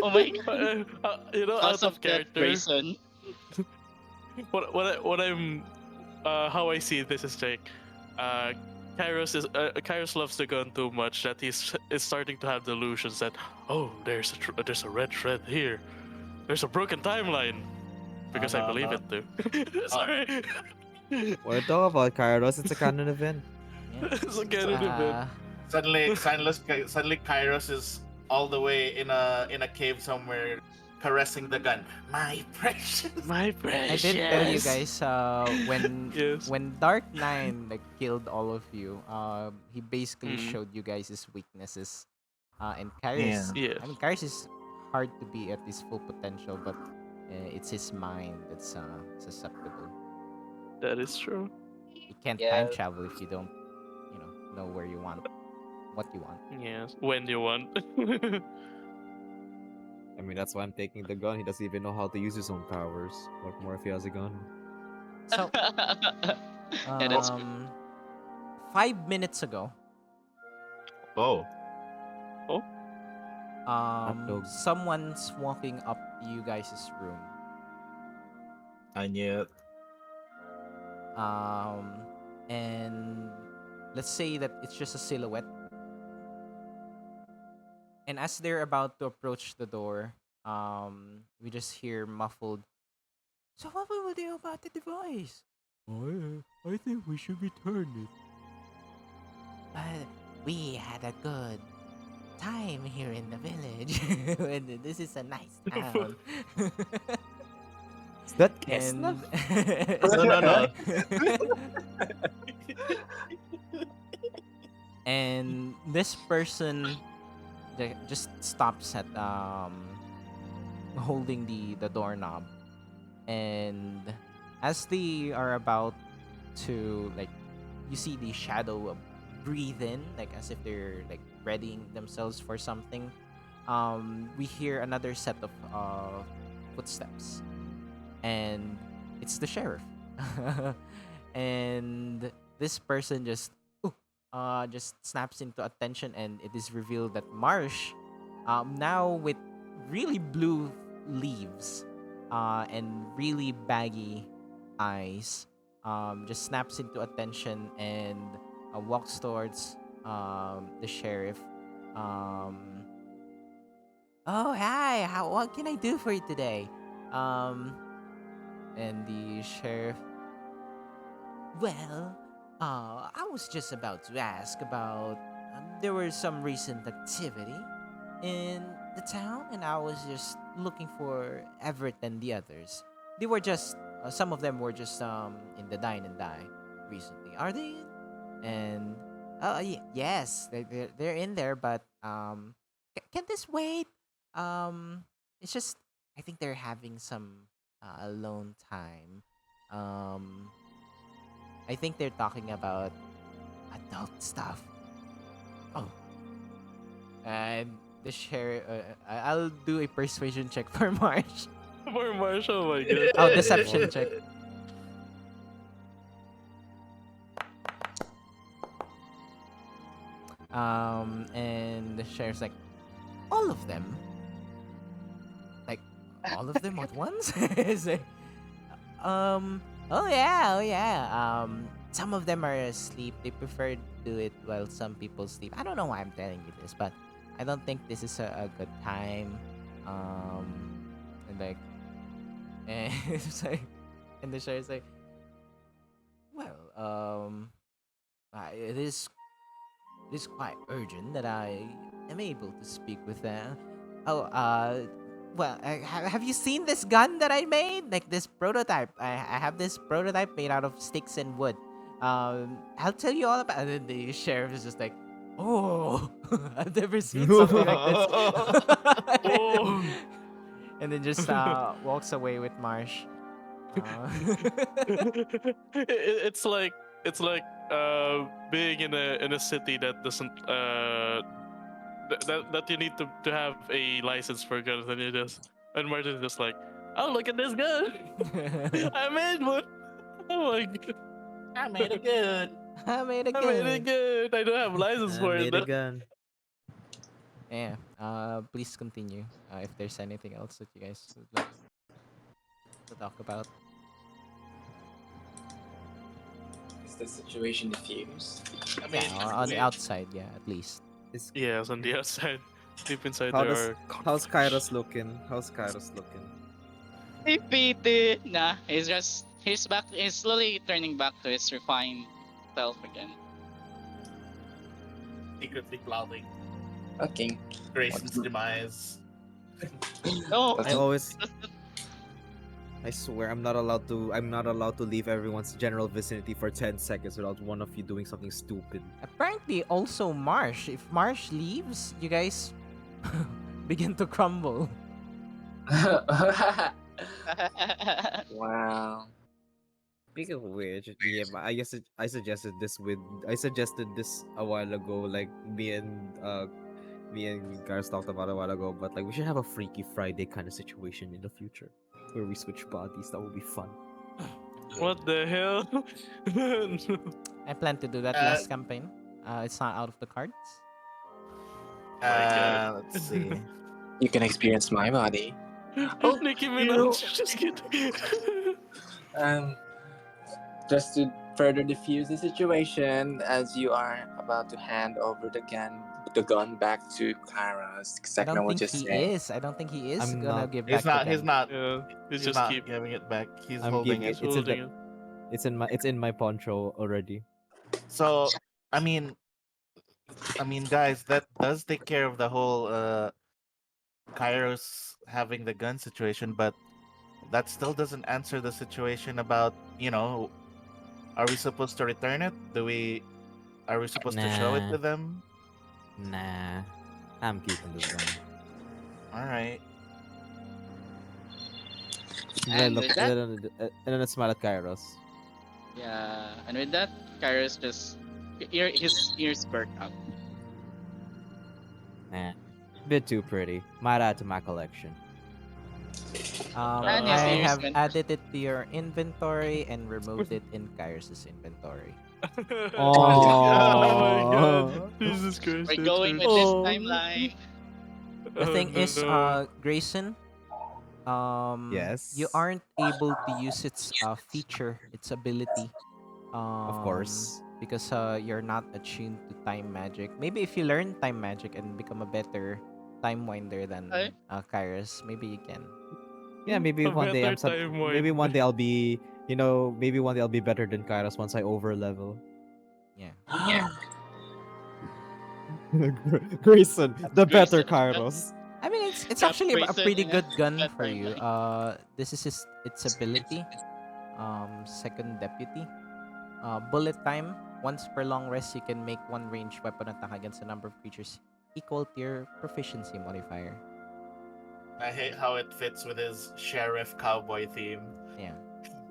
Oh my god. Out Awesome of that, character. Grayson. What I'm how I see this is like, uh, Kairos loves the gun too much that he's is starting to have delusions that, oh, there's a red thread here, there's a broken timeline, Oh because I no believe no. it too. Uh, Sorry. What are you talking about, Kairos? It's a canon event. Yeah, It's a it's canon event. Suddenly, Kairos is all the way in a cave somewhere, caressing the gun. My precious. My I did tell you precious. guys when Yes. Dark Nine like killed all of you, he basically Mm. showed you guys his weaknesses. And Yeah. Kairos, Yes. I mean Kairos is hard to be at his full potential, but it's his mind that's susceptible. That is true. You can't time Yeah. travel if you don't, know where you want, what you want. Yes. When you want. I mean, that's why I'm taking the gun. He doesn't even know how to use his own powers. What more if he has a gun? So, Yeah, that's good. 5 minutes ago, Oh. Oh. Hot dog. someone's walking up to you guys' room. I knew it. Um, and let's say that it's just a silhouette. And as they're about to approach the door, we just hear muffled. So what will we do about the device? I think we should return it. But we had a good time here in the village. And this is a nice town. Is that And Kes'na? No. and this person just stops at holding the doorknob, and as they are about to like, you see the shadow breathe in, like as if they're like readying themselves for something. We hear another set of footsteps, and it's the sheriff. And this person just snaps into attention, and it is revealed that Marsh, now with really blue leaves, and really baggy eyes, just snaps into attention and walks towards the sheriff. Um, oh hi, what can I do for you today? Um, and the sheriff, well, I was just about to ask about. There was some recent activity in the town, and I was just looking for Everett and the others. They were just. Some of them were just in the dine and die recently. Are they in? And yes, they're in there, but can this wait? It's just I think they're having some alone time. Um, I think they're talking about adult stuff. Oh, and the share. I'll do a persuasion check for March. For Marshall, oh my god. Oh, deception check. And the sheriff's like, all of them, like all of them at once. It's like, oh yeah. Some of them are asleep. They prefer to do it while some people sleep. I don't know why I'm telling you this, but I don't think this is a good time. Um, and like, and it's like, and the sheriff's like, well, it is quite urgent that I am able to speak with them. Oh, well, have you seen this gun that I made? Like this prototype. I have this prototype made out of sticks and wood. I'll tell you all about it. And then the sheriff is just like, oh, I've never seen something like this. Oh. And then just walks away with Marsh. It's like being in a city that doesn't that you need to have a license for guns, and you just, and Martin's just like, oh, look at this gun. I made one. Oh my god. I made it good. I made it I made it good. good. I don't have a license I for it made a though. gun. Yeah. Please continue. If there's anything else that you guys would like to talk about. Is the situation diffused? I mean, Yeah, on the outside, yeah, at least. Is Yes, on the outside. Deep inside How there does are how's conflicts. Kairos looking? How's Kairos looking? Defeated. Nah, he's back. He's slowly turning back to his refined self again. secretly plotting Okay. Grayson's demise. No, I What's always, that's the I swear, I'm not allowed to. I'm not allowed to leave everyone's general vicinity for 10 seconds without one of you doing something stupid. Apparently, also Marsh. If Marsh leaves, you guys begin to crumble. Wow. Speaking of which, yeah, I guess I suggested this with. I suggested this a while ago. Like me and guys talked about a while ago. But like, we should have a Freaky Friday kind of situation in the future, where we switch bodies. That would be fun. What the hell? No. I plan to do that Uh, last campaign. It's not out of the cards. My God. let's see. You can experience my body. Oh, Nicki you know, Minaj. Just kidding. um, just to further diffuse the situation, as you are about to hand over the gun back to Kairos, I Sek'na don't will think just he say, is. I don't think he is I'm gonna not. give He's back the not. He's gun. not. Yeah, he's He's just not keep. giving it back. He's I'm holding giving it. it. He's It's in the. holding it. It's in my poncho already. So, I mean, guys, that does take care of the whole Kairos having the gun situation, but that still doesn't answer the situation about, are we supposed to return it? Are we supposed to show it Nah, to them? nah. I'm keeping this gun. All right. And then I and look, with that, and then I smile at Kairos. yeah, and with that, Kairos just his ears perk up. Nah, bit too pretty. Might add to my collection. And his I ears have went. added it to your inventory and removed it in Kairos' inventory. Oh my God. Oh, Jesus Christ, We're that's going hurt. with this oh. timeline. The Oh thing is, no. Grayson, you Yes, aren't able to use its feature, its ability, of course. because you're not attuned to time magic. Maybe if you learn time magic and become a better time winder than Ay, Kairos, maybe you can. Yeah, maybe A one day better time maybe one wind. day I'll be, maybe one day I'll be better than Kairos once I over level. Yeah. yeah, Grayson, the better Grayson, Kairos. I mean, it's trap actually a Grayson pretty in a good gun bad for you. timeline. This is its ability. Second deputy. Bullet time. Once per long rest, you can make one ranged weapon attack against a number of creatures equal to your proficiency modifier. I hate how it fits with his sheriff cowboy theme Yeah.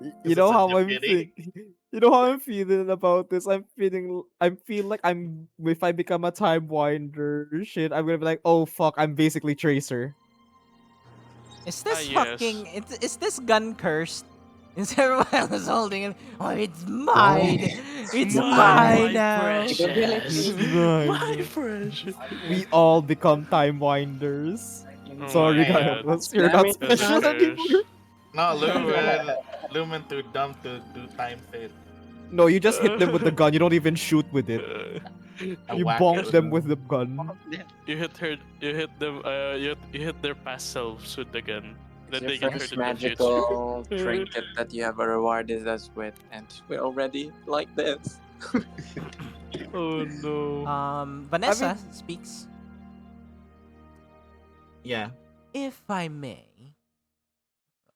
You because it's know such how a I'm pity. feeling. You know how I'm feeling about this. I feel like I'm. If I become a time winder, shit, I'm gonna be like, oh fuck, I'm basically Tracer. Is Ah, this yes. fucking? Is this gun cursed? Is everyone else holding it? Oh, it's no, mine. It's My mine the now. ability. It's precious. My mine. precious. We all become time winders. Oh Mm, Sorry, my Hey, God. guys, you're not damn it, That's special son. anymore. trash. no, Lumen too dumb to do time fit. No, you just hit them with the gun. You don't even shoot with it. I You whack it bonk with them a. with the gun. You hit her. You hit them. You hit their past selves with the gun. It's Then your they get hurt first in the future. magical trinket that you have rewarded us with, and we're already like this. Oh no. I Vanessa mean, speaks. Yeah. If I may,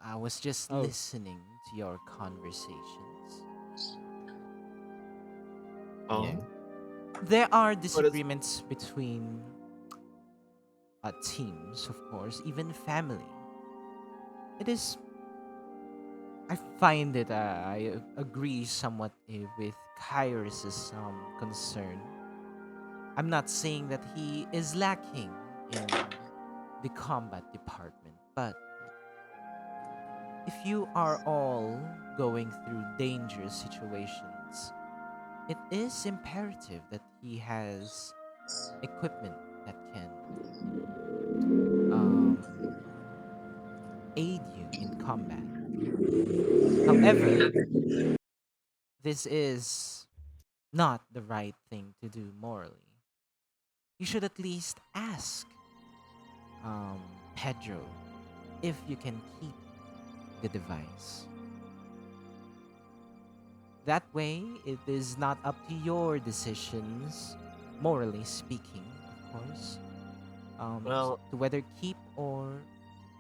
I was just oh, listening to your conversations. yeah. Oh. There are What is? disagreements between teams, of course, even family. It is. I find it. I agree somewhat with Kairos' concern. I'm not saying that he is lacking in the combat department, but if you are all going through dangerous situations, it is imperative that he has equipment that can um, aid you in combat. However, this is not the right thing to do morally. You should at least ask Pedro if you can keep the device. That way, it is not up to your decisions morally speaking, of course, Well, to whether keep or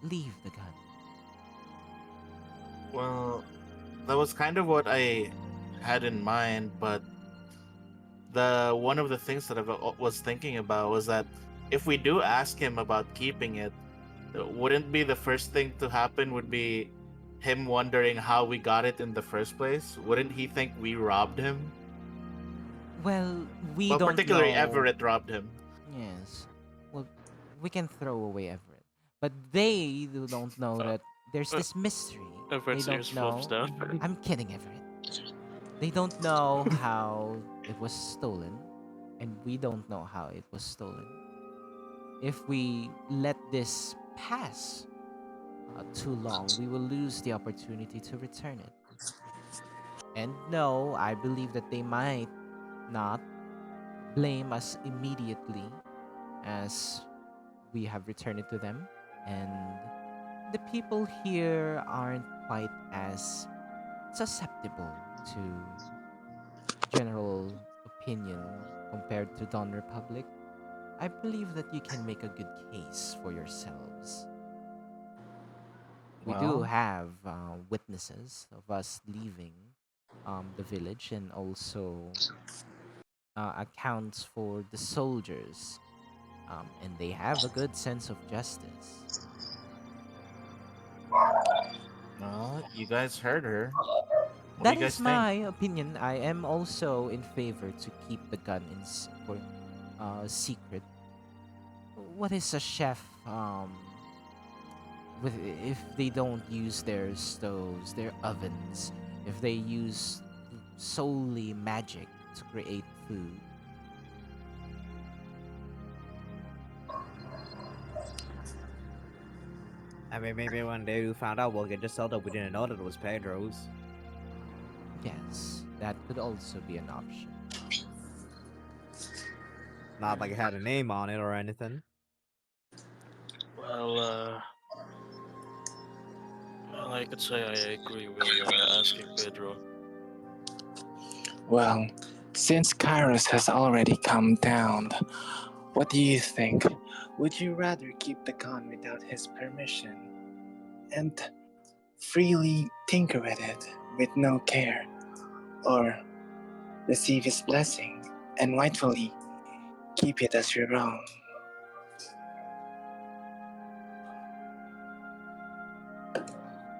leave the gun. well, that was kind of what I had in mind, but the one of the things that was thinking about was that if we do ask him about keeping it, wouldn't be the first thing to happen would be him wondering how we got it in the first place? Wouldn't he think we robbed him? Well, we Well, don't particularly know. Everett robbed him. Yes. Well, we can throw away Everett. But don't know Uh, that there's uh, this mystery. They Everett's don't ears flops know. down. I'm kidding, Everett. They don't know how it was stolen, and we don't know how it was stolen. If we let this pass too long, we will lose the opportunity to return it. And no, I believe that they might not blame us immediately as we have returned it to them. And the people here aren't quite as susceptible to general opinion compared to Dawn Republic. I believe that you can make a good case for yourselves. We do Well, have witnesses of us leaving the village, and also accounts for the soldiers, and they have a good sense of justice. You guys heard her. What do That you is guys think? my opinion. I am also in favor to keep the gun for secret. What is a chef with if they don't use their stoves, their ovens, if they use solely magic to create food? I mean, maybe one day we found out we'll get just tell that we didn't know that it was Pedro's. Yes, that could also be an option. Not like it had a name on it or anything. Well, well, I could say I agree with asking Pedro. Well, since Kairos has already come down, what do you think? Would you rather keep the gun without his permission and freely tinker with it with no care, or receive his blessing and rightfully keep it as your own?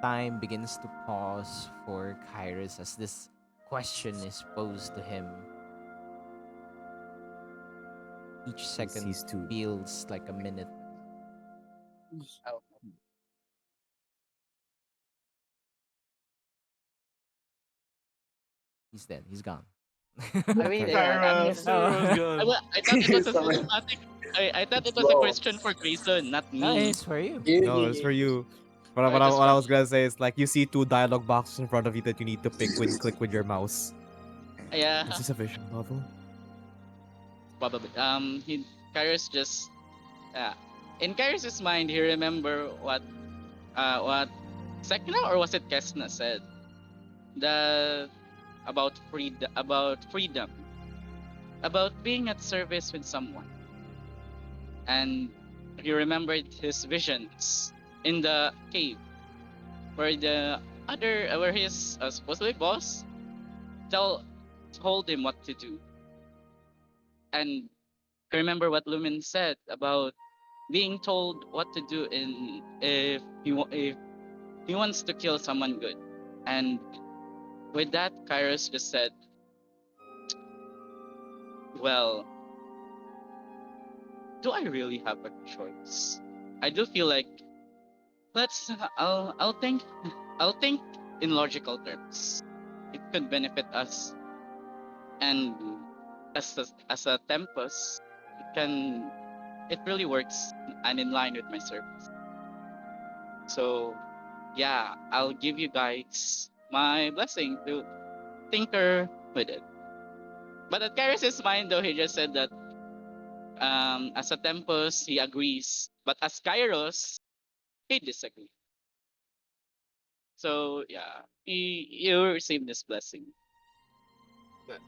Time begins to pause for Kairos as this question is posed to him. Each second He's too. feels like a minute. Oh, He's dead. He's gone. are we Okay. there? Kairos, everyone's gone. I thought it was a Sorry. cinematic. I thought it was a Slow. question for Grayson, not No, me. it's for you. No, it's for you. But I just what I want, was gonna say is like you see two dialogue boxes in front of you that you need to pick when you click with your mouse. yeah, Is this a vision novel? probably. Kairos just, in Kairos' mind, he remember what Sek'na or was it Kes'na said, the about freedom, about being at service with someone, and he remembered his visions in the cave where where his supposedly boss tell told him what to do, and remember what Lumen said about being told what to do in if he wants to kill someone good. And with that, Kairos just said, "Well, do I really have a choice? I do feel like let's I'll think in logical terms. It could benefit us, and as a tempest, it really works and in line with my service. So yeah, I'll give you guys my blessing to tinker with it." But at Karis' mind, though, he just said that as a Tempest, he agrees, but as Kairos, he disagrees. So yeah, you receive this blessing.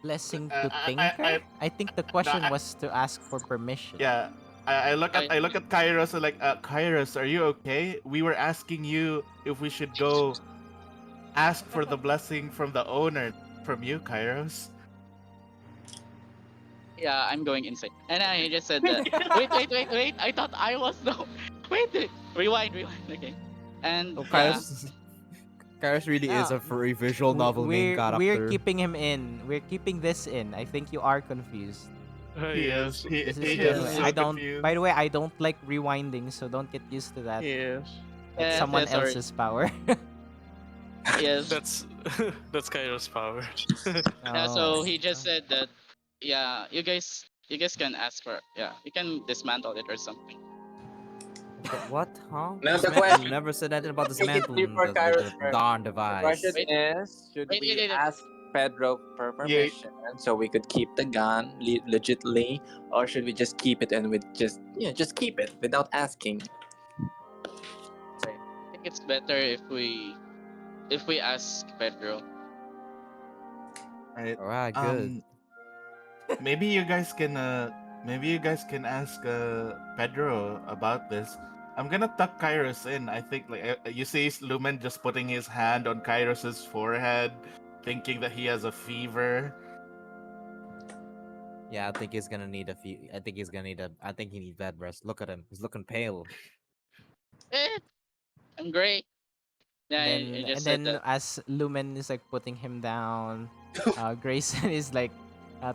Blessing Uh, to I Tinker? I think the no, question was to ask for permission. yeah. I look at Kairos and like, Kairos, are you okay? We were asking you if we should go ask for the blessing from the owner, from you, Kairos. Yeah, I'm going inside. And I just said that. Wait. I thought I was the. Wait. Rewind. Okay. And Oh, yeah, Kairos really is Ah, a furry visual novel main we're character. keeping him in. We're keeping this in. I think you are confused. He is. Yes. This is He good. is Yes. I so don't. By confused. the way, I don't like rewinding, so don't get used to that. Yes. That's someone sorry. else's power. Yes. That's that's Kairos power. So Oh. he just said that. Yeah, you guys can ask for. Yeah, you can dismantle it or something. What? Huh? Now the You question, never said anything about take it dismantling deeper, Kairos, the first. darn The question device. Wait, is, should wait, wait, we wait. ask Pedro for Yeah. permission so we could keep the gun legitly, or should we just keep it and we just keep it without asking? I think it's better if we ask Pedro. Right. Alright, good. Um. Maybe you guys can. Maybe you guys can ask Pedro about this. I'm gonna tuck Kairos in. I think like you see Lumen just putting his hand on Kairos's forehead, thinking that he has a fever. Yeah, I think he's gonna need a few. I think he's gonna need a. I think he needs bed rest. Look at him. He's looking pale. I'm great. Yeah, I And just said then that. as Lumen is like putting him down, Grayson is like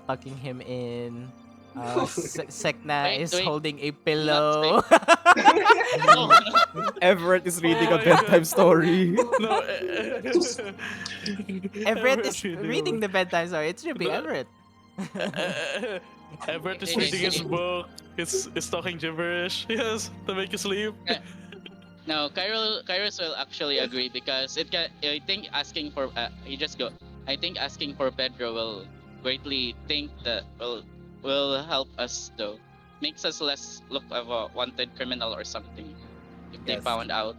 tucking him in. Sek'na is Wait. holding a I'm not pillow. No, Everett is Oh reading a my bedtime god. story. No. Everett Everett is reading the bedtime story. It should be No. Everett. Everett is Wait. reading his book. It's talking gibberish. Yes, to make you sleep. No, Kairos will actually agree because it can. I think asking for he just go. I think asking for Pedro will greatly think that will help us though. Makes us less look of a wanted criminal or something if they Yes. found out.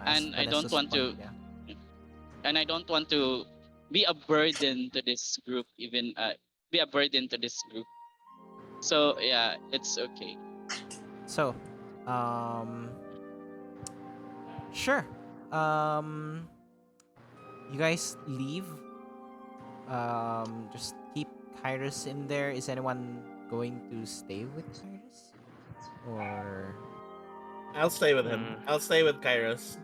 As And I don't Vanessa's want point, to. yeah. And I don't want to be a burden to this group. Even be a burden to this group. So yeah, it's okay. So, um, sure. Um, you guys leave. Just keep Kairos in there. Is anyone going to stay with Kairos? Or I'll stay with him. Hmm. I'll stay with Kairos.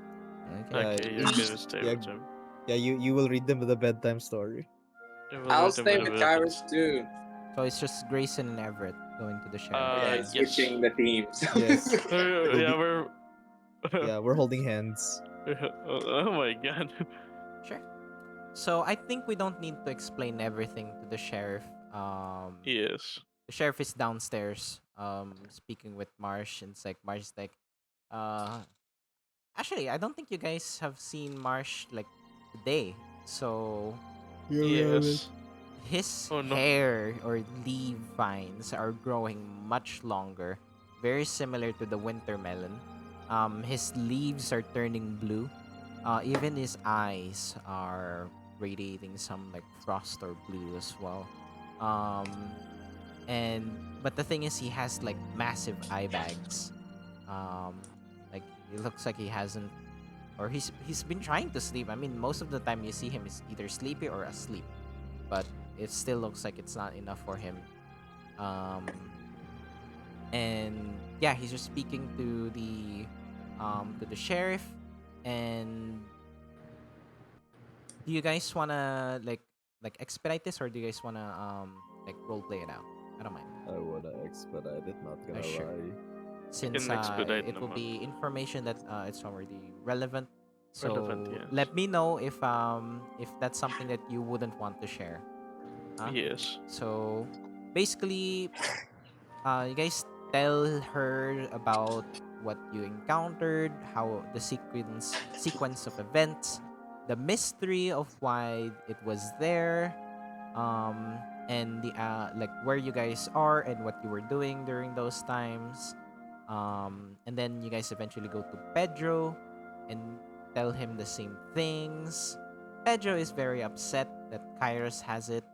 okay. Okay, you can stay yeah, with him. yeah. You will read them the bedtime story. You will I'll read them stay with the with weapons. Kairos too. So it's just Grayson and Everett going to the sheriff. Yeah, Yes. switching the teams. Yes. We'll Yeah, be- we're. Yeah, we're holding hands. Oh my god. Sure. So I think we don't need to explain everything to the sheriff. Yes. The sheriff is downstairs. Speaking with Marsh, and it's like Marsh is like, uh, actually, I don't think you guys have seen Marsh like today. So Yes. his Oh no. hair or leaf vines are growing much longer, very similar to the winter melon. His leaves are turning blue. Even his eyes are radiating some like frost or blue as well. Um, and but the thing is, he has like massive eye bags. Um, like it looks like he hasn't, or he's been trying to sleep. I mean, most of the time you see him is either sleepy or asleep, but it still looks like it's not enough for him. Um, and yeah, he's just speaking to the sheriff. And do you guys wanna like expedite this, or do you guys wanna like role play it out? I don't mind. I wanna expedite it. Not gonna Sure. lie. Since expedite it will naman. be information that it's already relevant. So Relevant, yes. let me know if that's something that you wouldn't want to share. Huh? Yes. So basically, you guys tell her about what you encountered, how the sequence of events, the mystery of why it was there, and the like where you guys are and what you were doing during those times. And then you guys eventually go to Pedro and tell him the same things. Pedro is very upset that Kairos has it,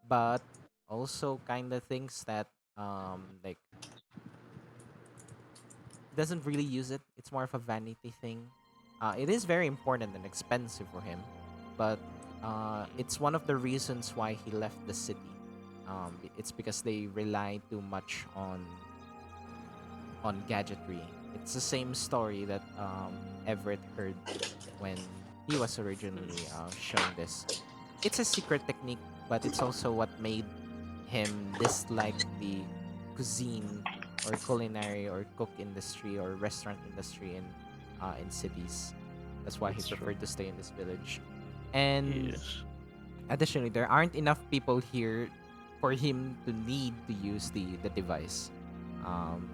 but also kind of thinks that like doesn't really use it. It's more of a vanity thing. It is very important and expensive for him, but it's one of the reasons why he left the city. It's because they rely too much on gadgetry. It's the same story that Everett heard when he was originally shown this. It's a secret technique, but it's also what made him dislike the cuisine or culinary or cook industry or restaurant industry in cities. That's why he That's true. preferred to stay in this village. And Yes. additionally, there aren't enough people here for him to need to use the device. Um,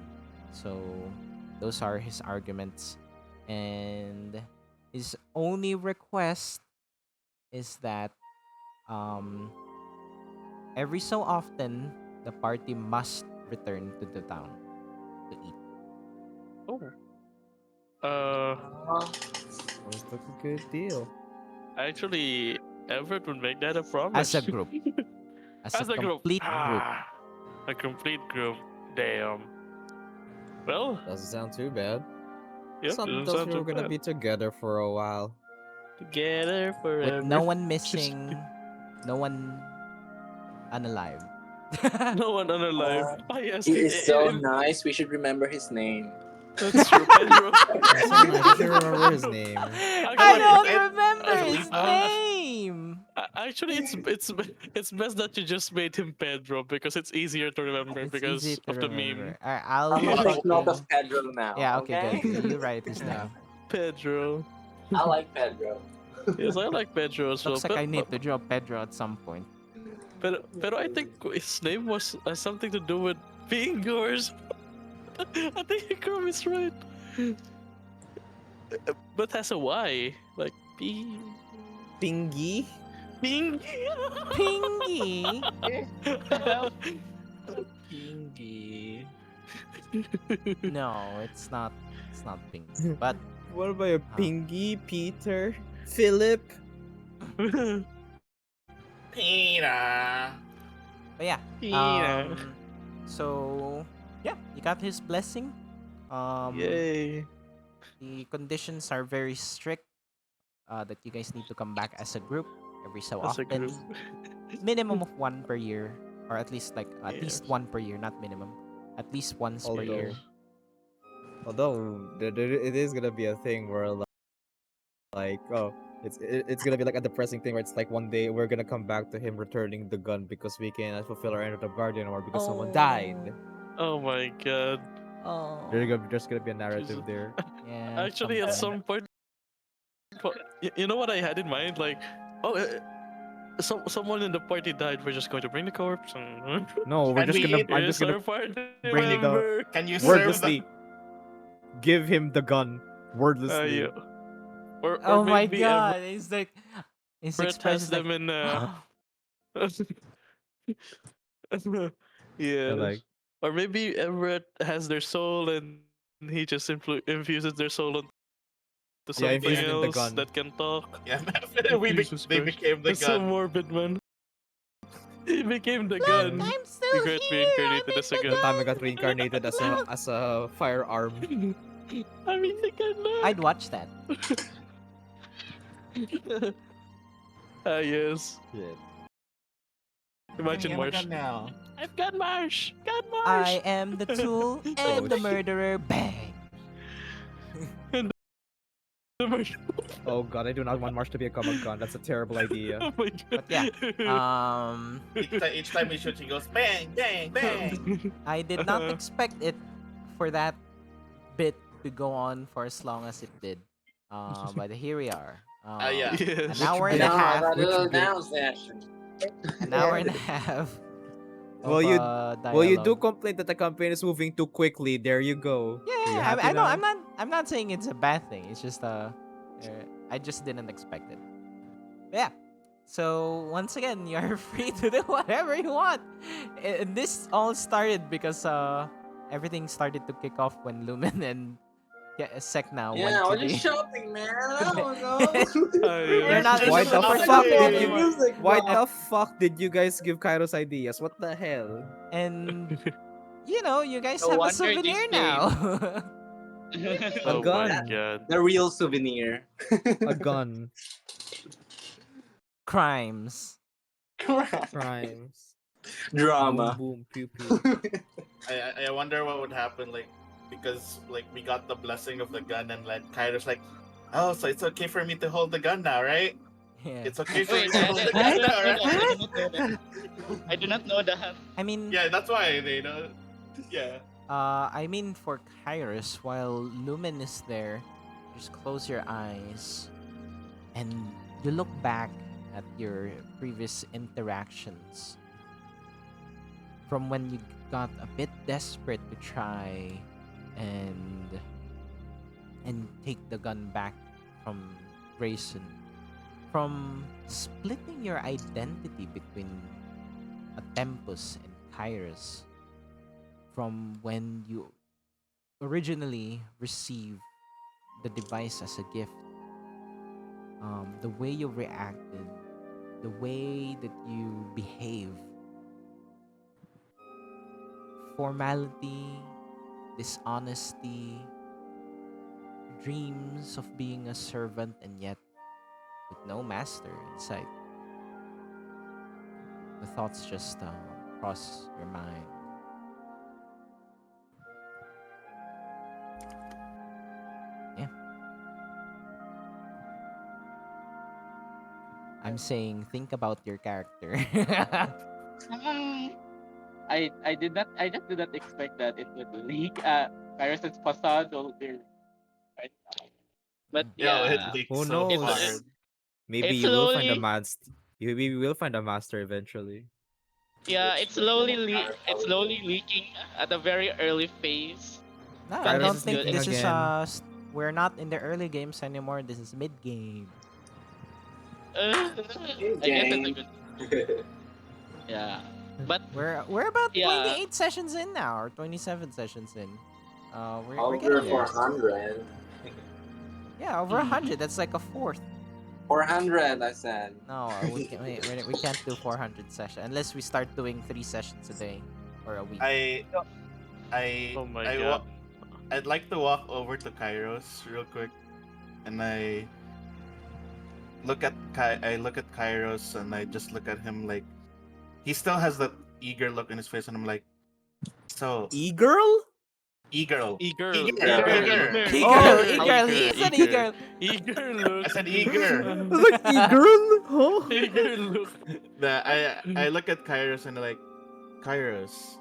so those are his arguments, and his only request is that um, every so often the party must return to the town to eat Oh. Uh, Sounds like a good deal. actually, Everett would make that a as promise. a group, as a As a group. complete group. A complete group. Damn. Well, Doesn't sound too bad. yeah, Some doesn't thought sound we too were gonna bad. be together for a while. Together With forever. no one Just missing, no one unalive. no one unalive. Oh yes, He is so nice. We should remember his name. that's true, Pedro. That's so nice. I should remember his name. I Actually, don't it- remember his uh, name. Actually, it's best that you just made him Pedro because it's easier to remember It's because easy to of the remember. meme. Alright, I'll I'm gonna take note fucking. of Pedro now. Yeah, okay, okay? good. So you write his Yeah. name. Pedro. I like Pedro. Yes, I like Pedro as well. Looks like I need to draw Pedro at some point. Pero I think his name was something to do with fingers. I think Krome is right. But has a Y. Like Pingy? Ping. Pingy. Pingy. No, it's not. It's not Pingy. But What about a Pingy, Peter, Philip? Peter. but yeah. Yeah. So yeah, you got his blessing. Yay. The conditions are very strict. That you guys need to come back as a group every so As a often. group. Minimum of one per year, or at least at least Yes. one per year, not minimum. At least once per year. Although it is gonna be a thing where it's gonna be like a depressing thing where it's like one day we're gonna come back to him returning the gun because we cannot fulfill our end of the bargain or because someone died. Oh my god. Oh. There's gonna be a narrative Jesus. there. Yeah. Actually, at something. some point, you know what I had in mind? Like, oh, someone in the party died. We're just going to bring the corpse. And... No, we're Can just we gonna. eat I'm just gonna party bring the member. Can you serve wordlessly the give him the gun. Wordlessly. Yeah. Or Oh my maybe god! It's like his Everett expression has is like. them in. Yeah, Yes. like Or maybe Everett has their soul and he just infuses their soul onto yeah, something infused in the else gun. that can talk. Yeah, Jesus they Christ. became the That's so gun. morbid, man. He became the Look, gun. I'm still got here. reincarnated I'm as a in the gun. The time I got gun. reincarnated as a Look. firearm. I mean, the gun. I'd watch that. Ah, yes. Shit. Imagine I Marsh. got now. I've got Marsh. Got Marsh. I am the tool and the shit. murderer. Bang. The Marsh. Oh god, I do not want Marsh to become a gun. That's a terrible idea. Oh my god. But yeah, Each time he shoots, he goes bang, bang, bang. I did not expect it for that bit to go on for as long as it did. But here we are. Yeah. Yes. An hour and a No, half. that which little bit? down session. An hour and a half. Well, of, you- Well, you do dialogue. complain that the campaign is moving too quickly. There you go. Are you Yeah, happy I know. now? I'm not saying it's a bad thing. It's just I just didn't expect it. But yeah. So once again, you're free to do whatever you want. And this all started because everything started to kick off when Lumen and Sek'na went Yeah, I to was the. just shopping, man. I don't know. I You're was not just Why into the the fuck did perfume you? shopping. music, Why bro. the fuck did you guys give Kairos ideas? What the hell? And you guys No have a wonder this souvenir game. now. A Oh my That, gun. god. the real souvenir. A gun. Crimes. Crimes. Boom Drama. boom pew pew. I wonder what would happen, like, because like we got the blessing of the gun, and like Kairos like, oh, so it's okay for me to hold the gun now, right? Yeah. It's okay for me Wait, to hold the I gun do What? not now, know right? that. I do not know that. I do not know that. I mean, Yeah, that's why they know. Yeah. for Kairos, while Lumen is there, just close your eyes and you look back at your previous interactions from when you got a bit desperate to try and take the gun back from Grayson, from splitting your identity between a Tempus and Kairos, from when you originally received the device as a gift, the way you reacted, the way that you behave, formality, dishonesty, dreams of being a servant and yet with no master in sight. The thoughts just cross your mind. Yeah. I'm saying think about your character. I just did not expect that it would leak. Kairos' facade will be right now. But Yo, it yeah, leaked Who so it's knows? hard. Maybe it's you will find a slowly master. Maybe we will find a master eventually. yeah, Which would be more it's powerful. slowly leaking at a very early phase. No, I But Kairos don't is it's think good. leaking this It's is again. we're not in the early games anymore. This is mid game. uh, In I guess it's a game. good yeah. But We're about yeah, 28 sessions in now, or 27 sessions in. We're Over getting there. 400. Yeah, over 100. That's like a fourth. 400, I said. No, we can't do 400 sessions unless we start doing 3 sessions a day or a week. I I Oh my I god. I'd like to walk over to Kairos real quick, and I look at Kairos, and I just look at him like he still has that eager look in his face, and I'm like, so E-girl? eager, Eager, eager, eager, eager. eager, E-girl, Oh, eager, E-girl, eager, he's an eager, E-girl. eager I look. said eager. I was like e-girl? Huh? Eager look. I look at Kairos and like, Kairos,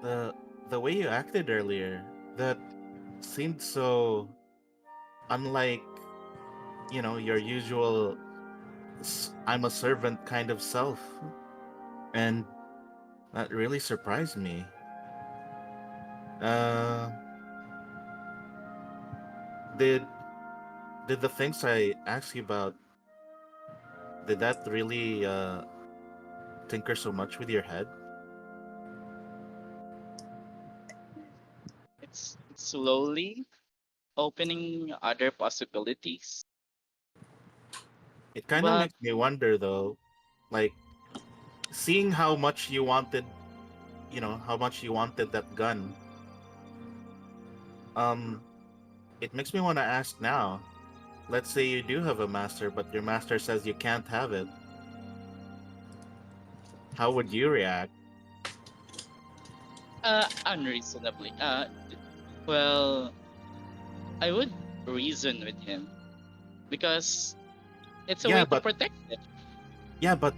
the the way you acted earlier, that seemed so unlike, your usual I'm a servant kind of self, and that really surprised me. Uh, did did the things I asked you about, did that really tinker so much with your head? it's slowly opening other possibilities. It kind of But makes me wonder though, like seeing how much you wanted, how much you wanted that gun. Um, it makes me want to ask now. Let's say you do have a master, but your master says you can't have it. How would you react? unreasonably. Well, I would reason with him because it's a Yeah, way to but protect it. yeah, but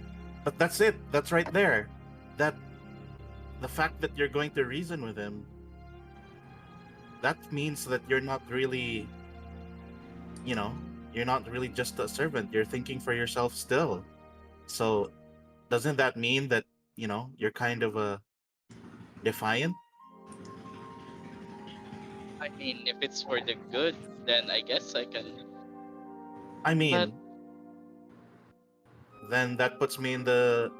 that's it. That's right there. That the fact that you're going to reason with him, that means that you're not really, you know, you're not really just a servant. You're thinking for yourself still. So doesn't that mean that, you're kind of a defiant? I mean, if it's for the good, then I guess I can. I But mean, then that puts me in the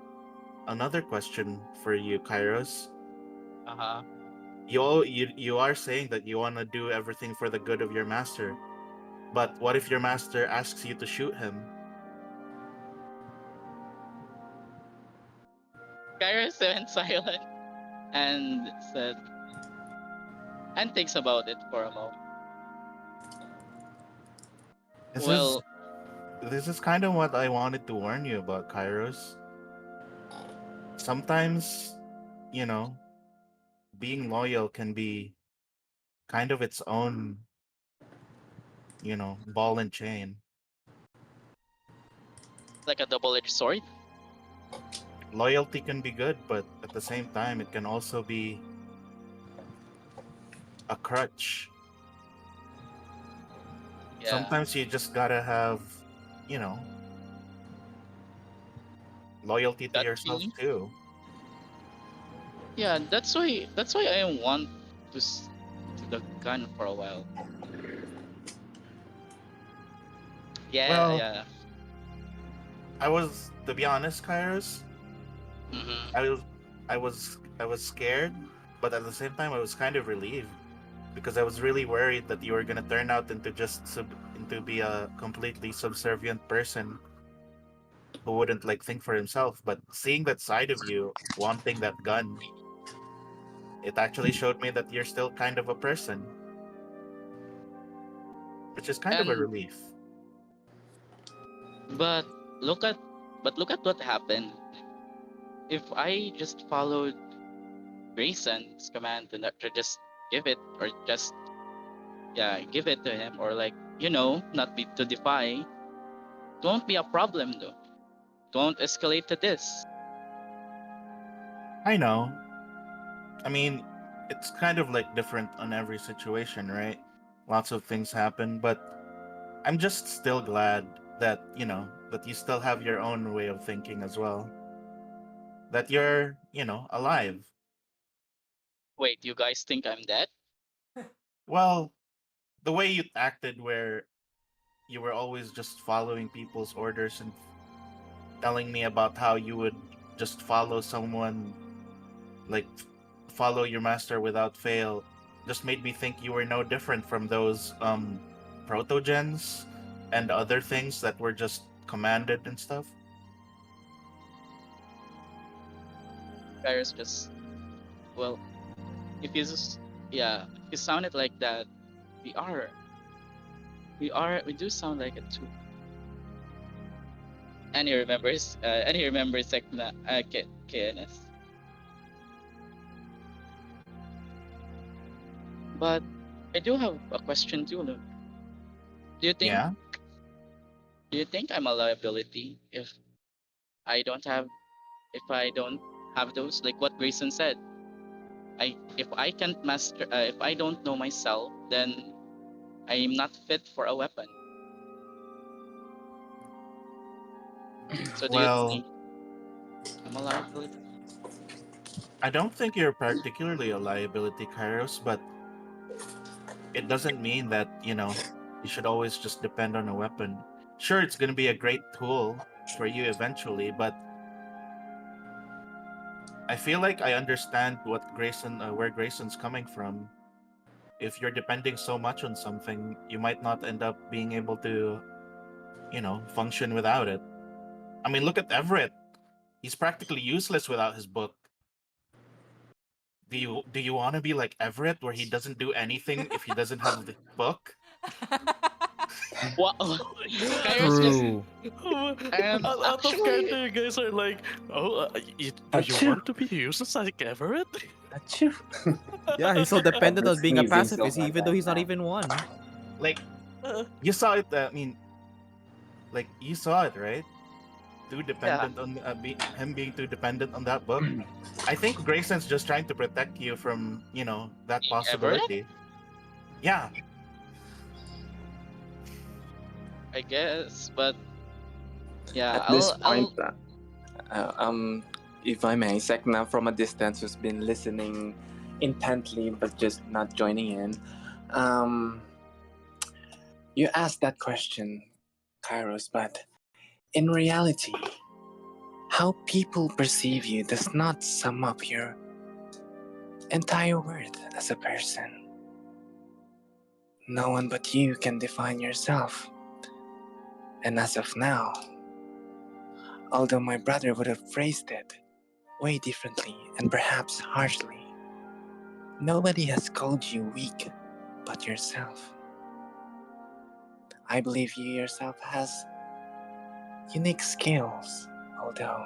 another question for you, Kairos. uh huh. you are saying that you want to do everything for the good of your master, but what if your master asks you to shoot him? Kairos went silent and said, and thinks about it for a moment. This is Well, this is kind of what I wanted to warn you about, Kairos. Sometimes, you know, being loyal can be kind of its own, ball and chain. like a double-edged sword. Loyalty can be good, but at the same time, it can also be a crutch. Yeah, Sometimes you just gotta have, you know, loyalty to that yourself feeling. too. Yeah, that's why I want to to the gun for a while. Yeah, Well, yeah. to be honest, Kairos, Mm-hmm. I was, I was scared, but at the same time, I was kind of relieved because I was really worried that you were gonna turn out into be a completely subservient person who wouldn't like think for himself. But seeing that side of you, wanting that gun, it actually showed me that you're still kind of a person, which is kind of a And relief. but look at look at what happened. If I just followed Grayson's command to not to just give it or just give it to him or like not be to defy, won't be a problem though. Don't escalate to this. I know. I mean, it's kind of like different on every situation, right? Lots of things happen, but I'm just still glad that, that you still have your own way of thinking as well. That you're, alive. Wait, you guys think I'm dead? Well, the way you acted where you were always just following people's orders and telling me about how you would just follow someone, like follow your master without fail, just made me think you were no different from those protogens and other things that were just commanded and stuff. Kairos just well, if you just if you sound it like that, we are we do sound like it too. And he remembers Sek'na, KNS. But I do have a question too, Luke. Do you think Yeah. do you think I'm a liability if I don't have those? Like what Grayson said, if I can't master if I don't know myself, then I'm not fit for a weapon. So do you Well, think I'm a liability? I don't think you're particularly a liability, Kairos, but it doesn't mean that, you should always just depend on a weapon. Sure, it's going to be a great tool for you eventually, but I feel like I understand where Grayson's coming from. If you're depending so much on something, you might not end up being able to, function without it. I mean, look at Everett. He's practically useless without his book. Do you want to be like Everett, where he doesn't do anything if he doesn't have the book? What? Kairos just True. Out of actually character, you guys are like, oh, do you Achoo! want to be useless like Everett? Achoo! Yeah, he's so dependent We're on being a sneezing so pacifist, hard even though right he's not now. even one. Like Uh, you saw it. I mean, like you saw it, right? Too yeah. dependent on him being too dependent on that book. I think Grayson's just trying to protect you from, that Everett, possibility. Yeah. I guess, but yeah, At this point, I'll if I may, Sek'na from a distance who's been listening intently but just not joining in. Um, you asked that question, Kairos, but in reality, how people perceive you does not sum up your entire worth as a person. No one but you can define yourself. And as of now, although my brother would have phrased it way differently and perhaps harshly, nobody has called you weak but yourself. I believe you yourself has unique skills, although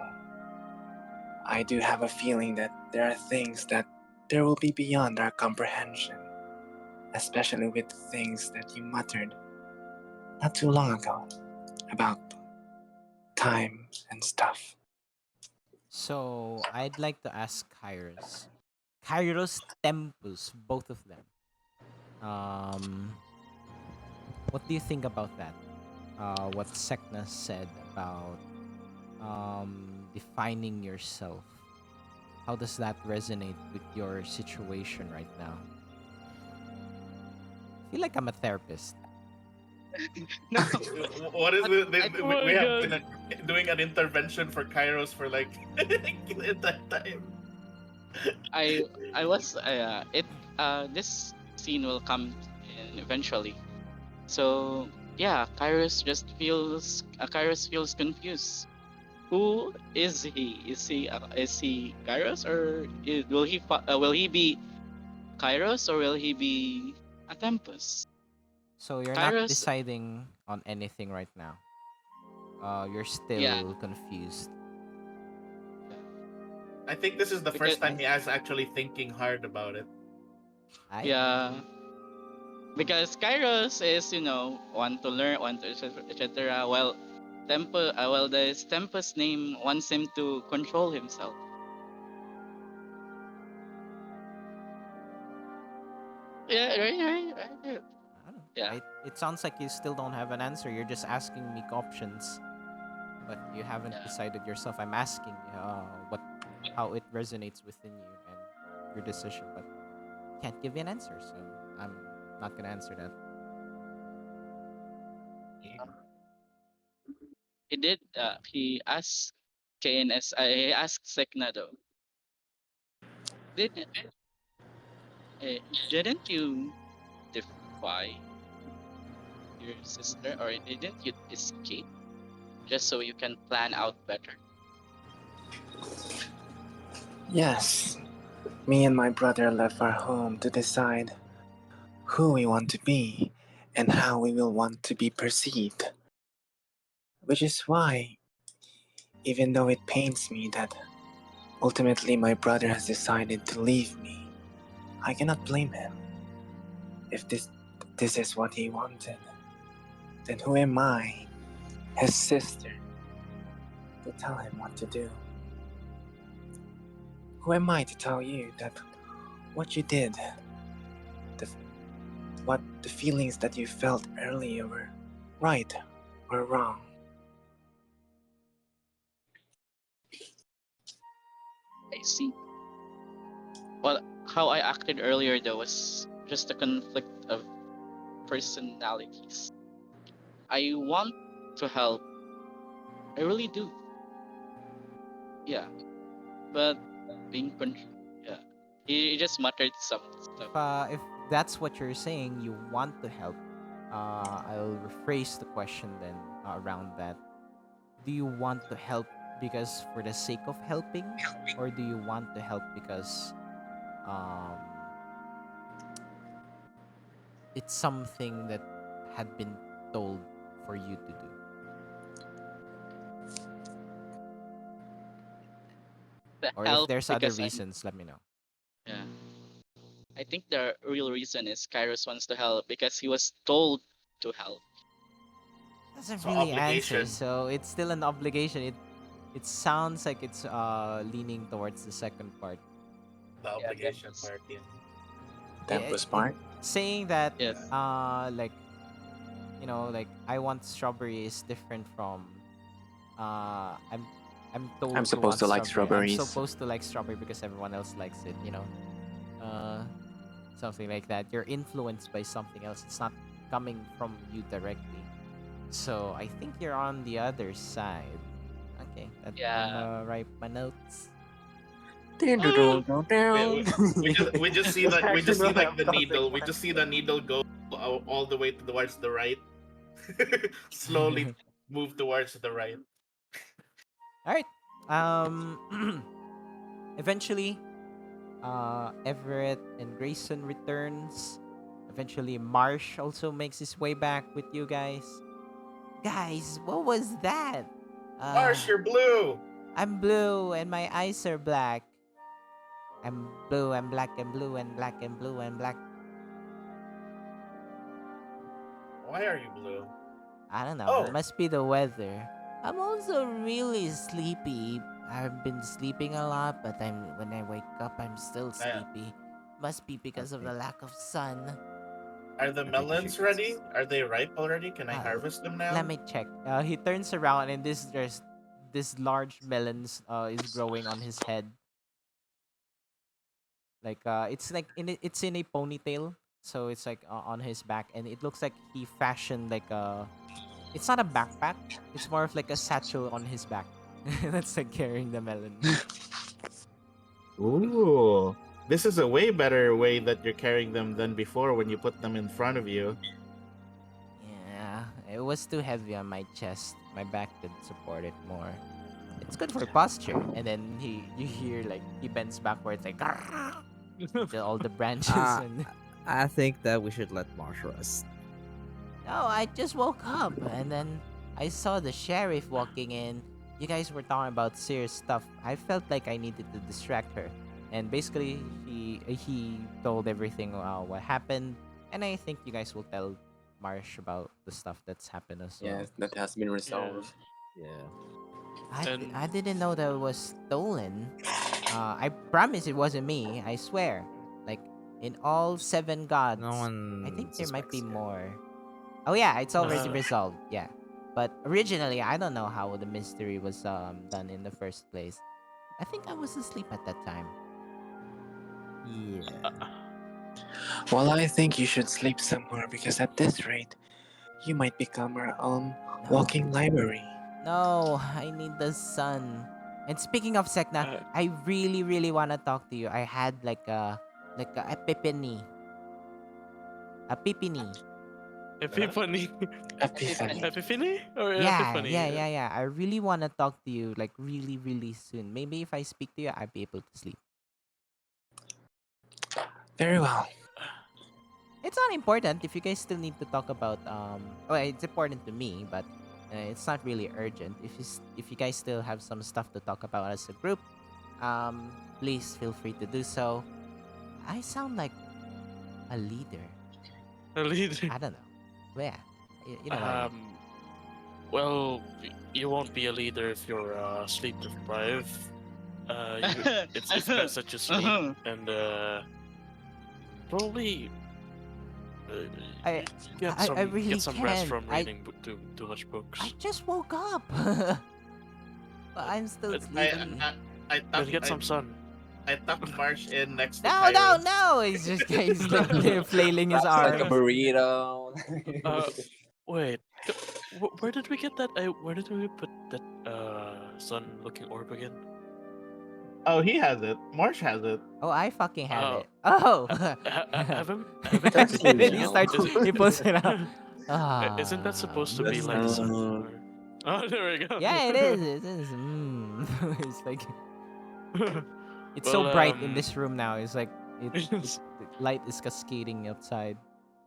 I do have a feeling that there are things that there will be beyond our comprehension, especially with the things that you muttered not too long ago about time and stuff. So I'd like to ask Kairos. Kairos Tempus, both of them. Um, what do you think about that? What Sek'na said about defining yourself. How does that resonate with your situation right now? I feel like I'm a therapist. No, What is but it? Oh We my have god. been doing an intervention for Kairos for like that time. I I was it this scene will come in eventually. So yeah, Kairos feels confused. Who is he? Is he Kairos, or will he be Kairos, or will he be a Tempest? So you're not Kairos, deciding on anything right now. You're yeah, still confused. I think this is the because first time he is actually thinking hard about it. I yeah, because Kairos is want to learn, want to etc. While the Tempest name wants him to control himself. Yeah, right. I don't know. Yeah, It sounds like you still don't have an answer. You're just asking me options, but you haven't yeah. decided yourself. I'm asking how it resonates within you and your decision, but can't give you an answer. So I'm not gonna answer that. He did. He asked KNS. He asked Sek'na though. Didn't uh, didn't you defy your sister, or didn't you escape just so you can plan out better? Yes, me and my brother left our home to decide who we want to be and how we will want to be perceived. Which is why, even though it pains me that ultimately my brother has decided to leave me, I cannot blame him. If this is what he wanted, then who am I, his sister, to tell him what to do? Who am I to tell you that what you did, the, what the feelings that you felt earlier were right or wrong? I see. Well, how I acted earlier though was just a conflict of personalities. I want to help. I really do. Yeah, but being controlled. Yeah, he just muttered some stuff. If that's what you're saying, you want to help. I'll rephrase the question then around that. Do you want to help because for the sake of helping, or do you want to help because um it's something that had been told for you to do? The Or if help there's other because reasons, let me know. yeah. I think the real reason is Kairos wants to help because he was told to help. Doesn't So really answer, obligation, so it's still an obligation. It sounds like it's leaning towards the second part. the Yeah, obligation that's part. Yeah. Tempus It part? saying that yes. like like I want strawberry is different from uh I'm I'm I'm told to supposed want to like strawberry. I'm strawberries. supposed to like strawberry because everyone else likes it, uh something like that. You're influenced by something else. It's not coming from you directly. So I think you're on the other side. Okay, I'm Yeah, gonna write my notes. We just see that we just see like the needle. We just see the needle go all the way towards the right. Slowly move towards the right. All right. Eventually, Everett and Grayson returns. Eventually, Marsh also makes his way back with you guys. Guys, what was that? Uh, Marsh, you're blue. I'm blue and my eyes are black. I'm blue and black and blue and black and blue and black. Why are you blue? I don't know. It Oh, must be the weather. I'm also really sleepy. I've been sleeping a lot, but when I wake up, I'm still uh, sleepy. Must be I because of the think lack of sun. are the I think we should melons get ready? Are they ripe already? Can I Uh, harvest them Let now? me check. He turns around and this large melons is growing on his head. Like it's like it's in a ponytail, so it's like on his back, and it looks like he fashioned like a. It's not a backpack. It's more of like a satchel on his back. That's like carrying the melons. Ooh. This is a way better way that you're carrying them than before when you put them in front of you. Yeah, it was too heavy on my chest. My back could support it more. It's good for posture. And then you hear like he bends backwards like all the branches Uh, and I think that we should let Marsh rest. no, I just woke up and then I saw the sheriff walking in. You guys were talking about serious stuff. I felt like I needed to distract her. And basically he told everything what happened, and I think you guys will tell Marsh about the stuff that's happened as well. Yes, that has been resolved. Yes. Yeah. And I didn't know that it was stolen. I promise it wasn't me. I swear. Like in all seven No gods, I one think there might be suspects yet. more. Oh yeah, it's already uh, resolved. Yeah, but originally I don't know how the mystery was done in the first place. I think I was asleep at that time. Yeah. uh, Well, I think you should sleep somewhere because at this rate, you might become our own No, walking library. no, I need the sun. And speaking of Sek'na, uh, I really, really wanna talk to you. I had like a epiphany, epiphany. Huh? Epiphany. Epiphany. Epiphany. Epiphany or Yeah, Epiphany? yeah, yeah, yeah. I really wanna talk to you like really, really soon. Maybe if I speak to you, I'll be able to sleep. Very well. It's not important if you guys still need to talk about well, it's important to me, but it's not really urgent. If you guys still have some stuff to talk about as a group, please feel free to do so. I sound like a leader. A leader. I don't know. Well, yeah, you know what I mean. Um. Well, you won't be a leader if you're sleep deprived. It's best that you sleep and probably uh, I I get really some rest can't. from reading too much I books. just woke up. But I'm still But I sleepy. I then tucked get some sun. I tucked Marsh in next to No, no, Kairos. no! He's just he's like flailing his Wraps like a arms. burrito. uh, Wait. Where did we get that? Where did we put that sun-looking orb again? Oh, he has it. Marsh has it. Oh, I fucking have Uh, it. Oh, haven't you That's been and then using he it? email. starts. He pulls it out. Isn't that supposed to be That's like sun? Mm. Or... Oh, there we go. Yeah, it is. It is. It's like it's so Well, bright in this room now. It's like it the light is cascading outside.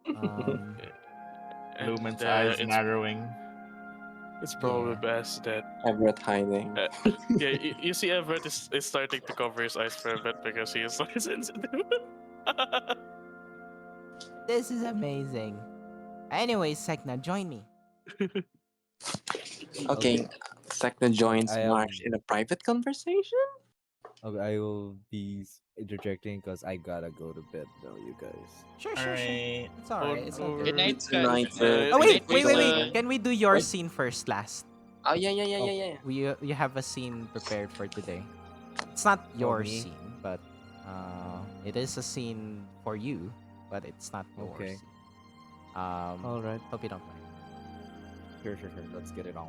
Um, and Lumen's eyes narrowing. it's probably yeah. best that Everett hiding. yeah, you see Everett is starting to cover his eyes for a bit because he is so sensitive. This is amazing. Anyways, Sek'na, join me. Okay, Okay. Sek'na joins I am. Marsh in a private conversation. Okay, I will be interjecting because I gotta go to bed now, you guys. Sure, All sure, sure. right. It's all right. It's all good. Good night, It's guys. united. Oh Good wait, night, wait, wait, wait. Grayson. Can we do your Wait. scene first, last? Oh yeah, yeah, yeah, Oh, yeah, yeah. You have a scene prepared for today. It's not oh your me? scene, but it is a scene for you, but it's not your Okay. scene. Alright. Hope you don't mind. Sure, sure, sure. Let's get it on.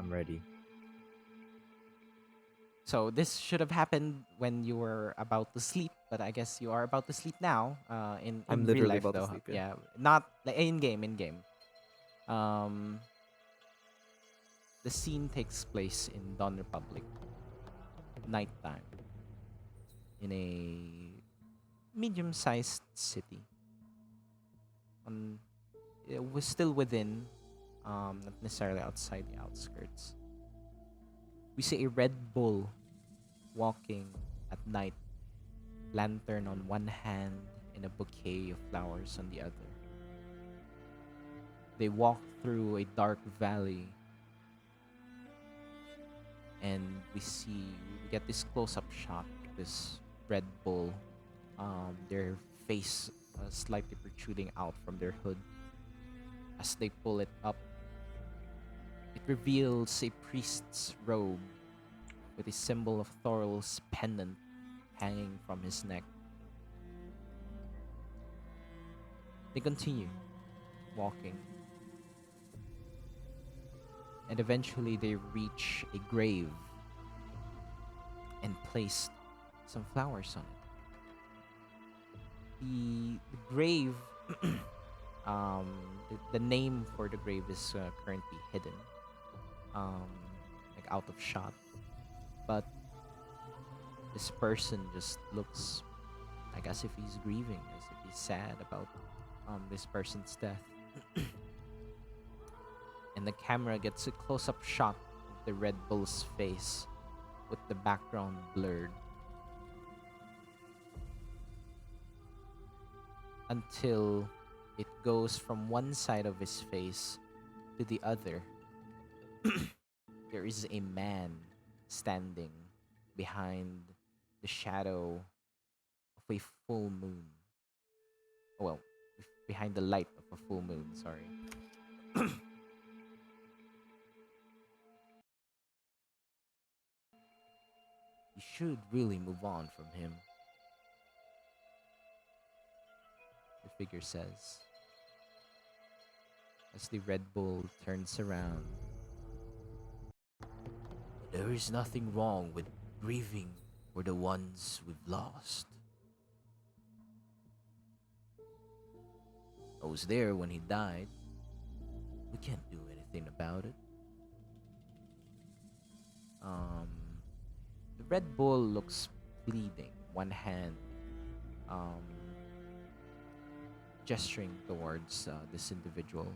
I'm ready. So this should have happened when you were about to sleep, but I guess you are about to sleep now. In I'm real literally life about to though, sleep, yeah. yeah, not like in game. In game, um, the scene takes place in Dawn Republic, nighttime, in a medium-sized city. On it was still within, not necessarily outside the outskirts. We see a red bull walking at night, lantern on one hand and a bouquet of flowers on the other. They walk through a dark valley, and we get this close-up shot of this red bull, their face slightly protruding out from their hood. As they pull it up, it reveals a priest's robe with a symbol of Thorol's pendant hanging from his neck. They continue walking, and eventually they reach a grave and place some flowers on it. The grave, um, the name for the grave is currently hidden, um, like out of shot. But this person just looks like as if he's grieving, as if he's sad about this person's death. And the camera gets a close-up shot of the Red Bull's face with the background blurred until it goes from one side of his face to the other. There is a man standing behind the shadow of a full moon. Well, behind the light of a full moon, sorry. You should really move on from him, the figure says, as the Red Bull turns around. There is nothing wrong with grieving for the ones we've lost. I was there when he died. We can't do anything about it. Um, the Red Bull looks bleeding, one hand um, gesturing towards this individual.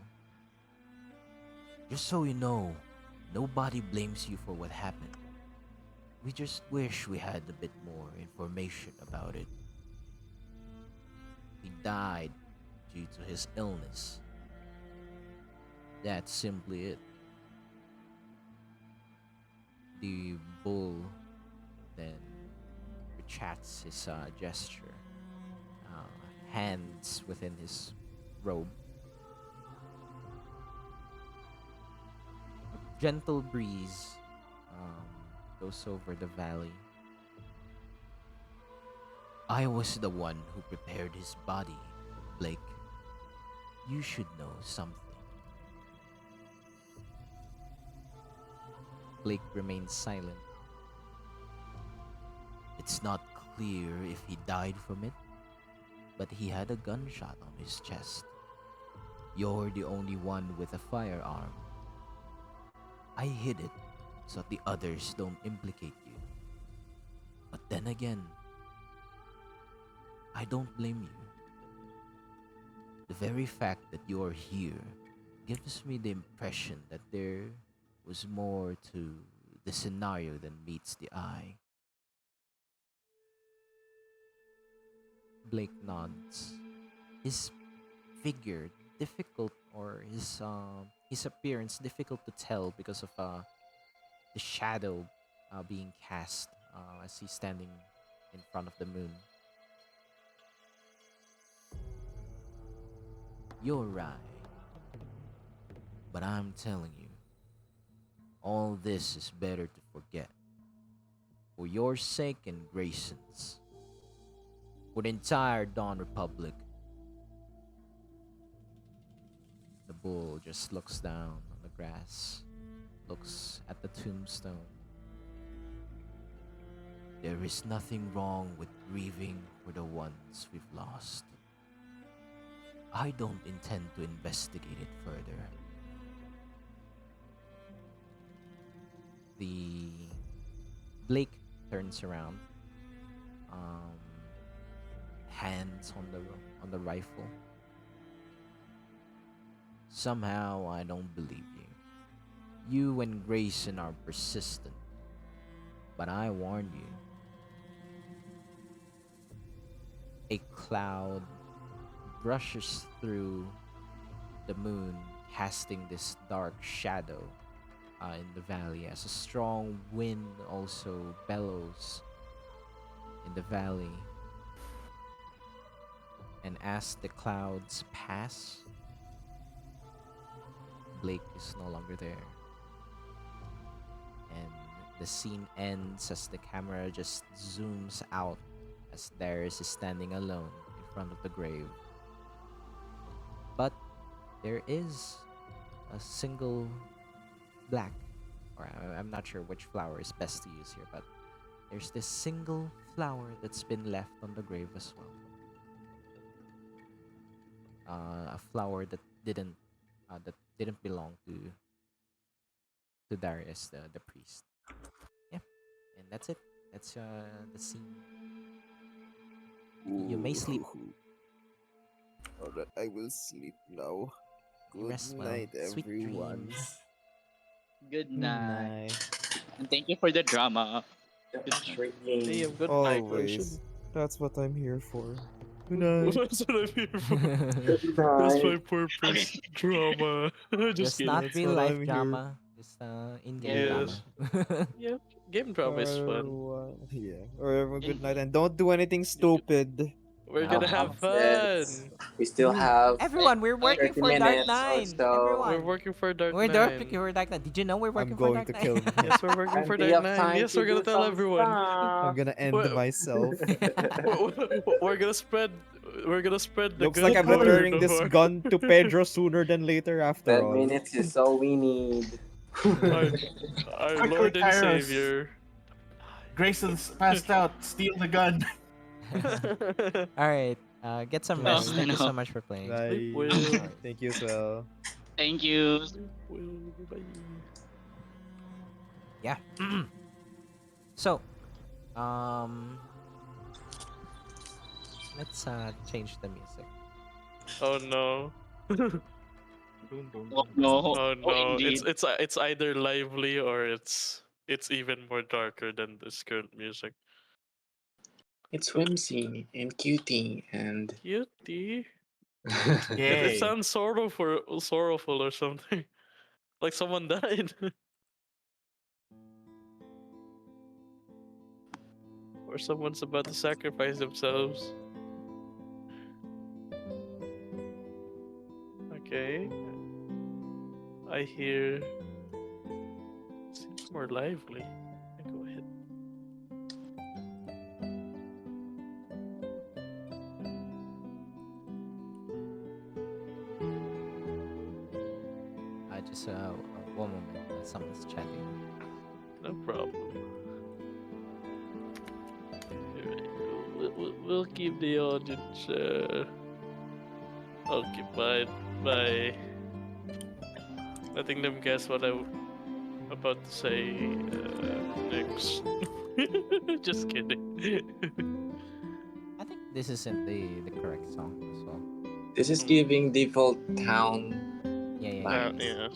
Just so you know, nobody blames you for what happened. We just wish we had a bit more information about it. He died due to his illness. That's simply it. The bull then retracts his gesture, hands within his robe. A gentle breeze goes over the valley. I was the one who prepared his body, Blake. You should know something. Blake remains silent. It's not clear if he died from it, but he had a gunshot on his chest. You're the only one with a firearm. I hid it so the others don't implicate you. But then again, I don't blame you. The very fact that you're here gives me the impression that there was more to the scenario than meets the eye. Blake nods. His figure difficult, or his appearance difficult to tell because of the shadow being cast as he's standing in front of the moon. You're right, but I'm telling you, all this is better to forget. For your sake and Grayson's. For the entire Dawn Republic. The bull just looks down on the grass, looks at the tombstone. There is nothing wrong with grieving for the ones we've lost. I don't intend to investigate it further. The Blake turns around, um, hands on the rifle. Somehow I don't believe you. You and Grayson are persistent, but I warn you. A cloud brushes through the moon, casting this dark shadow in the valley as a strong wind also bellows in the valley. And as the clouds pass, Blake is no longer there. And the scene ends as the camera just zooms out as Darius is standing alone in front of the grave. But there is a single black, or I'm not sure which flower is best to use here, but there's this single flower that's been left on the grave as well. A flower that didn't belong to Darius, the priest. Yeah, and that's it. That's the scene. You may sleep. Alright, I will sleep now. You Good rest well. night, Sweet everyone. dreams. Good Good night. night. And thank you for the drama. Good night. Hey, Intriguing. good night, Grayson. Always. That's what I'm here for. Good night. That's what I'm here for. Good That's night. my purpose. Okay. Drama. Just Just kidding. not That's real what life I'm here. drama. Just in-game Yeah. Yes. drama. Yep. Game drama is fun. Yeah. Or everyone, good night, and don't do anything Good- stupid. We're No, gonna no, have no. It's, fun. we still have Everyone, we're Like, working 30 for Dark minutes or Nine. so. We're Everyone, working for Dark we're working Nine. for Dark Nine. Did you know we're I'm working for going Dark to Nine? kill me. Yes, we're working for Plenty Dark of Nine. time Yes, to we're gonna do tell some everyone. I'm stuff. gonna end We're, myself. we're gonna spread. We're gonna spread the Looks like good I'm word. returning this gun to Pedro sooner than later after 10 all. minutes is all we need. our, our Quickly, Lord and Kairos. Savior. Grayson's passed out. Steal the gun. All right, get some Right. rest. oh Thank you so no. much for playing. Sleep Bye. well. Alright. Thank you as well. Thank you. Sleep well. Bye. Yeah. So, um, let's change the music. Oh no. Oh no. Oh Oh no. indeed. It's either lively or it's even more darker than this current music. It's whimsy and cutie and Cutie. It Yay. sounds sorrowful or something. Like someone died. Or someone's about to sacrifice themselves. Okay. I hear. Seems more lively. Go ahead. Just one moment. Someone's chatting. No problem. Alright, we'll keep the audience occupied by letting them guess what I'm about to say next. Just kidding. I think this isn't the correct song as well. this is giving default town Yeah. vibes. Yes.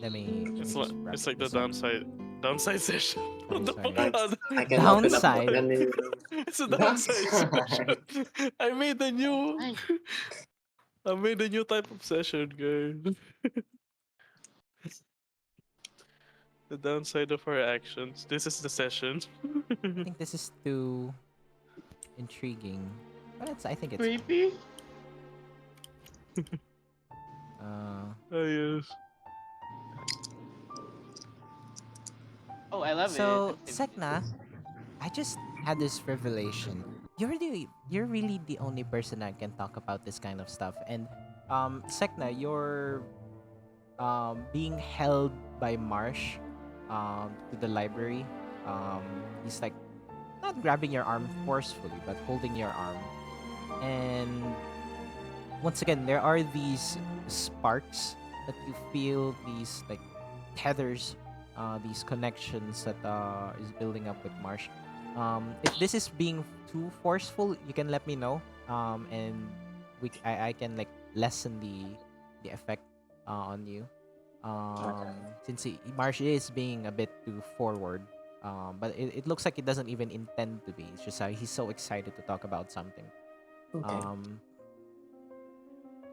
Let me It's just like wrap it's like the this up. downside session. What the Sorry. fuck? I can open up Downside. menu. It's a downside session. I made a new Ay. I made a new type of session, guys. The downside of our actions. This is the session. I think this is too intriguing, but I think it's Creepy. Oh yes. Oh, I love So, it. Sek'na, I just had this revelation. You're really the only person that can talk about this kind of stuff. And Sek'na, you're being held by Marsh to the library. He's like not grabbing your arm forcefully, but holding your arm. And once again, there are these sparks that you feel, these like tethers, these connections that is building up with Marsh. If this is being too forceful, you can let me know, and I can like lessen the effect on you. Okay. Since Marsh is being a bit too forward, but it looks like it doesn't even intend to be. It's just he's so excited to talk about something. Okay. Um,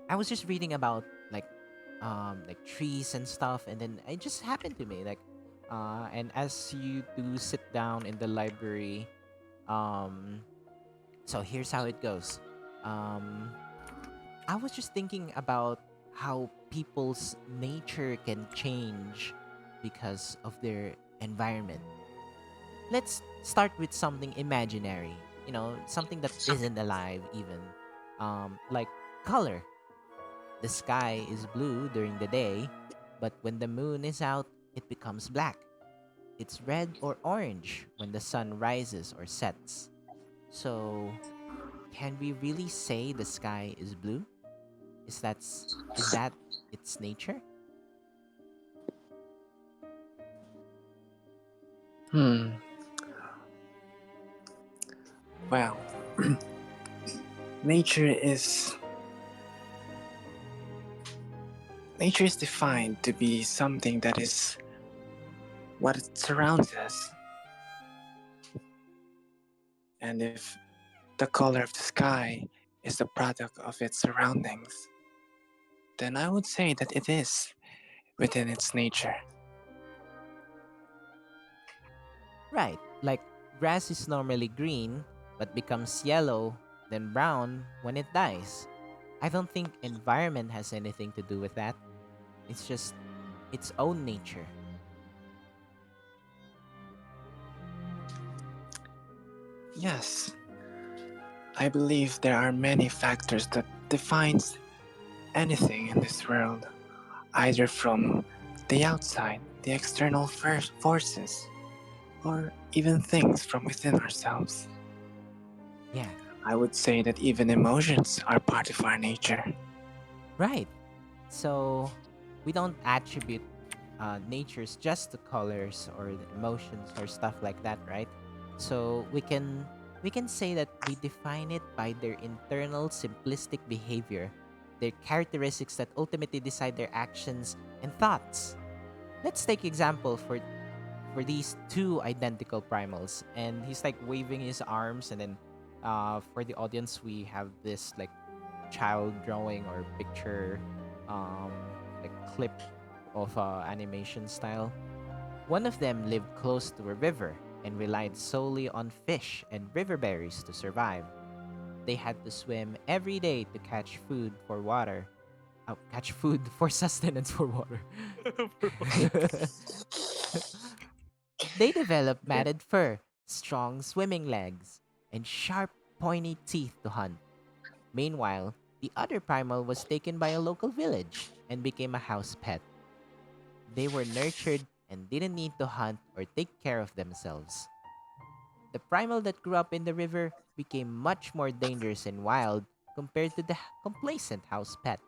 I was just reading about like trees and stuff, and then it just happened to me and as you do sit down in the library, um so here's how it goes. um I was just thinking about how people's nature can change because of their environment. Let's start with something imaginary, something that isn't alive even, like color. The sky is blue during the day, but when the moon is out, it becomes black. It's red or orange when the sun rises or sets. So, can we really say the sky is blue? Is that its nature? Hmm. Well, nature is nature is defined to be something that is what it surrounds us. And if the color of the sky is the product of its surroundings, then I would say that it is within its nature. Right. Like grass is normally green but becomes yellow then brown when it dies. I don't think environment has anything to do with that. It's just its own nature. Yes, I believe there are many factors that defines anything in this world, either from the outside, the external forces, or even things from within ourselves. Yeah. I would say that even emotions are part of our nature. Right. So we don't attribute natures just to colors or the emotions or stuff like that, right? So we can say that we define it by their internal simplistic behavior, their characteristics that ultimately decide their actions and thoughts. Let's take example for these two identical primals, and he's like waving his arms, and then for the audience we have this like child drawing or picture, like clip of animation style. One of them lived close to a river and relied solely on fish and river berries to survive. They had to swim every day to catch food for water. Catch food for sustenance for water. They developed Yeah. matted fur, strong swimming legs, and sharp, pointy teeth to hunt. Meanwhile, the other primal was taken by a local village and became a house pet. They were nurtured and didn't need to hunt or take care of themselves. The primal that grew up in the river became much more dangerous and wild compared to the complacent house pet.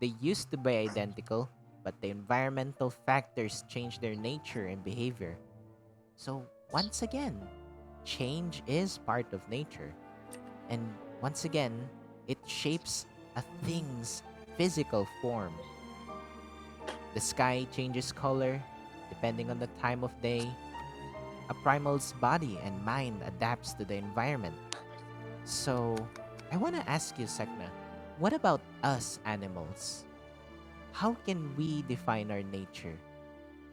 They used to be identical, but the environmental factors changed their nature and behavior. So, once again, change is part of nature. And once again, it shapes a thing's physical form. The sky changes color depending on the time of day. A primal's body and mind adapts to the environment. So, I want to ask you, Sek'na, what about us animals? How can we define our nature?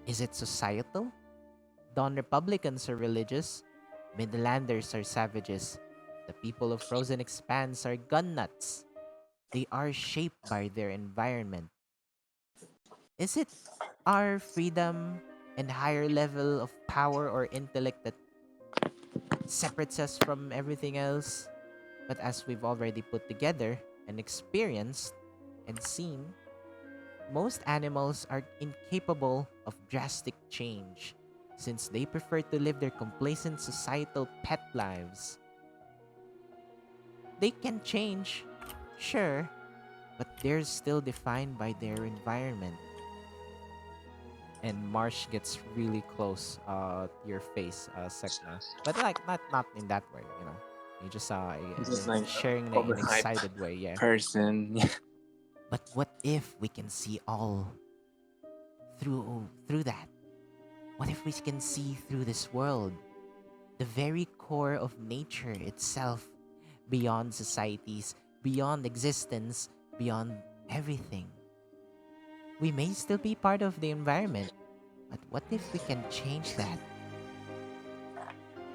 Is it societal? Dawn Republicans are religious, Midlanders are savages, the people of Frozen Expanse are gun nuts. They are shaped by their environment. Is it our freedom and higher level of power or intellect that separates us from everything else? But as we've already put together and experienced and seen, most animals are incapable of drastic change since they prefer to live their complacent societal pet lives. They can change, sure, but they're still defined by their environment. And Marsh gets really close to your face, Sek'na. But like not in that way, you know. You just Just like sharing it in overhyped excited way, yeah. person. But what if we can see all through that? What if we can see through this world, the very core of nature itself, beyond societies, beyond existence, beyond everything? We may still be part of the environment, but what if we can change that?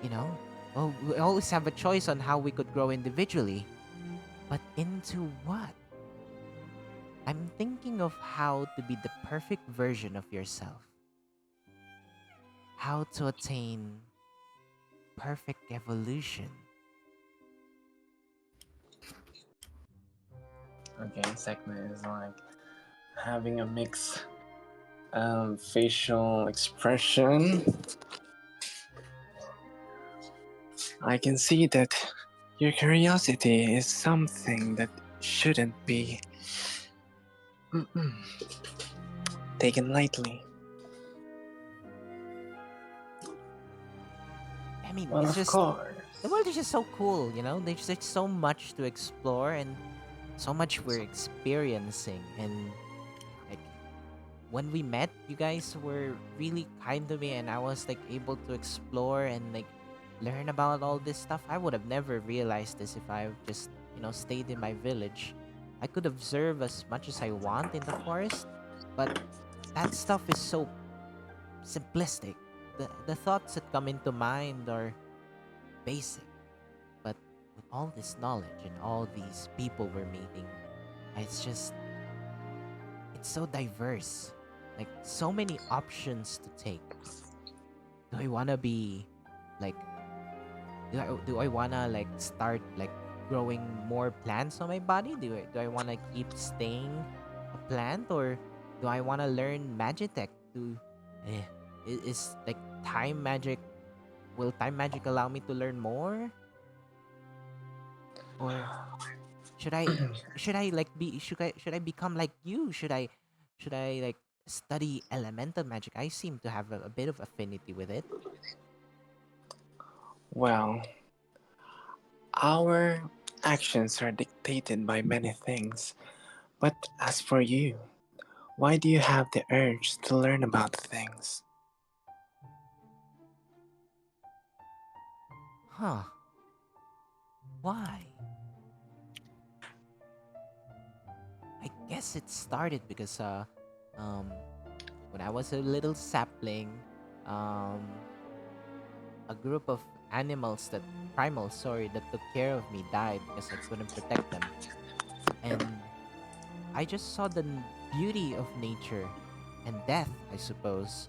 You know? Well, we always have a choice on how we could grow individually, but into what? I'm thinking of how to be the perfect version of yourself. How to attain perfect evolution. Okay, Sek'na is like having a mixed facial expression. I can see that your curiosity is something that shouldn't be taken lightly. I mean, Well, it's of just course. the world is just so cool, you know? There's just so much to explore and so much we're experiencing. And like when we met, you guys were really kind to me, and I was like able to explore and like learn about all this stuff. I would have never realized this if I just, you know, stayed in my village. I could observe as much as I want in the forest, but that stuff is so simplistic. The thoughts that come into mind are basic, but with all this knowledge and all these people we're meeting, it's just it's so diverse. Like so many options to take. Do I wanna be like do I wanna like start like growing more plants on my body? Do I wanna keep staying a plant, or do I wanna learn Magitech to eh, is like time magic, will time magic allow me to learn more? Or should I should I become like you? Should I like study elemental magic? I seem to have a bit of affinity with it. Well, our actions are dictated by many things. But as for you, why do you have the urge to learn about things? Huh. Why? I guess it started because um when I was a little sapling, um a group of animals that primals, sorry, that took care of me died because I couldn't protect them. And I just saw the beauty of nature and death, I suppose,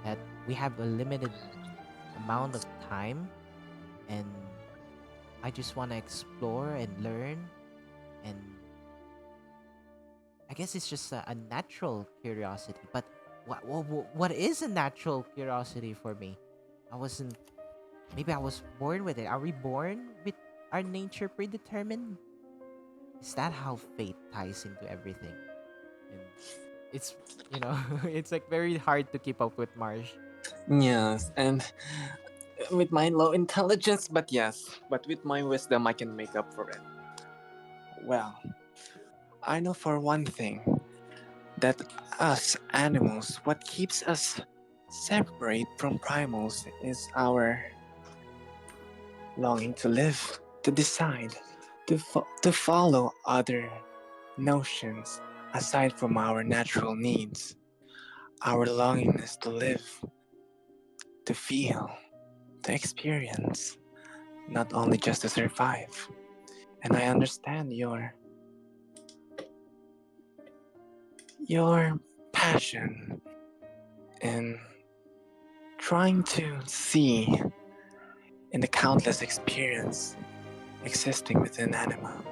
that we have a limited amount of time, and I just want to explore and learn. And I guess it's just a natural curiosity. But what is a natural curiosity for me? I wasn't. Maybe I was born with it. Are we born with our nature predetermined? Is that how fate ties into everything? And it's it's like very hard to keep up with Marsh. Yes, and with my low intelligence, but yes, but with my wisdom, I can make up for it. Well, I know for one thing that us animals, what keeps us separate from primals is our longing to live, to decide, to follow other notions aside from our natural needs, our longingness to live, to feel, to experience, not only just to survive. And I understand your passion in trying to see in the countless experience existing within anima.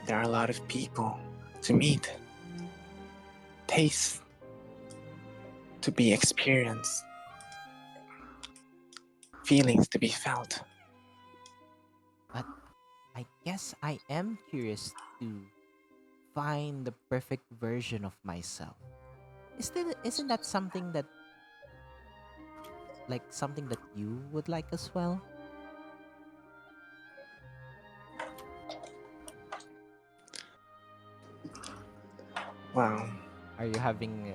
There are a lot of people to meet, taste to be experienced, feelings to be felt. But I guess I am curious to find the perfect version of myself. Isn't that something that something that you would like as well? Wow. Are you having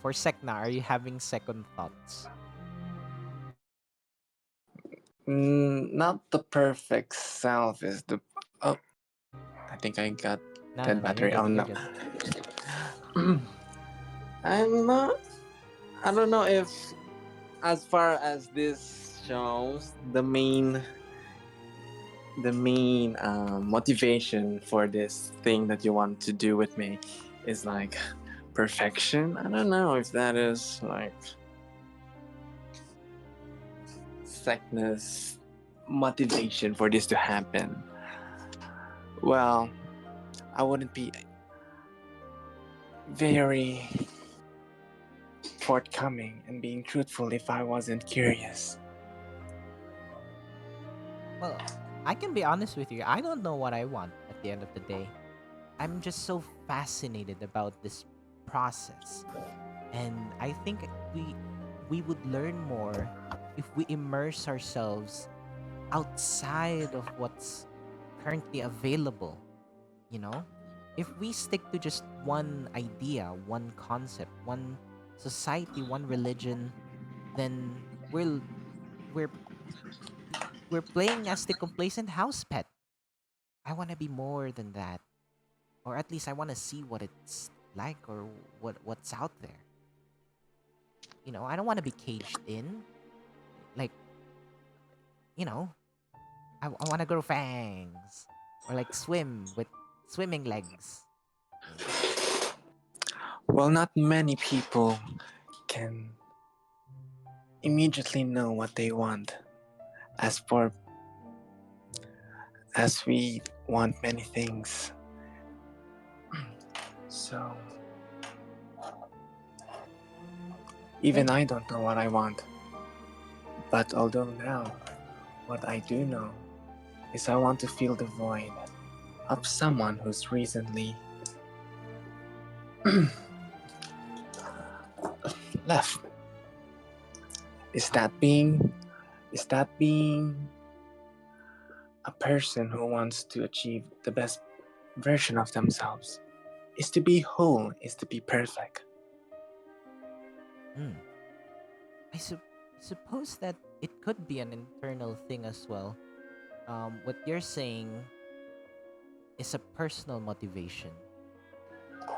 for Sek'na, are you having second thoughts? Not the perfect self is the. Oh, I think I got No, dead no, no, you're battery. good. Oh You're no. good. I'm not. I don't know if, as far as this shows, the main motivation for this thing that you want to do with me is like perfection. I don't know if that is like Sek'na's motivation for this to happen. Well, I wouldn't be very forthcoming and being truthful if I wasn't curious. Well, I can be honest with you. I don't know what I want at the end of the day. I'm just so fascinated about this process. And I think we would learn more if we immerse ourselves outside of what's currently available, you know? If we stick to just one idea, one concept, one society, one religion, then we're we're playing as the complacent house pet. I want to be more than that, or at least I want to see what it's like or what's out there. I don't want to be caged in. Like, you know, I want to grow fangs or like swim with swimming legs. Well, not many people can immediately know what they want. As for as we want many things. So even Hey, I don't know what I want. But although now, what I do know is I want to fill the void of someone who's recently left. Is uh, that being is that being a person who wants to achieve the best version of themselves? Is to be whole, is to be perfect. hmm. I suppose that it could be an internal thing as well. What you're saying is a personal motivation.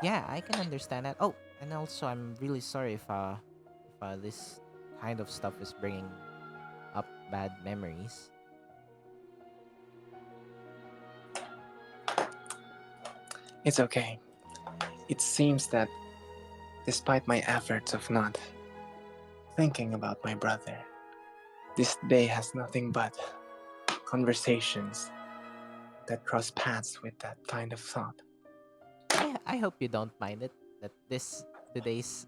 Yeah, I can understand that. Oh, and also I'm really sorry if this kind of stuff is bringing up bad memories. It's okay. It seems that despite my efforts of not thinking about my brother, this day has nothing but conversations that cross paths with that kind of thought. I hope you don't mind it that this today's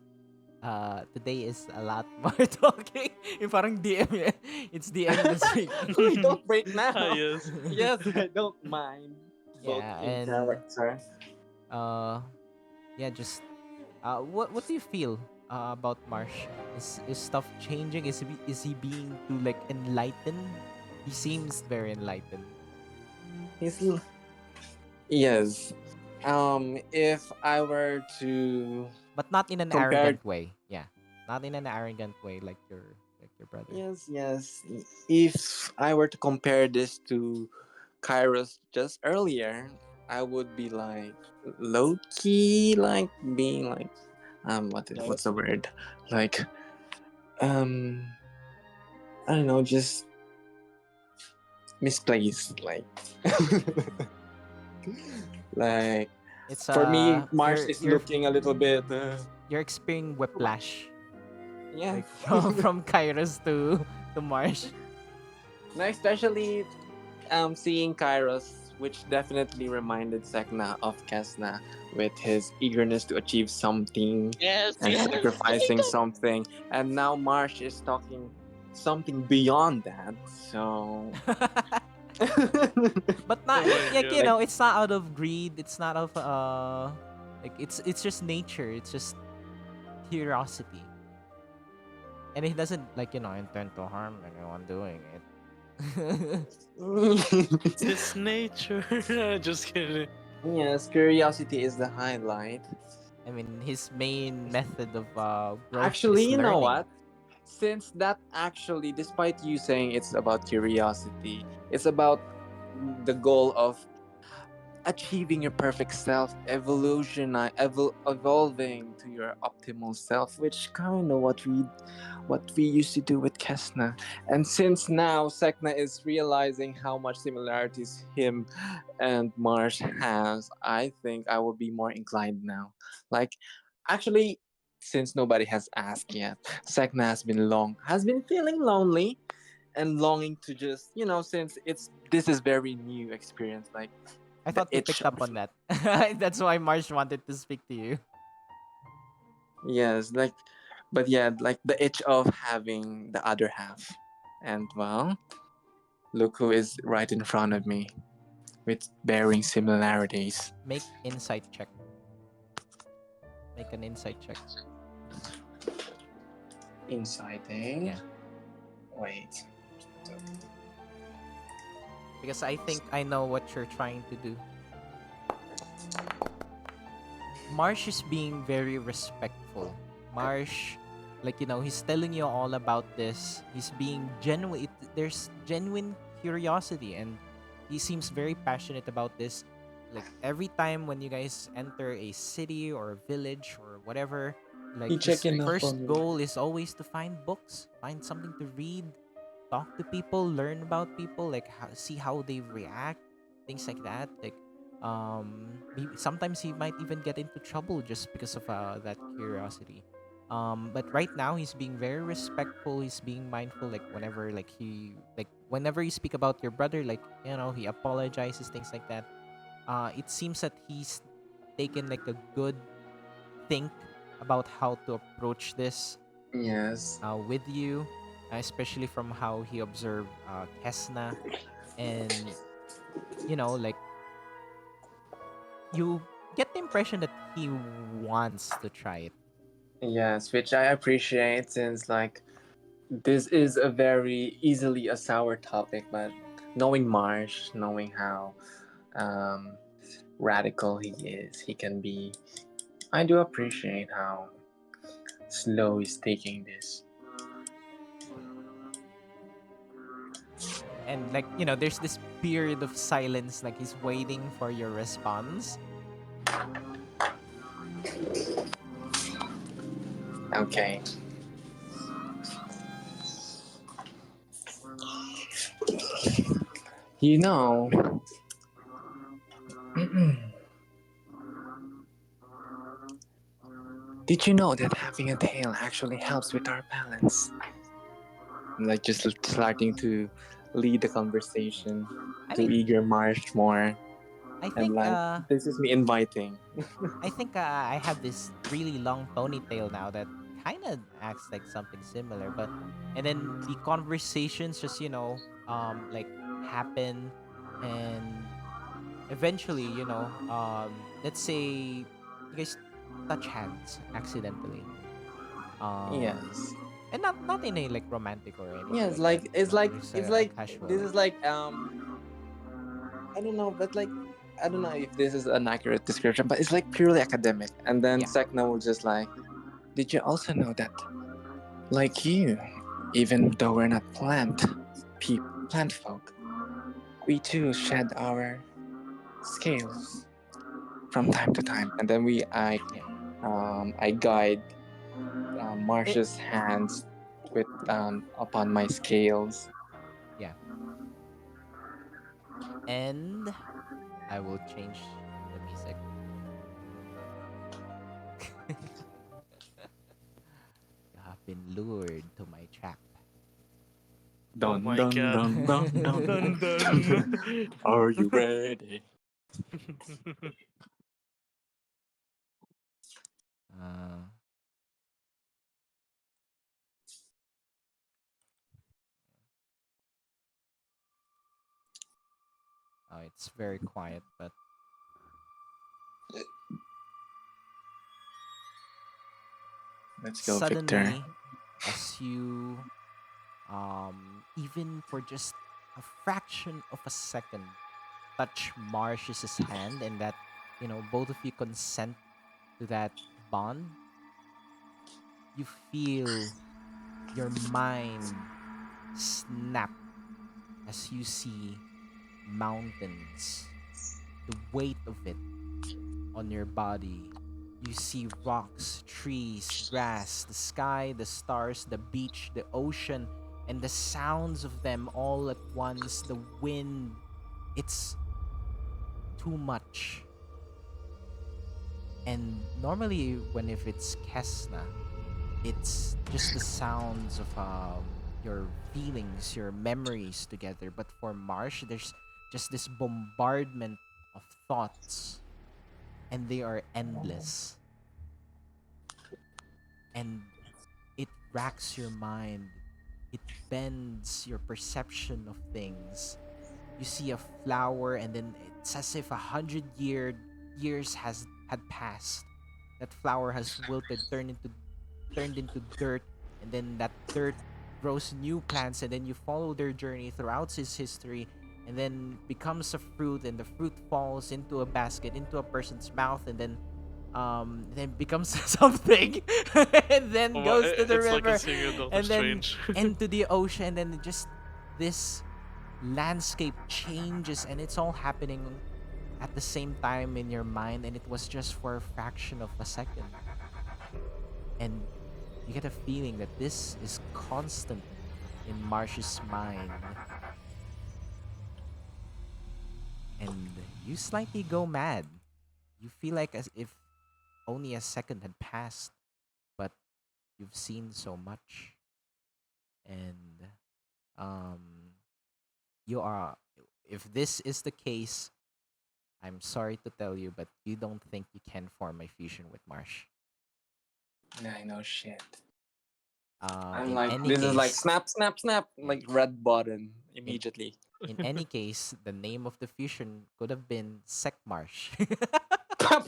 today is a lot more talking. Yung parang DM eh. It's DM this week. We don't break Ah, now. yes. Yes, I don't mind. Both Yeah, in and character. uh yeah, just what do you feel about Marsh? Is stuff changing? Is he being too like enlightened? He seems very enlightened. He's yes. If I were to But not in an compare, arrogant way. Yeah. Not in an arrogant way like your brother. yes. If I were to compare this to Kairos just earlier, I would be like low key, like being like what's the word? Like um I don't know, just misplaced. Like It's for me, Mars you're is you're looking a little bit. you're experiencing whiplash. Yeah. Like from Kairos to Marsh. No, especially seeing Kairos which definitely reminded Sek'na of Kes'na with his eagerness to achieve something Yes, and yes. sacrificing something. And now Marsh is talking something beyond that. So But not Oh my like god. it's not out of greed. It's not of like it's just nature. It's just curiosity, and he doesn't intend to harm anyone doing it. It's his nature. Just kidding. yes, curiosity is the highlight. I mean, his main method of growth Actually, is you know learning. what? Since that actually, despite you saying it's about curiosity, it's about the goal of achieving your perfect self, evolving to your optimal self, which kind of what we used to do with Kes'na. And since now Sek'na is realizing how much similarities him and Marsh has, I think I will be more inclined now. Like, actually, since nobody has asked yet, Sek'na has been feeling lonely and longing to just since this is very new experience, like I the thought you itch picked up of on that. That's why Marsh wanted to speak to you. yes, like but yeah, like the itch of having the other half. And well, look who is right in front of me with bearing similarities. Make insight check. Make an insight check. Inciting. Yeah, Wait. because I think I know what you're trying to do. Marsh is being very respectful. Marsh, he's telling you all about this. He's being genuine. There's genuine curiosity, and he seems very passionate about this. Like every time when you guys enter a city or a village or whatever, like He his checking up first on me. goal is always to find books, find something to read, talk to people, learn about people, like see how they react, things like that. Sometimes he might even get into trouble just because of that curiosity. But right now he's being very respectful. He's being mindful. Whenever you speak about your brother, he apologizes, things like that. It seems that he's taken like a good think about how to approach this Yes. with you, especially from how he observed Kes'na, and like you get the impression that he wants to try it. Yes, which I appreciate since like this is a very easily a sour topic, but knowing Marsh, knowing how um, radical he is, he can be. I do appreciate how slow he's taking this. And there's this period of silence, like he's waiting for your response. Okay. You know, did you know that having a tail actually helps with our balance? Like just starting to lead the conversation I to mean, eager Marsh more, I and think like uh this is me inviting. I think I have this really long ponytail now that kind of acts like something similar, but and then the conversations just happen, and eventually let's say you guys touch hands accidentally, Yes. and not in a like romantic or anything Yes, like that. like it's like Just it's a like this casual. is like I don't know, but like I don't know if this is an accurate description, but it's like purely academic. And then Yeah. Sekna will just like, did you also know that, like you, even though we're not plant folk, we too shed our scales from time to time. And then Yeah. I guide It. Marsh's hands with upon my scales. Yeah. And I will change the music. You have been lured to my trap. Oh Dun my dun god. dun dun dun. Dun dun. Are you ready? Uh, it's very quiet, but Let's go, Victor. suddenly, as you even for just a fraction of a second touch Marsh's hand, and that both of you consent to that bond, you feel your mind snap as you see mountains, the weight of it on your body. You see rocks, trees, grass, the sky, the stars, the beach, the ocean, and the sounds of them all at once. The wind, it's too much. And normally, when if it's Kes'na, it's just the sounds of your feelings, your memories together. But for Marsh, there's just this bombardment of thoughts, and they are endless. And it racks your mind. It bends your perception of things. You see a flower, and then it's as if 100 years has had passed. That flower has wilted, turned into dirt, and then that dirt grows new plants, and then you follow their journey throughout its history, and then becomes a fruit, and the fruit falls into a basket, into a person's mouth, and then becomes something, and then Oh my, goes to the it's like a river, seeing a Doctor and then Strange. into the ocean, and then just this landscape changes, and it's all happening at the same time in your mind, and it was just for a fraction of a second. And you get a feeling that this is constant in Marsh's mind, and you slightly go mad. You feel like as if only a second had passed, but you've seen so much, and um, you are. If this is the case, I'm sorry to tell you, but you don't think you can form a fusion with Marsh. I know shit. I'm In like, any this is like case, snap, snap, snap, yeah, like red button in immediately. in any case, the name of the fusion could have been Sekmarsh.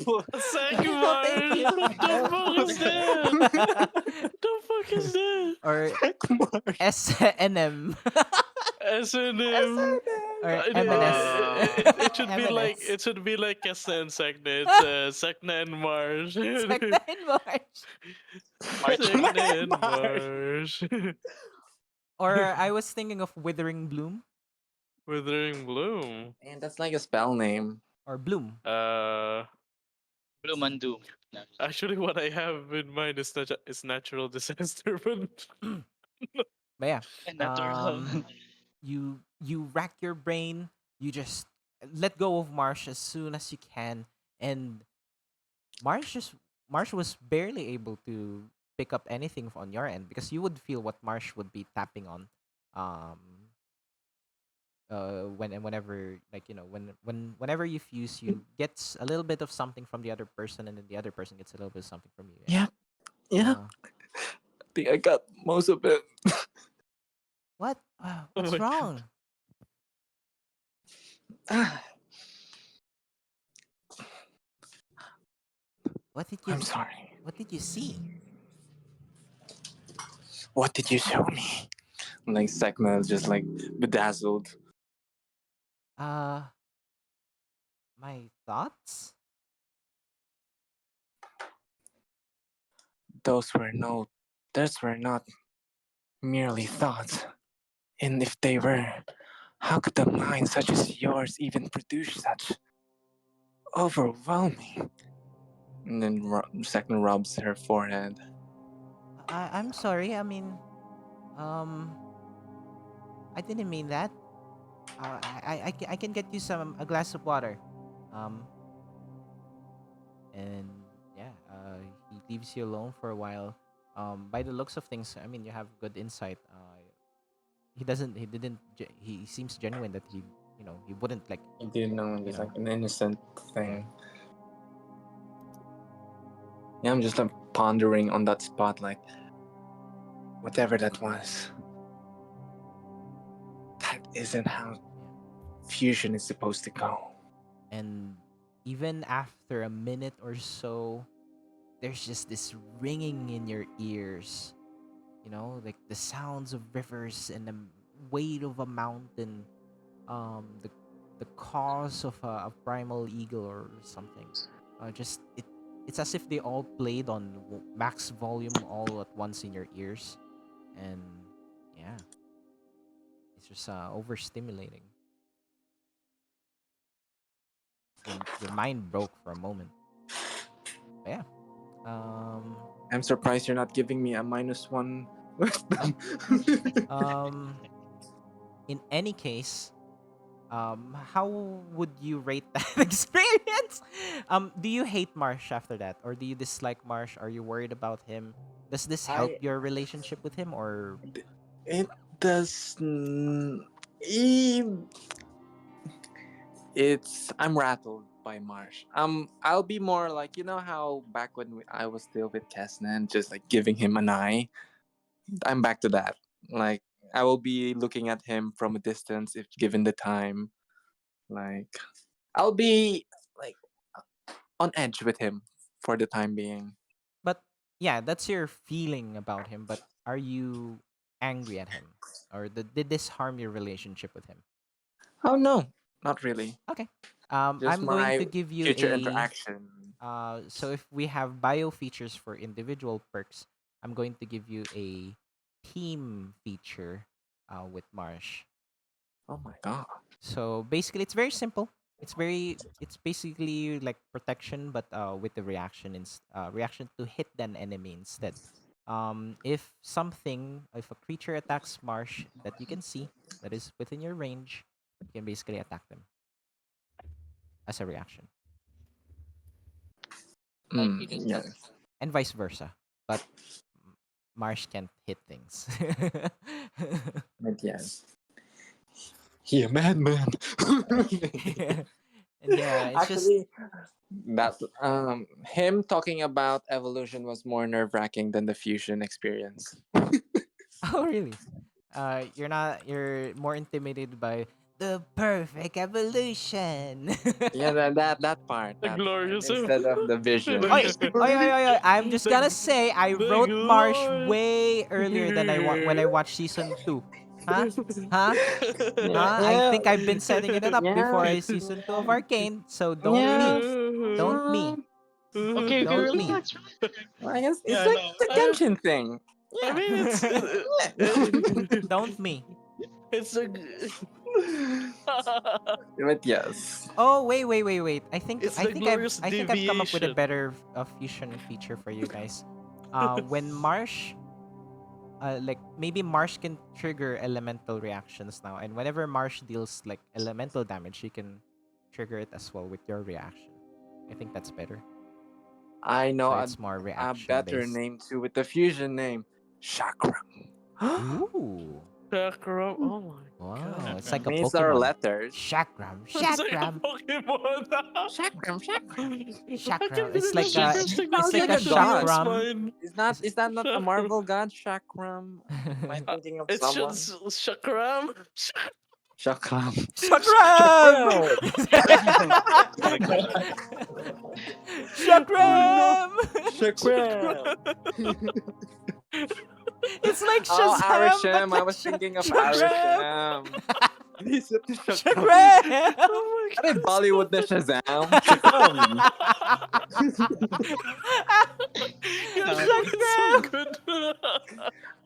Oh, thank Sagmar! you. What the fuck is that? What the fuck is that? Or SNM. S&M. Or M&S. It should be like M&S. it should be like Kes'na and Sek'na. It's Sek'na and Mars. Sek'na and Marsh. Sek'na and Mars. Or I was thinking of Withering Bloom Withering Bloom. And that's like a spell name. or Bloom. Bloom and doom. No. Actually, what I have in mind is natural disaster, but But yeah, Natural. you rack your brain. You just let go of Marsh as soon as you can, and Marsh just Marsh was barely able to pick up anything on your end, because you would feel what Marsh would be tapping on, um, whenever, like, whenever you fuse, you gets a little bit of something from the other person, and then the other person gets a little bit of something from you. Yeah, yeah. Uh, I think I got most of it. what? oh What's my god. wrong? What did you I'm sorry. What did you see? What did you show me? Like Sek'na is just like bedazzled. Uh, my thoughts. Those were no, those were not merely thoughts. And if they were, how could a mind such as yours even produce such overwhelming? And then Sek'na rubs her forehead. I'm sorry. I mean, um, I didn't mean that. I can get you a glass of water. Um, and yeah, he leaves you alone for a while. By the looks of things, I mean, you have good insight. he doesn't. He didn't. He seems genuine that he wouldn't like. You didn't know, You just know. like an innocent thing. Yeah. Yeah, I'm just like pondering on that spot, like whatever that was. That isn't how fusion is supposed to go. And even after a minute or so, there's just this ringing in your ears. Like the sounds of rivers and the weight of a mountain. The cause of a primal eagle or something. Just it's as if they all played on max volume all at once in your ears, and yeah, it's just overstimulating. Your mind broke for a moment. But yeah. I'm surprised you're not giving me a -1 wisdom. Um. In any case, how would you rate that experience? Do you hate Marsh after that, or do you dislike Marsh? Are you worried about him? Does this help I your relationship with him, or it does. It's I'm rattled by Marsh. I'll be more like how back when I was still with Kes'na and just like giving him an eye. I'm back to that. Like I will be looking at him from a distance if given the time. Like I'll be like on edge with him for the time being. but yeah, that's your feeling about him. But are you angry at him, or did this harm your relationship with him? Oh no, not really. Okay. Just I'm going my to give you future a interaction. So if we have bio features for individual perks, I'm going to give you a team feature with Marsh. Oh my god. So basically, it's very simple. It's basically like protection, but with the reaction to hit an enemy instead. If a creature attacks Marsh that you can see that is within your range, you can basically attack them as a reaction, Like he just Yeah. and vice versa. But Marsh can't hit things. But yes. He a madman. And yeah, it's just Actually, that him talking about evolution was more nerve wracking than the fusion experience. oh really? You're more intimidated by the perfect evolution. Yeah, that part, The that part, glorious. instead of the vision. Oi, oi, oi, oi, oi. I'm just gonna say I The wrote Marsh glorious. way earlier than when I watched season 2. Huh? Huh? Yeah, Huh? I yeah, think I've been setting it up before yeah, season 2 of Arcane. So don't me. yeah. Don't me. okay, okay, Don't me. relax. I guess it's Yeah, like no. the I, Genshin thing. I Yeah. mean, Don't me. it's a. But yes. Oh wait. I think It's I the think I've glorious I think I've come up with a deviation. better fusion feature for you guys. When Marsh, like maybe Marsh can trigger elemental reactions now, and whenever Marsh deals like elemental damage, you can trigger it as well with your reaction. I think that's better. I know So it's more a reaction better based. name too with the fusion name. Chakram. Ooh. Chakra. Oh my Wow, god. it's like a These are Pokemon. letters. Chakram, It's like a chakram, Pokemon. Chakram, chakram. I chakram. can't believe it's It just like It's sounds like like a a god. chakram. chakram. Mine. Is that not a Marvel god, Chakram? Am I thinking of It's someone? just chakram. Chakram. Chakram! Chakram. Oh no. Chakram! Chakram. It's like Oh, Shazam, but Arisham. I like was thinking of Chakram! Arisham. He's at the Chakram. Chakram! Oh Are my Bollywood na Shazam? Chakram. god. God, it's so Chakram! good.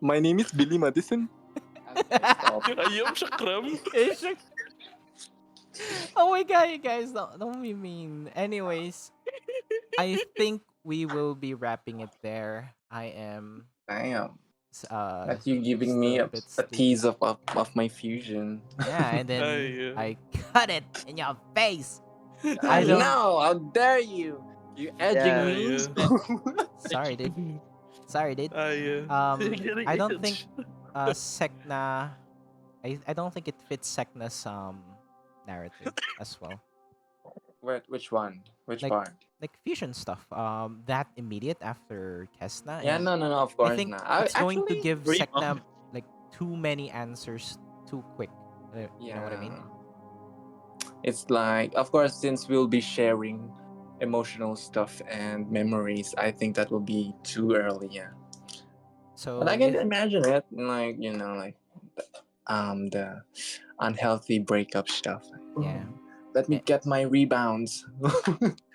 My name is Billy Madison. Okay, stop. Ayum chakram. It's like- oh my god, you guys, don't be mean. Anyways, I think we will be wrapping it there. I am Damn. s- uh That you giving me still a bit a sleepy. tease of my fusion. Yeah, and then Ay, I cut it in your face. I don't. No, how dare you? You edging Yeah, me? ay, sorry, dude. Sorry, dude. ay, I don't think itch. Sek'na I don't think it fits Sek'na's narrative as well. Which one? Which Like part? like fusion stuff. That immediate after Kes'na, Yeah, and no, no, no. Of I course think not. I it's going to actually, give Rebound. Sek'na like too many answers too quick. You know what I yeah. mean? It's like, of course, since we'll be sharing emotional stuff and memories, I think that will be too early. Yeah, but So I can if imagine it, like like the unhealthy breakup stuff. yeah, Let me eh, get my rebounds.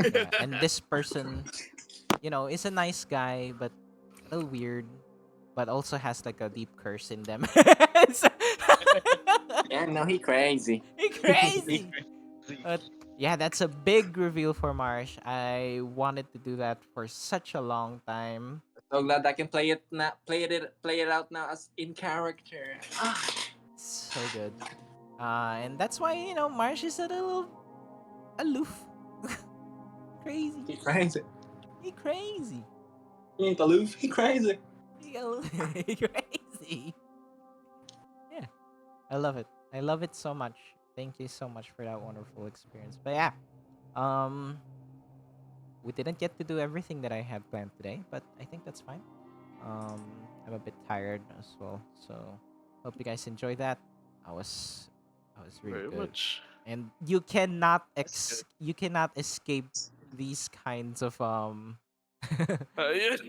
yeah, and this person, is a nice guy, but a little weird, but also has like a deep curse in them. So- Yeah, no, he crazy. He crazy. But yeah, that's a big reveal for Marsh. I wanted to do that for such a long time. So glad I can play it now. Play it out now as in character. So good. And that's why, Marsh is a little aloof. Crazy. He crazy. He crazy. He ain't aloof. He crazy. He crazy. Yeah. I love it. I love it so much. Thank you so much for that wonderful experience. But yeah. Um we didn't get to do everything that I had planned today, but I think that's fine. I'm a bit tired as well, so hope you guys enjoyed that. I was I was really Very good, much. and That's good. you cannot escape these kinds of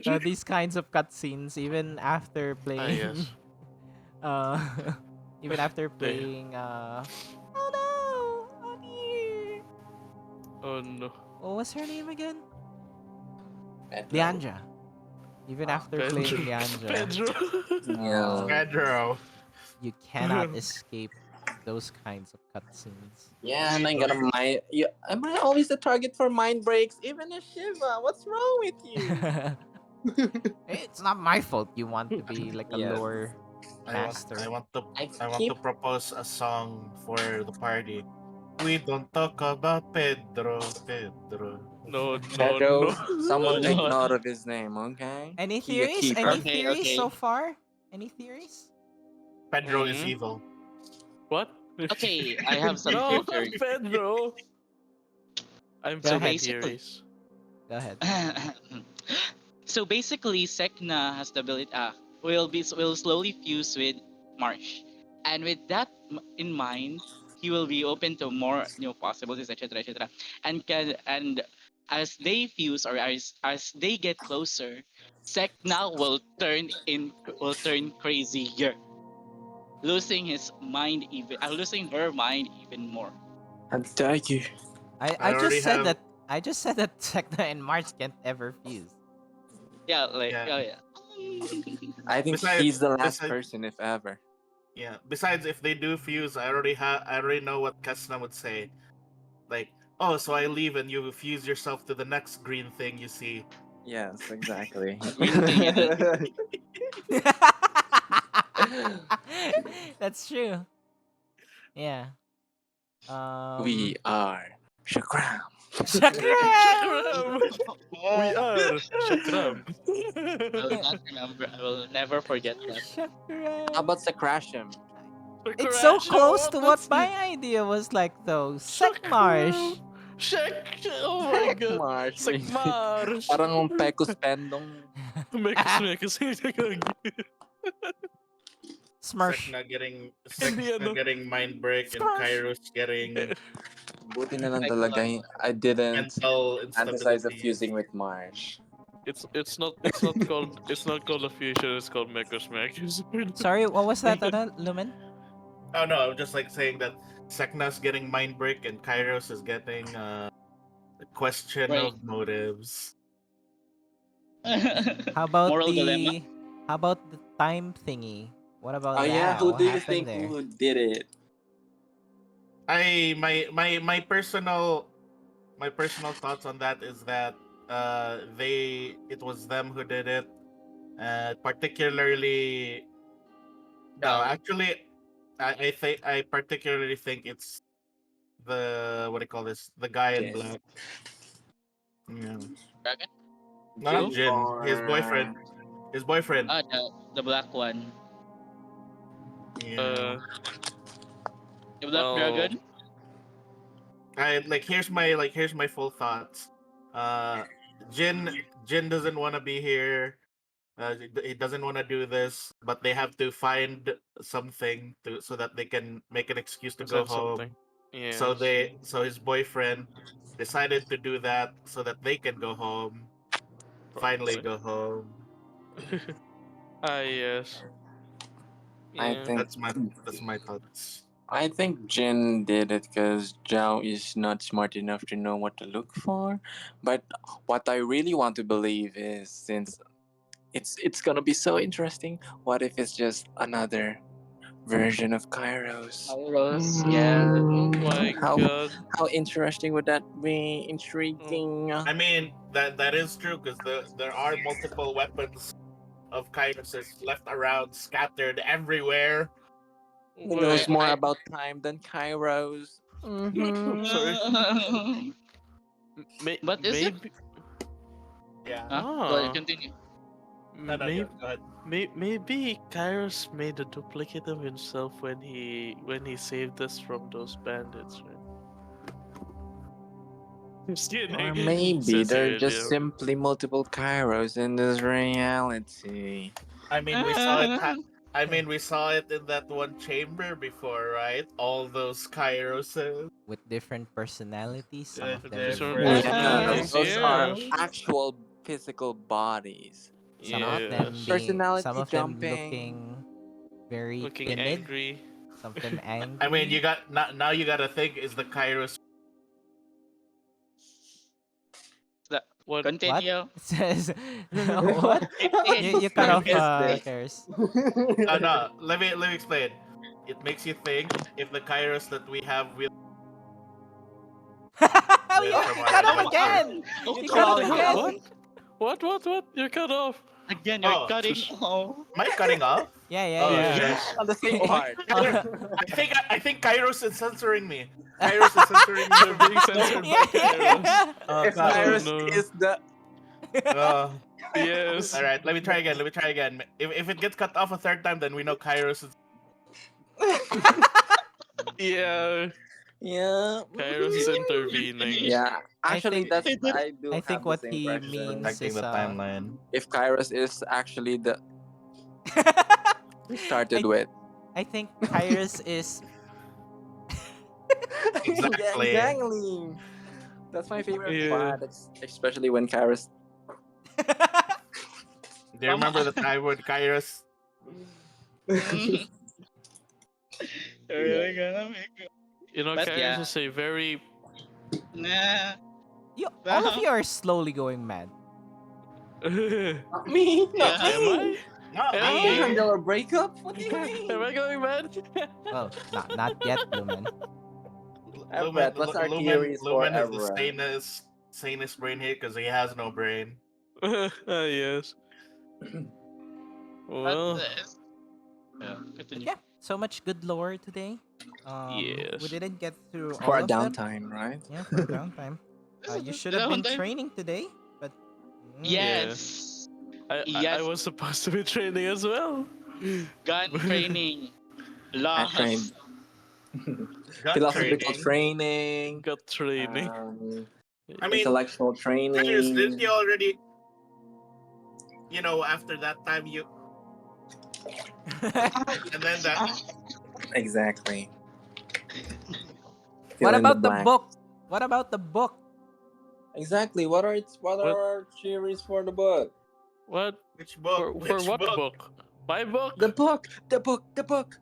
Yeah. these kinds of cutscenes even after playing Yes. uh even after They. playing oh no, on here. Oh no. What was her name again? Pedro. Leandra. Even Ah, after Pedro. playing Leandra, Pedro. yeah. Pedro. you cannot escape those kinds of cutscenes. Yeah, and We I got don't. a mind. Yeah, am I always the target for mind breaks? Even a Shiva. What's wrong with you? It's not my fault you want to be like a Yes. lore I want. I master. want to. I I want keep to propose a song for the party. We don't talk about Pedro. Pedro. No, no, Pedro. no. Someone take No. note of his name, okay? Any He a theories? keeper. Any Okay, theories so okay. far? Any theories? Pedro is Hmm. evil. What? Okay, I have some No, theory. Pedro. I'm Go So taking ahead. basically, theories. Go ahead. so basically, Sek'na has the ability. Will slowly fuse with Marsh, and with that in mind, he will be open to more new possibilities, etc., etc. And as they fuse or as they get closer, Sek'na will turn crazier, losing her mind even more. I dare you. I I just already said have. that I just said that Tekna and Mars can't ever fuse. Yeah, like Yeah. oh yeah. I think Besides, he's the last besides, person, if ever. yeah. Besides, if they do fuse, I already have. I already know what Kes'na would say. Like, oh, so I leave and you fuse yourself to the next green thing you see. Yes, exactly. Green thing, yeah. That's true. Yeah. Um We are Shakram. Chakram! Chakram! We are Chakram. I will not remember. I will never forget that. How Chakram. about Sakrashim? It's so Chakram! close What? to what That's my idea was like though. Chakram! Sekmarsh. Oh my god. Marsh. Sekmar! Parang ang Pecos Pendong. Mekas, mekas. Smirsh. Hindi Sek'na ano. getting mind break and Smirsh. Kairos getting Buti na lang Like talaga I didn't mental fantasize of instabilities. fusing with Marsh. It's not called a fusion, it's called Mekos Mekos. Sorry, what was that, Lumen? Oh no, I'm just like saying that Sek'na's getting mind break and Kairos is getting a question break. of motives. How about Moral dilemma. the time thingy? What Oh about yeah, that? who What do you happened think there? who did it? My personal thoughts on that is that it was them who did it. Particularly no, Down. actually I particularly think it's the what do you call this? The guy in Yes. black. Yeah. Dragon. No, not Who? Jin Jin. His or boyfriend. His boyfriend. The black one. Yeah. Black Well, Dragon? I here's my full thoughts. Uh, Jin Jin doesn't want to be here. He doesn't want to do this, but they have to find something to so that they can make an excuse to go present home. something. Yes. So his boyfriend decided to do that so that they can go home. Finally Probably. go home. Ah, yes. I Yeah. think That's my thoughts. I think Jin did it because Zhao is not smart enough to know what to look for. But what I really want to believe is, since it's gonna be so interesting, what if it's just another version of Kairos? Kairos, yeah. Oh my How god. how interesting would that be? Oh, Intriguing. I mean that is true because there are multiple weapons of Kairos left around, scattered everywhere. He knows wait. more I about time than Kairos. Mm-hmm. Sorry. But is it? Maybe. Yeah. Go ahead, Ah. continue. No, no, Maybe. go ahead. Maybe Kairos made a duplicate of himself when he saved us from those bandits, right? Just Or kidding. maybe there are just Sincerely. simply multiple Kairos in this reality. I mean, we saw it. I mean, we saw it in that one chamber before, right? All those Kairoses. With different personalities, some of them Different being Different. Yeah, personalities, those are yes. angry, actual physical bodies, not Yes. some personality of them jumping. looking very Looking timid, angry. some of them I mean, angry. you got now. You got to think: is the Kairos What? What? Continue. It says what? You cut What off is 15. this? Cares. Oh no, let me explain. It makes you think if the Kairos that we have with from You our cut off adventure. again. Oh, You cut What off the hell? again. wow. What? You're cut off. Again, you're Oh, cutting. Oh. am I cutting off? Oh Yeah. shit! Yes. Yeah. On the same Oh, part. I think Kairos is censoring me. Kairos is censoring me You're from being doing censored by Kairos. Oh If god. Oh Kairos no. is the Uh, Yes. all right, let me try again. Let me try again. If it gets cut off a third time, then we know Kairos is. Yeah. yeah. Kairos is intervening. Yeah, I actually, think that's I did. I do I have think the what same he question. means Affecting is the timeline. If Kairos is actually the we started I with. I think Kairos is Yeah, Exactly. exactly. That's my favorite Yeah. part, especially when Kairos. Do you Come remember the on. time when Kairos? You're Yeah. really gonna make it. But Kairos yeah. is a very Nah. you all of you are slowly going mad. Am Not me, not Yeah. I? me. Not I can Am me. handle a breakup. What do you I? Am mean? I going mad? Well, not yet, Lumen. Everett, what's our theories for Lumen is the Everett? sanest brain here because he has no brain. Ah, yes. But Well, yeah, But continue. yeah, so much good lore today. We yes. didn't get through For all a of them. downtime, right? Yeah, for a downtime. This is You should the have one been time. training today, but Yeah. Yes. I Yes. was supposed to be training as well. Gun training. I trained Lost. Gun philosophical training. training, Got training. um, I mean, intellectual Kairos, didn't training. you already? After that time, and then that. Exactly. Fill what in the about the blank. book? What about the book? Exactly. What are What? our theories for the book? What? Which book? For Which what book? book? My book? The book. The book. The book.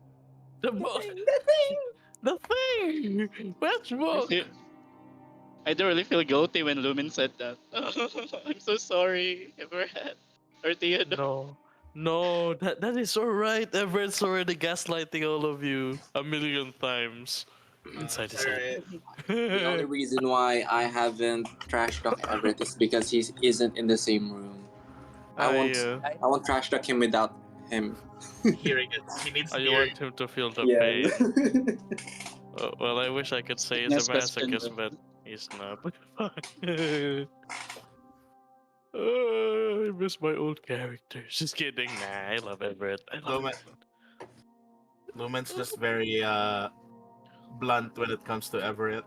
The The book? thing. The thing. The thing? Which I book? feel. I don't really feel guilty when Lumen said that. I'm so sorry, Everett or Theodore. No. No, that is alright. Everett's already gaslighting all of you a million times inside It's his head. alright. The only reason why I haven't trash talked Everett is because he isn't in the same room. I won't. I I won't trash talk him without him. Hearing it. He needs to you hear it. want him to feel the Yeah. pain. Well, I wish I could say he's a Next question. masochist, but he's not. Oh, I miss my old characters. Just kidding. Nah, I love Everett. I love Lumen, Everett. Lumen's just very blunt when it comes to Everett.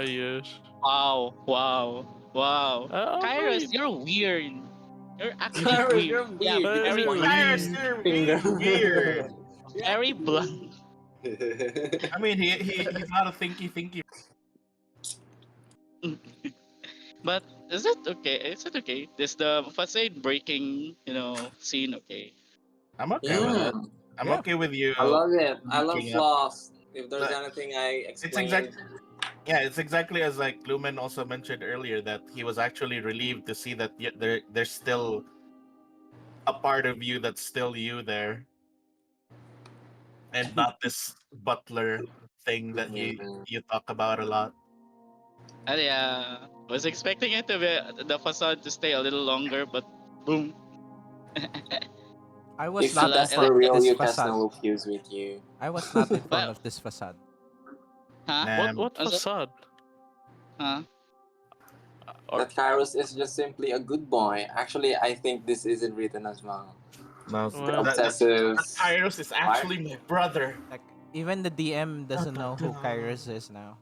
Yes. Wow, wow, wow. Kairos, Wait. you're weird. You're actually Kairos, weird. you're Yeah, weird. You just very wanna weird. Kairos, Weird. you're finger. weird. Yeah. Very blunt. I mean, he's not a thinky. But is it okay? Is it okay? Is the facade breaking, scene okay? I'm okay with Yeah, it. I'm Yeah. okay with you I love it. I love leaking up. flaws. If there's Like, anything I it's explained, it's exactly as like Lumen also mentioned earlier that he was actually relieved to see that there's still a part of you that's still you there, and not this butler thing that yeah. you talk about a lot. And yeah, was expecting it to be the facade to stay a little longer, but boom. I was If not in Ala, that's front ala, for of real, this you Kes'na facade. will fuse with you. I was not in front well, of this facade. huh? What Um, what Also, facade? huh? Or That Kairos is just simply a good boy. Actually, I think this isn't written as well. no, The what? obsessive that Kairos is wife. actually my brother. Like even the DM doesn't know who Kairos is now.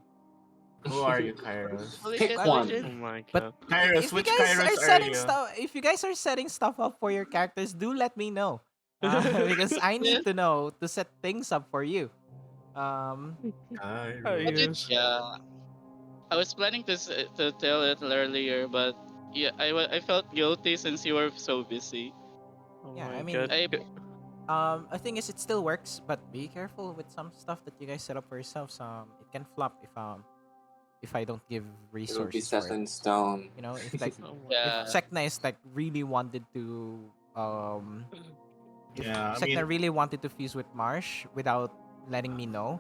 Who are you, Kairos? Holy Pick shit, holy shit. Oh one. my But god. Kairos, if you which guys are Kairos are setting you? stuff, if you guys are setting stuff up for your characters, do let me know. Because I Yeah. need to know to set things up for you. Um, I Kairos. did, Yes. yeah. I was planning to tell it earlier, but yeah, I felt guilty since you were so busy. Oh yeah, I my mean, god. I the thing is, it still works, but be careful with some stuff that you guys set up for yourselves. It can flop if I don't give It will be resources for set it. in stone. You know, if like Oh my if yeah. Sek'na is like really wanted to if Yeah, I Sek'na mean, really wanted to fuse with Marsh without letting me know,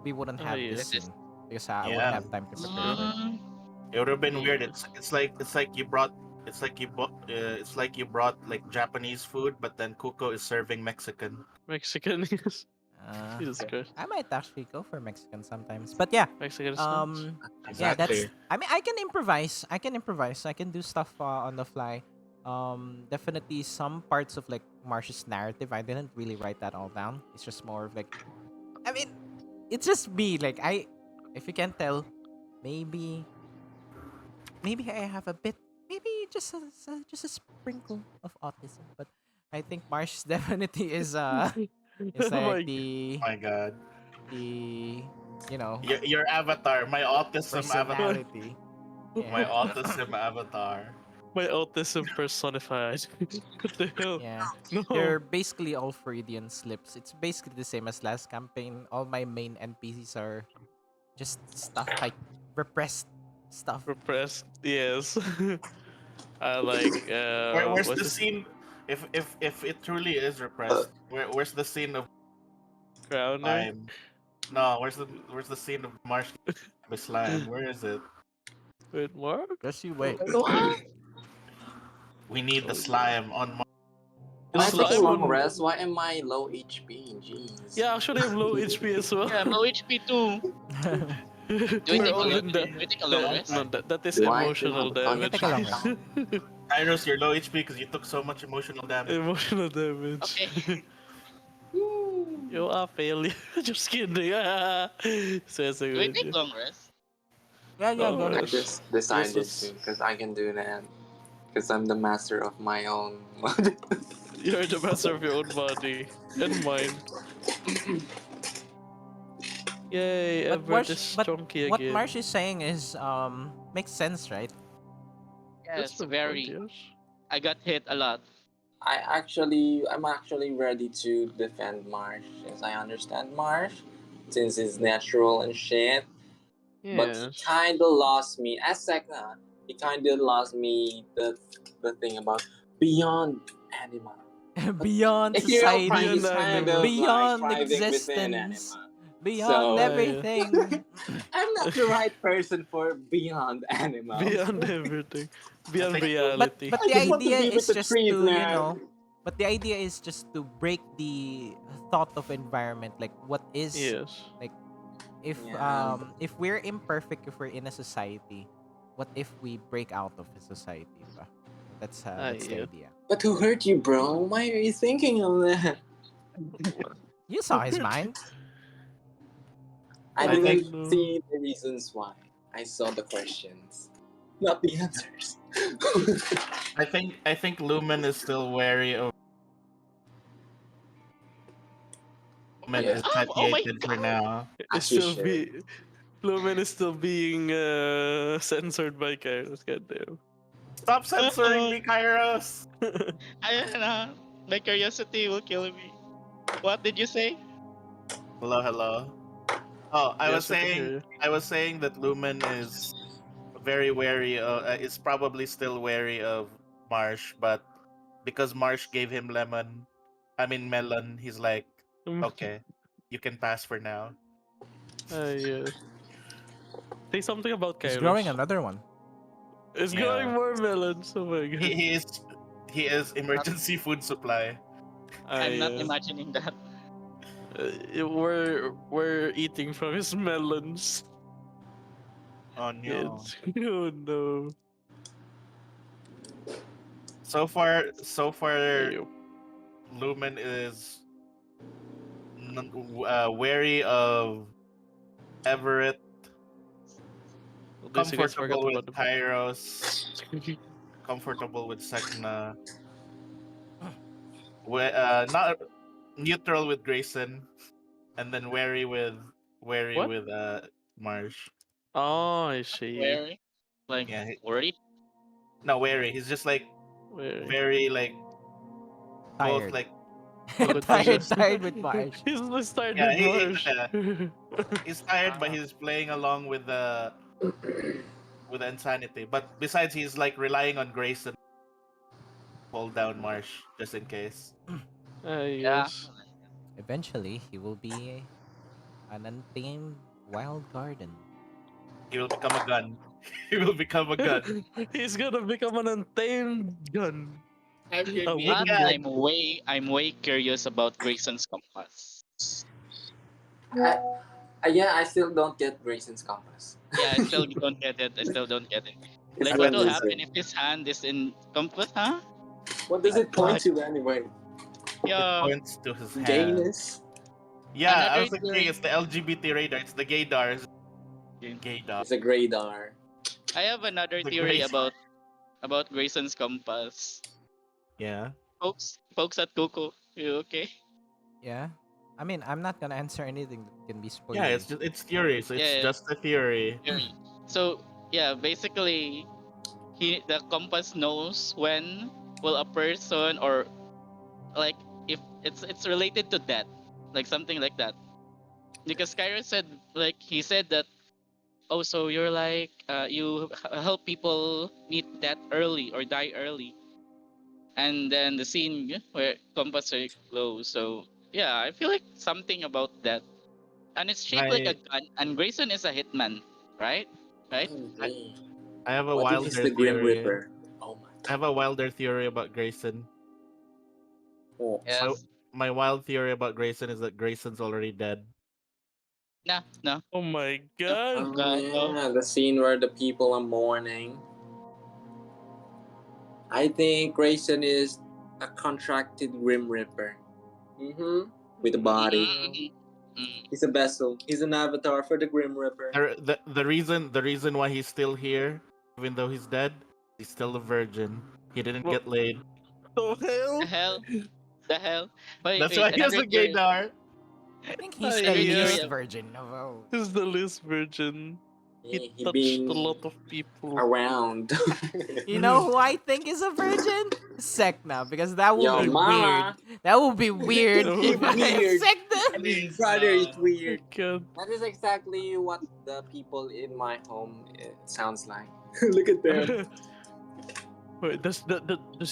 we wouldn't have this This yes. is scene because I wouldn't yeah, have time to It's prepare true. for it. it would have been weird. mm, It's like you brought. It's like you brought like Japanese food, but then Kuko is serving Mexican. Mexican is Uh, Jesus Christ. I might actually go for Mexican sometimes, but yeah, Mexican is nice. um, yeah, that's. Exactly. I mean, I can improvise. I can improvise. I can do stuff on the fly. Definitely some parts of like Marsh's narrative, I didn't really write that all down. It's just more of like, I mean, it's just me. Like if you can tell, maybe I have a bit, maybe just a sprinkle of autism, but I think Marsh definitely is Oh like my My God, the you know your avatar, my autism avatar, my, personality. my Yeah, autism avatar. my autism personified. What the hell? yeah. No. They're basically all Freudian slips. It's basically the same as last campaign. All my main NPCs are just stuff like repressed stuff. Repressed. Yes. I like Where's what's the this scene? If it truly is repressed, where's the scene of crowner? slime? No, where's the scene of Marsh with slime? Where is it? Wait, what? Just you wait. what? We need the Oh, slime on Can the I take a slime long on. rest? Why am I low HP? Jeez. Yeah, actually, I'm low HP as well. Yeah, I'm low HP too. Do we We're take a all long? in Do we take a long rest? no, that is Do I still emotional have a Yeah, tongue take damage. a long check? rest. Kairos, you're low HP because you took so much emotional damage. Emotional damage. Okay. You are failure. Just kidding. Says a Do we good. take long rest? Yeah, yeah, Long go I ahead. rest. just Yes, decided to that's, because I can do that. Because I'm the master of my own. you're the master of your own body and mind. Yay, But Everett is But chunky what again. Marsh is saying is makes sense, right? That's Yes, the point, very. yes. I got hit a lot. I'm actually ready to defend Marsh, as I understand Marsh, since he's natural and shit. But he Yes. kinda lost me as Sek'na. He kinda lost me the thing about beyond animal. Beyond Hero Prime society, is Beyond kind anime. of like beyond thriving within existence, anima. beyond So Yeah. everything. I'm not the right person for beyond animal. Beyond everything. I Beyond think reality. But I the just want to idea be with is the just trees, to, man. but the idea is just to break the thought of environment. Like what is Yes. like if Yeah. we're imperfect, if we're in a society, what if we break out of a society, ba? That's the Yeah. idea. But who hurt you, bro? Why are you thinking of that? You saw his mind. I I think didn't no. see the reasons why. I saw the questions, not the answers. I think Lumen is still wary of Lumen Yeah, is Oh my satiated for god! now. It's as you still should. be Lumen is still being censored by Kairos. Goddamn. Stop censoring me, Kairos. I don't know. My curiosity will kill me. What did you say? Hello, hello. Oh, Yes, we can hear you. I was saying that Lumen is very wary. Is probably still wary of Marsh, but because Marsh gave him melon, he's like, okay, you can pass for now. Yes. Say something about He's growing Kairos. another one. It's growing Yeah, more melons. Oh my he, god. he is he is emergency food supply. I'm not Yes. imagining that. We're eating from his melons. Oh no. It's oh no. So far, Ayun. Lumen is wary of Everett, At least you guys comfortable forgot with about the Kairos, comfortable with Sek'na, not neutral with Grayson, and then wary what? with Marsh. Oh, I see. Where? Like, Yeah, worried? no wary. He's just like Where very like both Tired. like with tired, Marsh. tired with Marsh. He's just tired yeah with Marsh. he's tired, but Ah, he's playing along with the insanity. But besides, he's like relying on Grayson to hold down Marsh just in case. yeah. Yes. Eventually, he will be an untamed wild garden. He will become a gun. He will become a gun. He's gonna become an untamed gun. I'm A But wooden confused. Yeah, gun. I'm way curious about Grayson's compass. Yeah, I still don't get Grayson's compass. Yeah, I still don't get it. I still don't get it. It's Like, I what was will what is happen it? if his hand is in compass, huh? What does it point What? to anyway? it Yeah. points to his hand. Gayness? Yeah, I Another was thinking theory. it's the LGBT radar. It's the gaydar. It's gaydar. It's a Graydar. I have another The theory gray. about Grayson's compass. Yeah. Folks at Kuko, you okay? Yeah. I mean, I'm not gonna answer anything that can be Yeah, spoilery. it's theory. So it's Yeah, just a theory. theory. So yeah, basically, the compass knows when will a person, or like, if it's related to death, like something like that. Because Kairos said, like, he said that, oh, so you're like, you help people meet death early or die early, and then the scene, yeah, where compass are low. So yeah, I feel like something about that, and it's shaped like a My gun. And Grayson is a hitman, right? Right? I, OMG. I have a What if he's wilder the Grim theory. Reaper? Oh my I have a wilder theory about Grayson. god. My Yes. my wild theory about Grayson is that Grayson's already dead. No, no, Oh my no. god. Oh God, no. yeah, the scene where the people are mourning. I think Grayson is a contracted Grim Reaper. Mm-hmm. With a body. Mm. He's a vessel. He's an avatar for the Grim Reaper. The reason why he's still here, even though he's dead, he's still a virgin. He didn't What get laid. the The hell? hell? The hell? Wait, That's why he has another a theory. gaydar. I think he's the Another Ay, theory. least virgin of all. he's the least virgin. He He touched a been lot of people. around. You know who I think is a virgin? Sek'na, because that will Yo, be Like, weird. mama. That will be weird He if weird. Sek'na. I mean, Please, brother is no. my weird. god. That is exactly what the people in my home sounds like. Look at them. Wait, does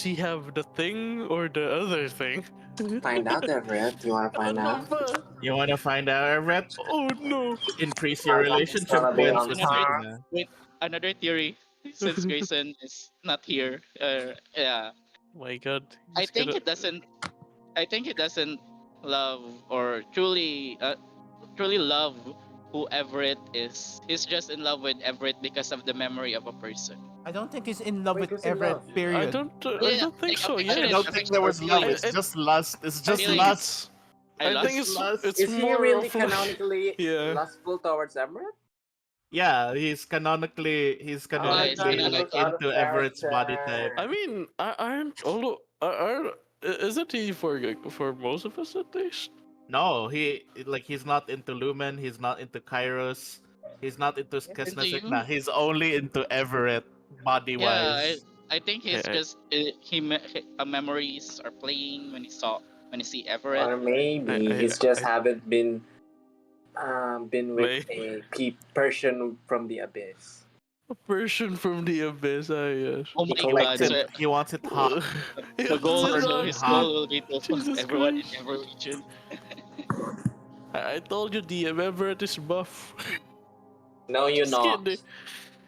he have the thing or the other thing? Find out, Everett. You wanna What find the out? fuck? You want to find out, Everett? Oh no. Increase your My mom's relationship gonna be Wait, points on with another top. Sekna. wait, another theory. Since Grayson is not here, yeah, My god. I He's think gonna he doesn't. I think he doesn't love, or truly love who Everett is. He's just in love with Everett because of the memory of a person. I don't think he's in love Wait, with who's in Everett, love? I period. don't I Yeah, don't think like so. I affection, Yes. don't think there affection or was love. I feeling, It's I, just lust. It's I just think feeling. lust. it's I think lust. it's Is he more really of like canonically yeah. lustful towards Everett? Yeah, he's Oh, Yeah, he's canonically that gonna. was like out of into Everett's body type. I character. mean, aren't although aren't isn't he for most of us at least? No, he's not into Lumen. He's not into Kairos. He's not into He's Kes'na into you. Sek'na. He's only into Everett body Yeah, wise. I think he's I, just memories are playing when he see Everett. Or maybe I, he's just I, haven't been with may a Persian from the abyss. a person from the abyss. I yes. Oh He my He wants God! collected it. So He wants it hot. the goal, Jesus, his Hot. goal will be to fuck Jesus everyone in Christ! every region. I told you the Everett is buff. No, you're Just not. kidding.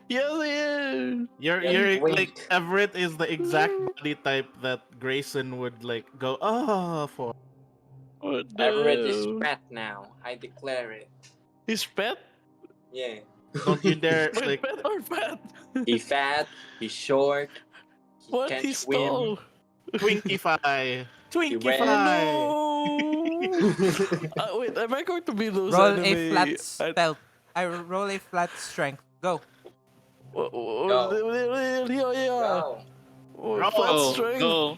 Yes, he is. Just You're like wait. Everett is the exact body type that Grayson would like go for. What Everett is the? fat now. I declare it. His pet? Yeah. Don't you dare My like pet or fat? He's fat. He's short. He What? can't He's swim. tall. Twinkify. He Oh ran. Twinkify. no! Wait, am I going to be those Roll a anime? flat stealth. I roll a flat strength. Go. Yeah. Go. Flat Roll. Go, strength. go.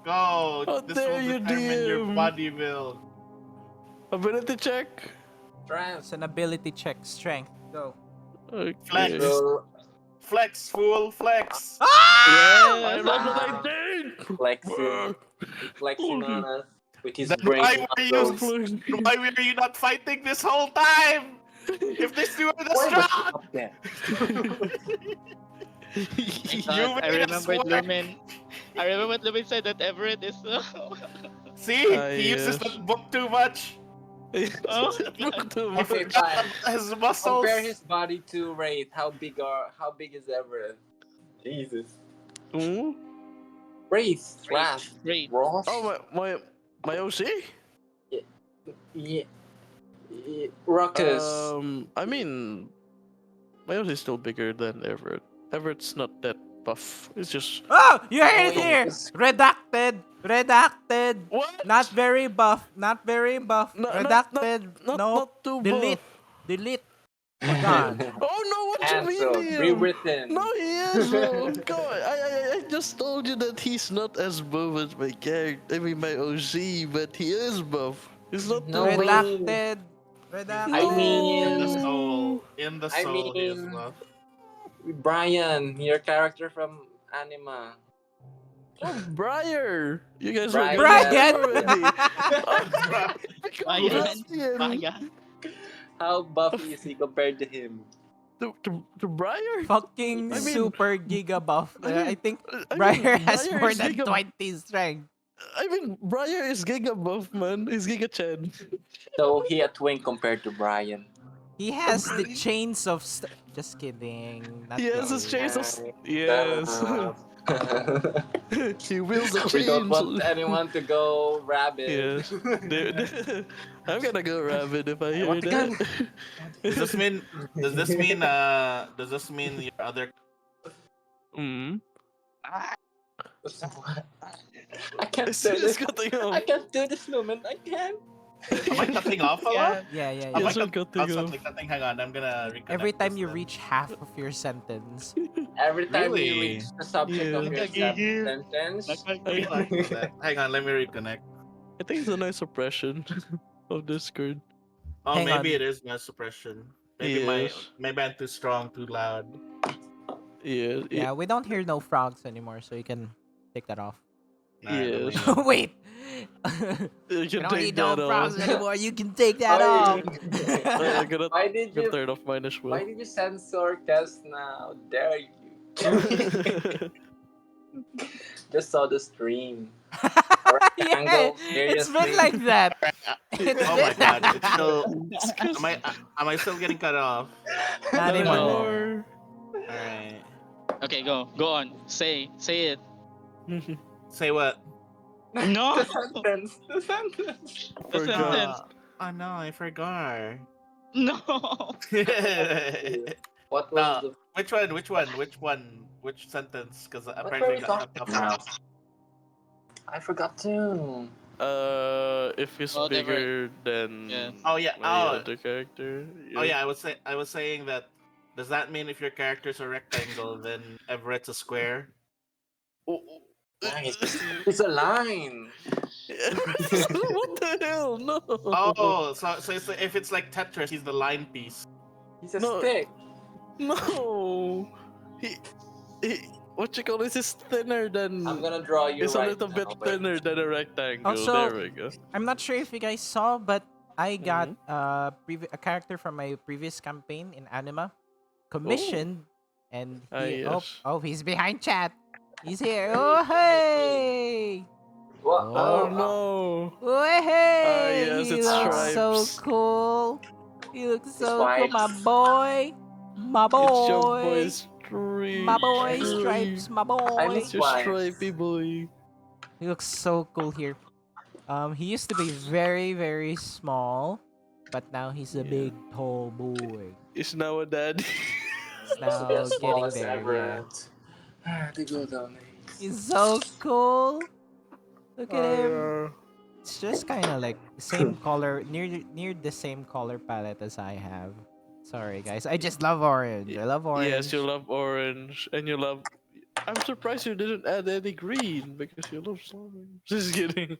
Go. How This will dare you, determine your DM? body build. Ability check. Strength. It's an ability check. Strength. Go. Okay. Flex. Roll. Flex, fool. Flex. I Yes. rolled a Wow. 19. Flexing. He's flexing on us with his Then brain muscles. why were you not fighting this whole time? If this were the Why was he strong, up there? My you God, I made us remembered work. Lumen. I remember Lumen said that Everett is. See, he uses Yes. that book too much. Oh, Too He Okay, much. forgot fine. about his Compare muscles. his body to Wraith. How big is Everett? Jesus. Hmm? Wraith. great, Wrath. great. Rosh. Oh, my OC? Yeah. Ruckus. I mean, my OC is still bigger than Everett. Everett's not that buff. It's just Oh, you heard Oh, it here. yes. Redacted. Redacted. what? Not very buff. Not very buff. Redacted. No. Not too Delete. buff. Delete. Gone. Oh no! What you mean, Cancelled. Liam? Rewritten. No, he is. Bro. God, I just told you that he's not as buff as my character. I mean, my OC, but he is buff. He's not No too way. buff. Redacted. I Redacted. In the mean, soul, in the I soul, he is mean, love. Brian, your character from Anima. Oh, Briar! You guys were Brian. gonna Brian. already. Oh, Bayan, Brian. bayan. How buffy is he compared to him? To Briar? Fucking I mean- super giga buff. I think I mean, Briar has Briar more is than giga. 20 strength. I mean, Briar is giga buff, man. He's giga Chen. So he a twin compared to Brian. He has the chains of just kidding. Not He has his really. chains of. Yes. He wields the We don't want chains. anyone to go rabid. Yes. I'm gonna go rabid if I hear want the gun. that. Does this mean? Does this mean? Does this mean your other? Mm. I can't It's, do it's this. cutting I off. can't do this, Lumen. I can't. Am I cutting off a lot? Yeah, yeah, Am yeah. I Yes, we're cutting off. constantly cutting? Hang on, I'm gonna reconnect. Every time this you then. reach half of your sentence. Every time Really? you reach the subject of your Yeah. sentence, Wait, like that. Hang on, let me reconnect. I think it's a nice suppression of Discord. Oh, Hang maybe on. it is my suppression. Yes. Maybe I'm too strong, too loud. Yeah. Yeah, we don't hear no frogs anymore, so you can take that off. Alright, let me- Yes. Wait. You We can don't take need no that frogs off. anymore. You can take that Oh, off. I gotta, why did gotta you turn off mine as well. why did you censor Kes'na? How dare you? Just saw the stream. Yeah, it's been like that. It's Oh been my god, it's still. Excuse Am I still getting cut off? Not anymore. Alright. Okay, go on. Say it. Say what? No. The sentence. The sentence. The Forgot. sentence. Oh no, I forgot. No. What was Nah, the which sentence? Because what were apparently I we got cut talking off. about? I forgot too. if he's Whatever. bigger Yeah. than Oh yeah. my other character. Oh Yeah. yeah. I was saying that. Does that mean if your character's a rectangle, then Everett's a square? Oh, Nice. It's a line. what the hell? No. Oh, so if it's like Tetris, he's the line piece. He's a No. stick. No. He what you call this is thinner than. I'm gonna draw you It's a right little bit now. Wait. thinner than a rectangle. Also, There we go. I'm not sure if you guys saw, but I got Mhm. a character from my previous campaign in Anima, Oh. commissioned, and he Yes. he's behind chat. He's here. Oh hey! What? Oh Oh, no. Oh hey! Yes, He it's looks so Stripes. cool. He looks His so cool, my wipes. boy. My It's your boy. boy's My boy Stripe. Stripes, my I boy. miss It's your wipes. stripey boy. He looks so cool here. He used to be very, very small, but now he's a Yeah. big, tall boy. It's now a daddy. He's Used to be now as small getting as there, yeah. Everett. The good old days. He's so cool. Look at him. Uh, It's just kind of like the same color, near the same color palette as I have. Sorry, guys. I just love orange. I love orange. yes, you love orange, and you love. I'm surprised you didn't add any green because you love orange. Just kidding.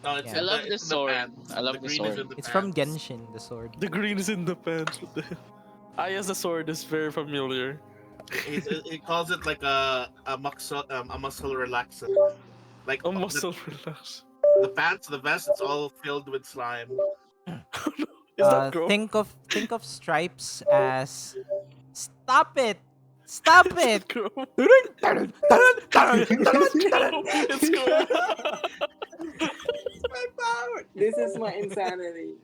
No, it's Yeah. I love it's the in the sword. pants. I love the the green sword. is in the It's from pants. Genshin, the sword. The green is in the pants. What the hell? Ah, yes, the sword is very familiar. He calls it like a muscle relaxer. Like A muscle relax. the pants, the vest, it's all filled with slime. Is that Krome? Think of stripes as. Stop it! Stop Is it! that Krome? It's It's Krome. My power. This is my insanity.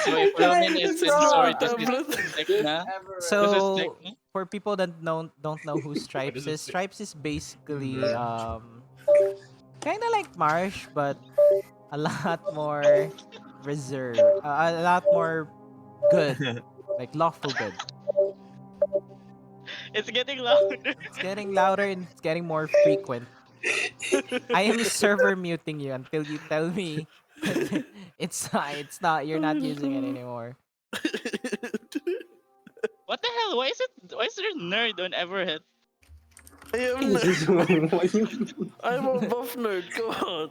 So if Lumen is It's in wrong. sword, this is Tablet. Sek'na. Everett. This is So Sek'na. for people that don't know who Stripes is, Stripes is basically kind of like Marsh, but a lot more reserved, a lot more good, like lawful good. It's getting louder. It's getting louder and it's getting more frequent. I am server muting you until you tell me that it's not you're not using it anymore. What the hell? Why is there a nerd on Everett? I am. I'm a buff nerd. Come on.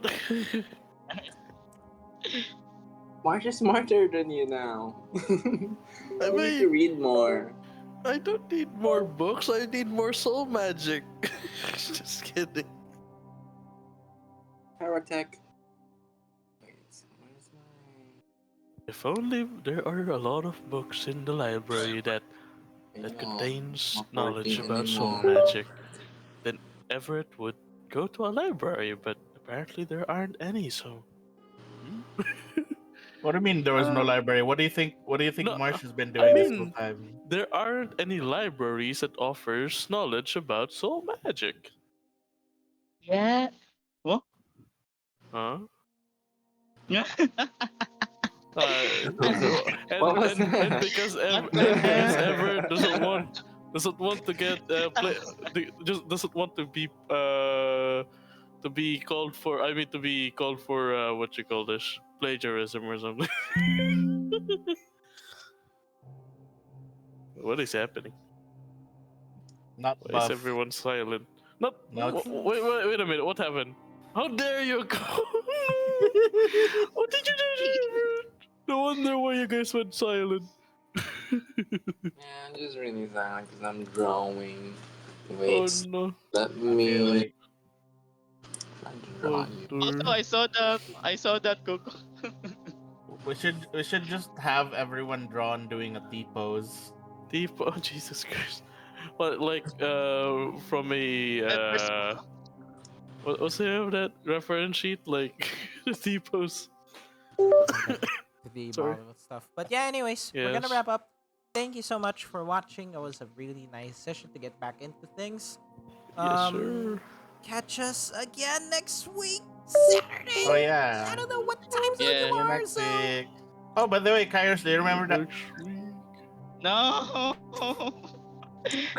Marsh is smarter than you now. I You need to mean, read more. I don't need more books. I need more soul magic. Just kidding. Paratech. Wait, where's my... If only there are a lot of books in the library that You know, contains not knowledge working about soul anymore. magic, then Everett would go to a library, but apparently there aren't any, so. What do you mean there was no library? What do you think? What do you think No, Marsh has been I doing this whole mean, time? there aren't any libraries that offers knowledge about soul magic. Yeah. What? Huh? Yeah. What was And that? because What the Everett hell? doesn't want to get just doesn't want to be called for, I mean, to be called for what you call this, plagiarism or something. What is happening? Not Why is buff. everyone silent? Not No, it's- wait a minute, what happened? How dare you go? What did you do? No wonder why you guys went silent. Yeah, I'm just really sad because I'm drawing. Oh Wait, no. let Okay, me like, draw Oh, you. Also, dear. I saw that Kuko. we should just have everyone drawn doing a T pose. Deep. Oh Jesus Christ. What, like from a what's the name of that reference sheet, like the T-pose? The Sorry. Marvel stuff. But yeah, anyways, we're gonna Yes. wrap up. Thank you so much for watching. It was a really nice session to get back into things. Yes, sir. Catch us again next week, Saturday. Oh yeah. I don't know what time zone Yeah. you See you are, next so week. Oh, by the way, Kairos, do you remember that? Next week. No.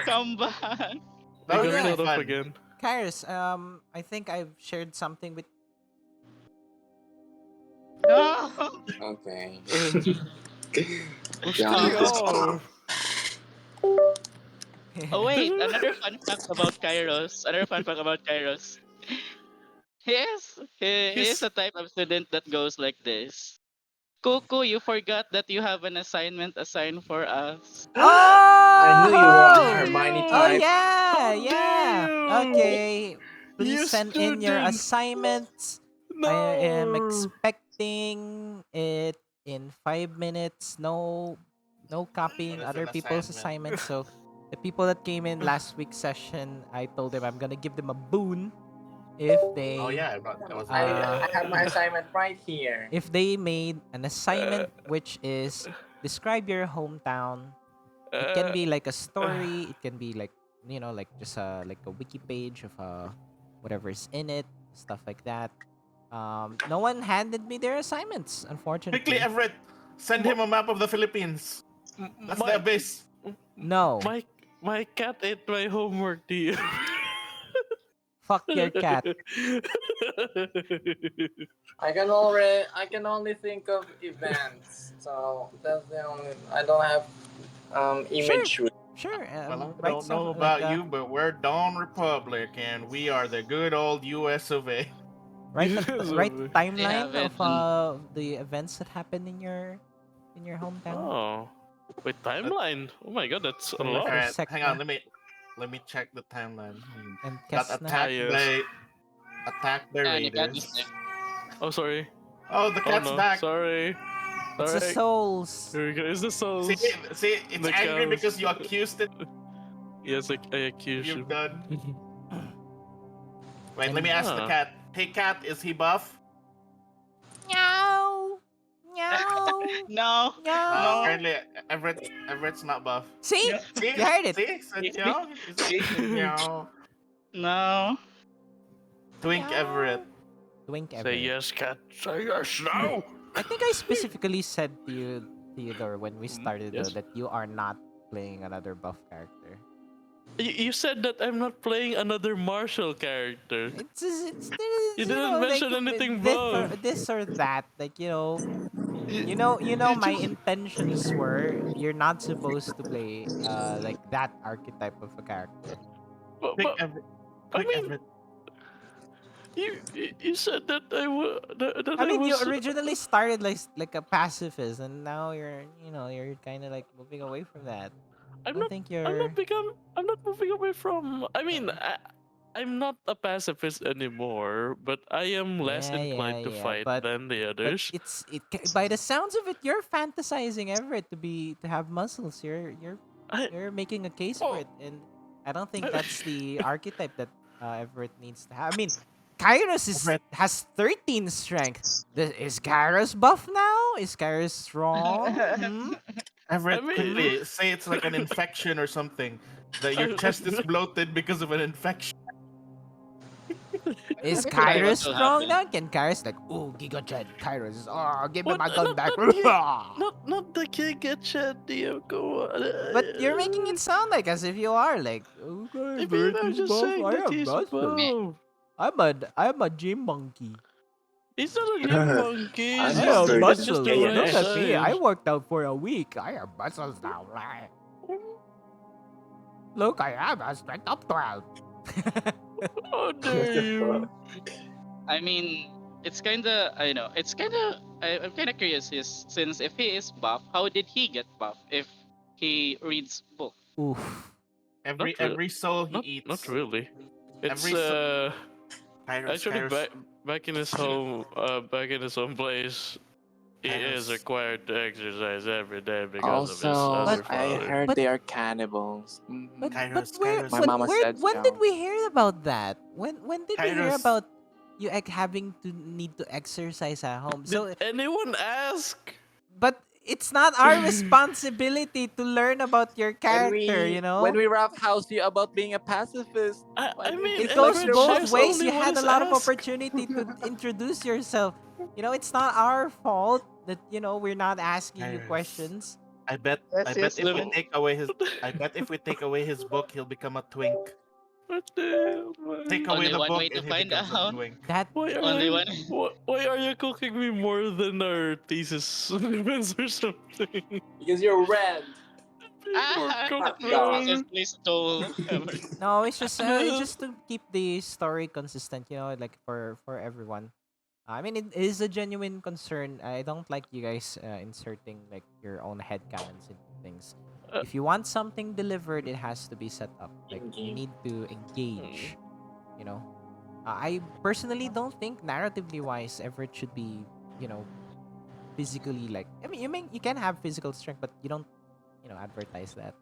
Come back. That I was got yeah. really cut off fun. again. Kairos, I think I've shared something with Okay. Screw God. off. Oh wait, another fun fact about Kairos. Another fun fact about Kairos. He is He's a type of student that goes like this. Kuko, you forgot that you have an assignment assigned for us. I knew you were how a dare Oh! Hermione Oh you? type. yeah, How dare yeah. you? Okay. Please You send in your student. assignments. I am No. expecting it in 5 minutes. No What copying is other an people's assignment? assignments. So the people that came in last week's session, I told them I'm gonna give them a boon if Oh they yeah, I was about to uh I say. have my assignment right here. if they made an Uh, assignment which is describe your hometown. It can uh, be like a uh, story. It can be like like just like a wiki page of whatever's in it, stuff like that. No one handed me their assignments, Quickly, unfortunately. Everett, send m- him a map of the Philippines. That's the my abyss. No, my my cat ate my homework, dear. fuck your cat. I can only think of events. So that's the only I don't have Sure, imagery. sure. Well, I Write don't stuff know like about you, but we're Dawn Republic, and we are the good old U.S. of A. write the They have timeline it of on. the events that happened in your hometown. Oh, wait, timeline. Oh my god, that's a For All lot. right, hang on. Sek'na Let me check the timeline. and Got Kes'na. Chaos. attacked by And the cat is there. raiders. Oh, sorry. Oh, the Oh cat's no, back. sorry. It's the Sorry. souls. Here we go. It's the See, souls. it's The angry cows. because you accused it. Yes, I accuse You've him. done. Wait, let And me ask the Ah. cat. Hey, cat, is he buff? meow, meow, No, meow. no, Apparently, Everett's not buff. See, no, you heard it. See, said meow. He said meow. no. Twink Everett. Meow. Twink Say Everett. yes, cat. Say yes now. I think I specifically said to you, Theodore, when we started though, Yes. that you are not playing another buff character. You said that I'm not playing another martial character. It's You didn't like mention anything buff. this or that. Like You, you know you my just. intentions were you're not supposed to play like that archetype of a character. But I Quick mean, Everett. you said that that I I mean, you was. originally started like a pacifist, and now you're kind of like moving away from that. I I'm don't not. think I'm you're. not become. I'm not moving away from. I mean, I'm not a pacifist anymore, but I am less Yeah, yeah, inclined to yeah. fight than the But others. by the sounds of it, you're fantasizing Everett to have muscles. I. You're making a case for Oh. it, and I don't think that's the archetype that Everett needs to have. I mean, Kairos Everett. has 13 strength. Is Kairos buff now? Is Kairos strong? Hmm? I Everett, mean. Hmm? quickly say it's like an infection or something. That your I, chest is bloated because of an infection. Is Let's see what Kairos will strong happen. now? Can Kairos like, oh, Giga Chat, Kairos, oh, give me what? my gun back. Not the king get chat, Go on. But you're making it sound like as if you are like, okay, I mean, Bert I'm is just buff. saying I that have he's muscles. above. I'm a gym monkey. He's not a gym monkey. I'm I not have sure He's this just muscles. the player right Look at me. I size. worked out for a week. I have muscles now. Look, I have a strength of 12. How What dare the you? fuck? I mean, it's kind of, I know, it's kind of, I'm kind of curious since if he is buff, how did he get buff if he reads book? Oof. Every Not real. every soul he Not eats. really. It's Every so- Kairos, actually Kairos, back in his home back in his home place. He is Kairos. required to exercise every day because of his Also, other But I father. heard but they are cannibals. but but Kairos, where Kairos, My but mama where said when did so. we hear about that? When did we hear Kairos. about you having to need to exercise at home? Did So anyone ask? but it's not our responsibility to learn about your character, you When know? we roughhouse you about being a pacifist, why I didn't you mean, It give us goes Everett your both shares ways. muscles? only You what had a is lot of asked. opportunity to introduce yourself. It's not our fault that we're not asking you Kairos. questions. I bet Yes, I bet yes, if we Lumen. Oh. take away his I bet if we take away his book, he'll become a twink. What the hell, man? Take away Only the one book way to and he find becomes out. annoying. That Only one. Why are you cooking me more than our thesis events or something? Because you're red. More Ah, cook, Hot the dog. thesis man. please stole. no, it's Just just to keep the story consistent, like for everyone. I mean, it is a genuine concern. I don't like you guys inserting like your own headcanons into things. uh, If you want something delivered, it has to be set up. Like you In-game. need to mm, engage. You know, I personally don't think narratively wise, Everett should be physically like. I mean, you can have physical strength, but you don't advertise that.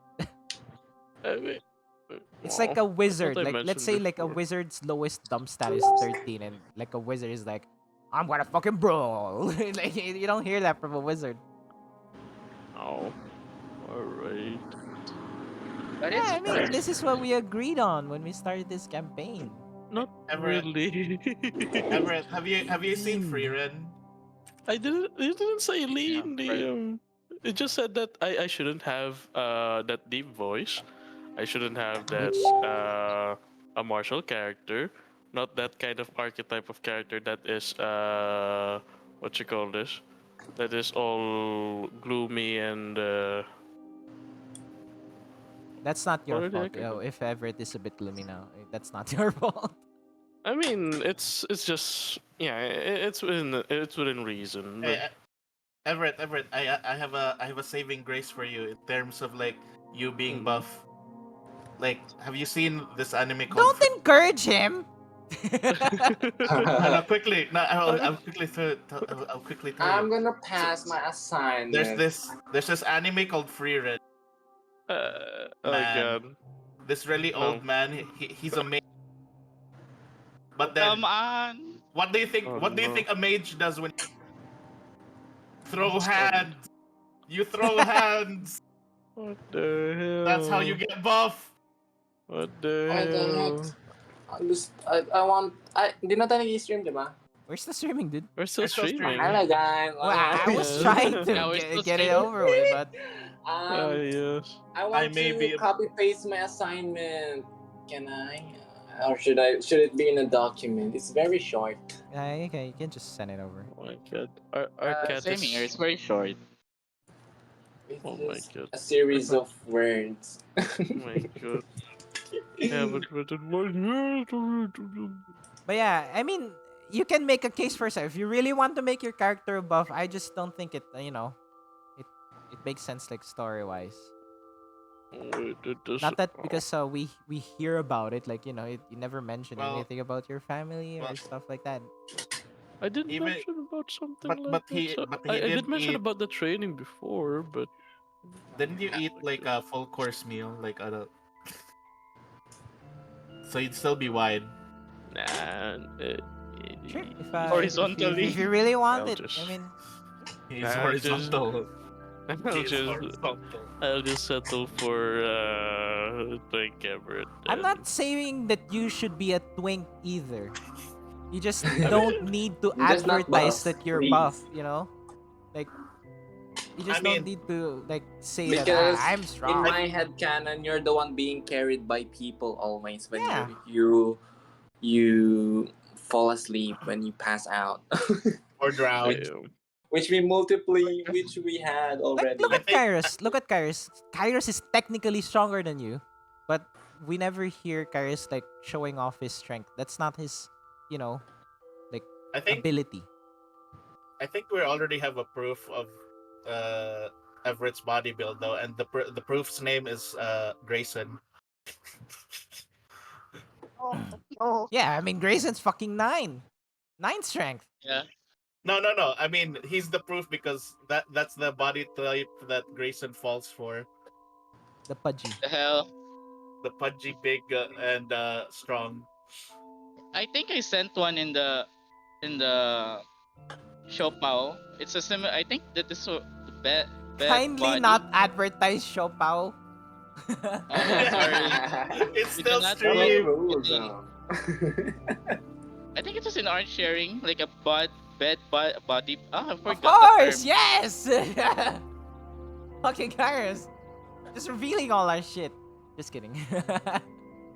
I mean, It's like well, a I thought wizard. I Let's mentioned say like a before. wizard's lowest dump stat is 13, and like a wizard is like, I'm gonna fucking brawl. Like you don't hear that from a wizard. Oh, alright. But Yeah, it's I mean fun. this is what we agreed on when we started this campaign. Not Everett, really. Everett, have you seen Lean. Freerin? It didn't say Yeah, lean. right. It just said that I shouldn't have that deep voice. I shouldn't have that Which a martial character, not that kind of archetype of character that is what you call this, that is all gloomy and that's not what your are the fault. heck I call- If Everett is a bit gloomy now, that's not your fault. I mean, it's just yeah, it's within reason, Hey, but Everett, I have a saving grace for you in terms of like you being mm. buff. Like, have you seen this anime called? Don't encourage him. No, no, quickly. No, I'll, I- I'll quickly I'll quickly tell you. I'm gonna So, pass my there's assignment. this anime called Freerin. oh Man, god, this really no, old man. He's a mage. But then, Come on. what do you think? oh What do you no, think a mage does when you throw oh, hands? You throw hands. what the That's how you hell? get buff. What the Why the hell? heck? I want... Hindi na tayo nag-stream, di ba? Where's the streaming, dude? We're still We're still streaming. Hello, streaming. guys. Well, I was Yeah. trying to Yeah, we're still get it streaming. over with, but Yes. I I want may to be. copy paste my assignment. Can I? Or should it be in a document? It's very short. okay, you can just send it over. Oh my god. Our cat Same here. is. It's very short. It's Oh my just god. a series of words. Oh my god. Haven't written one. But yeah, I mean, you can make a case for yourself. If you really want to make your character a buff, I just don't think it, it it makes sense like story wise. Not that because we hear about it, like you never mention Well, anything about your family well, or stuff like that. I didn't even mention about something but like but that. he So but he I did did mention eat. about the training before, but Didn't you eat like a full course meal, like so you'd still be wide. nah. Sure, Horizontally. if you really want I'll it, just- I mean, He's I'll just- horizontal. I'll He's just horizontal. I'll just settle for Twink Everett. I'm not saying that you should be a twink either. You just don't need to Just not advertise buff, that you're please. buff, Like you just I don't mean, need to like say that Because I'm in strong. my head canon, you're the one being carried by people always when Yeah. you fall asleep when you pass out. or drown. which we had Like already. look I at think- Kairos. Look at Kairos. Kairos is technically stronger than you, but we never hear Kairos like showing off his strength. That's not his, I think ability. we already have a proof of Everett's body build though, and the proof's name is Grayson. Yeah, I mean Grayson's fucking 9 strength. Yeah. No. I mean, he's the proof because that's the body type that Grayson falls for. The pudgy. The hell. The pudgy, big, and strong. I think I sent one in the Shopao. It's a similar. I think that this the bed Kindly body. not advertise Shopao. Sorry. It's We still cannot stream. Rules, the- oh. I think it was in art sharing, like a body. I Of forgot. course, yes. Fucking Kairos. Just revealing all our shit. Just kidding.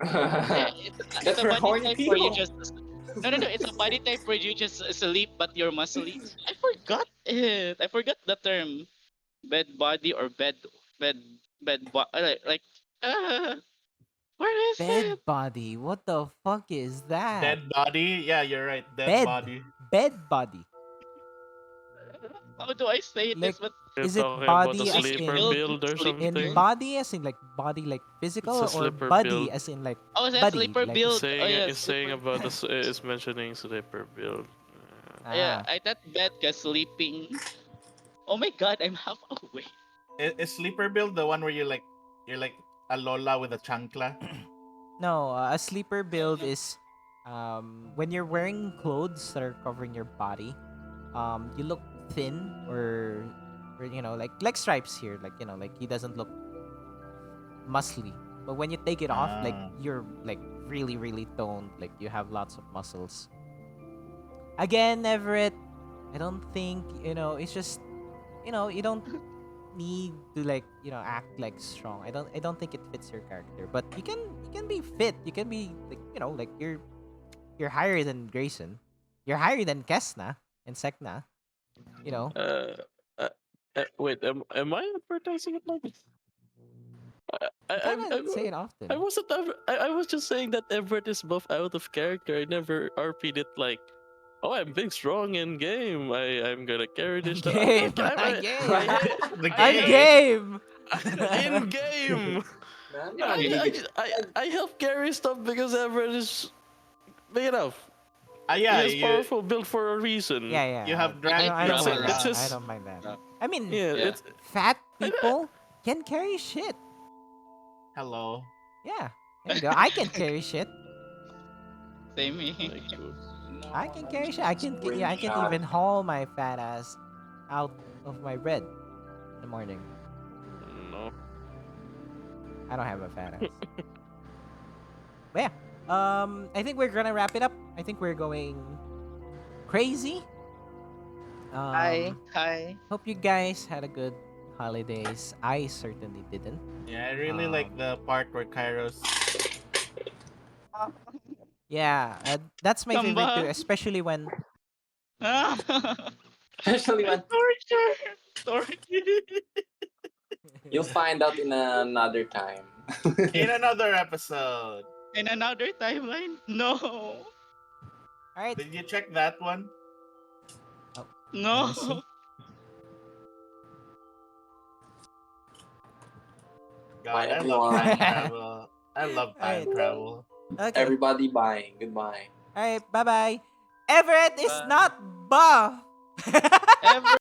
It's That's a for body horny type where you people. just no. It's a body type where you just sleep but you're muscly. I forgot it. I forgot the term. Bed body or bed like uh, where is Bed it? body. What the fuck is that? Dead body. Yeah, you're right. Dead Bed. body. Bed body. How do I say Like, this? But You're is it talking about a body sleep as sleeper in build, build or sleep in build. something. body as in like body like It's physical, a or sleeper buddy build. as in like Oh, is that buddy sleeper like build? Oh Saying yeah, is saying sleeper. about this is mentioning sleeper build. Yeah, ah I thought bed cause sleeping. Oh my god, I'm half awake. Is sleeper build the one where you're like a Lola with a chancla? no, a sleeper build is when you're wearing clothes that are covering your body, you look thin, or like stripes here, like like he doesn't look muscly. But when you take it off, like Ah. you're like really really toned, like you have lots of muscles. Again, Everett, I don't think it's just you don't need to like act like strong. I don't think it fits your character, but you can be fit. You can be like like you're higher than Grayson. You're higher than Kes'na and Sek'na. You know, Uh, uh, wait, am I advertising it like this? you kind of say it I often. wasn't. I was just saying that Everett is buff out of character. I never RP'd it like, oh, I'm big, strong in game. I'm gonna carry I'm this. I'm game. not. I'm I game. have. The I I'm have game. game. in game. Okay. I help carry stuff because Everett is big enough. He Yeah, has you powerful build for a reason. Yeah, you yeah. have I I like don't. dragged I don't people It's mind drummers. that. it's I around. don't mind that. Uh, I mean, yeah. yeah, It's fat I, people can carry shit. Hello. Yeah. There you go. I can carry shit. same here. like, I can carry shit. Yeah, I can even haul my fat ass out of my bed in the morning. no. I don't have a fat ass. But yeah. I think we're gonna wrap it up. I think we're going crazy. Hi, hi. Hope you guys had a good holidays. I certainly didn't. Yeah, I really like Um, the part where Kairos. yeah, that's my Come favorite too, back. especially when Especially when Torture. Torture. you'll find out in another time. In another episode. In another timeline? No. All right. Did you check that one? Oh, let No. me see. Bye, God, I love time everyone. travel. I love All time right. travel. Okay. Everybody bye. Goodbye. All right. Bye bye. Everett is Bye. not buff. Ever.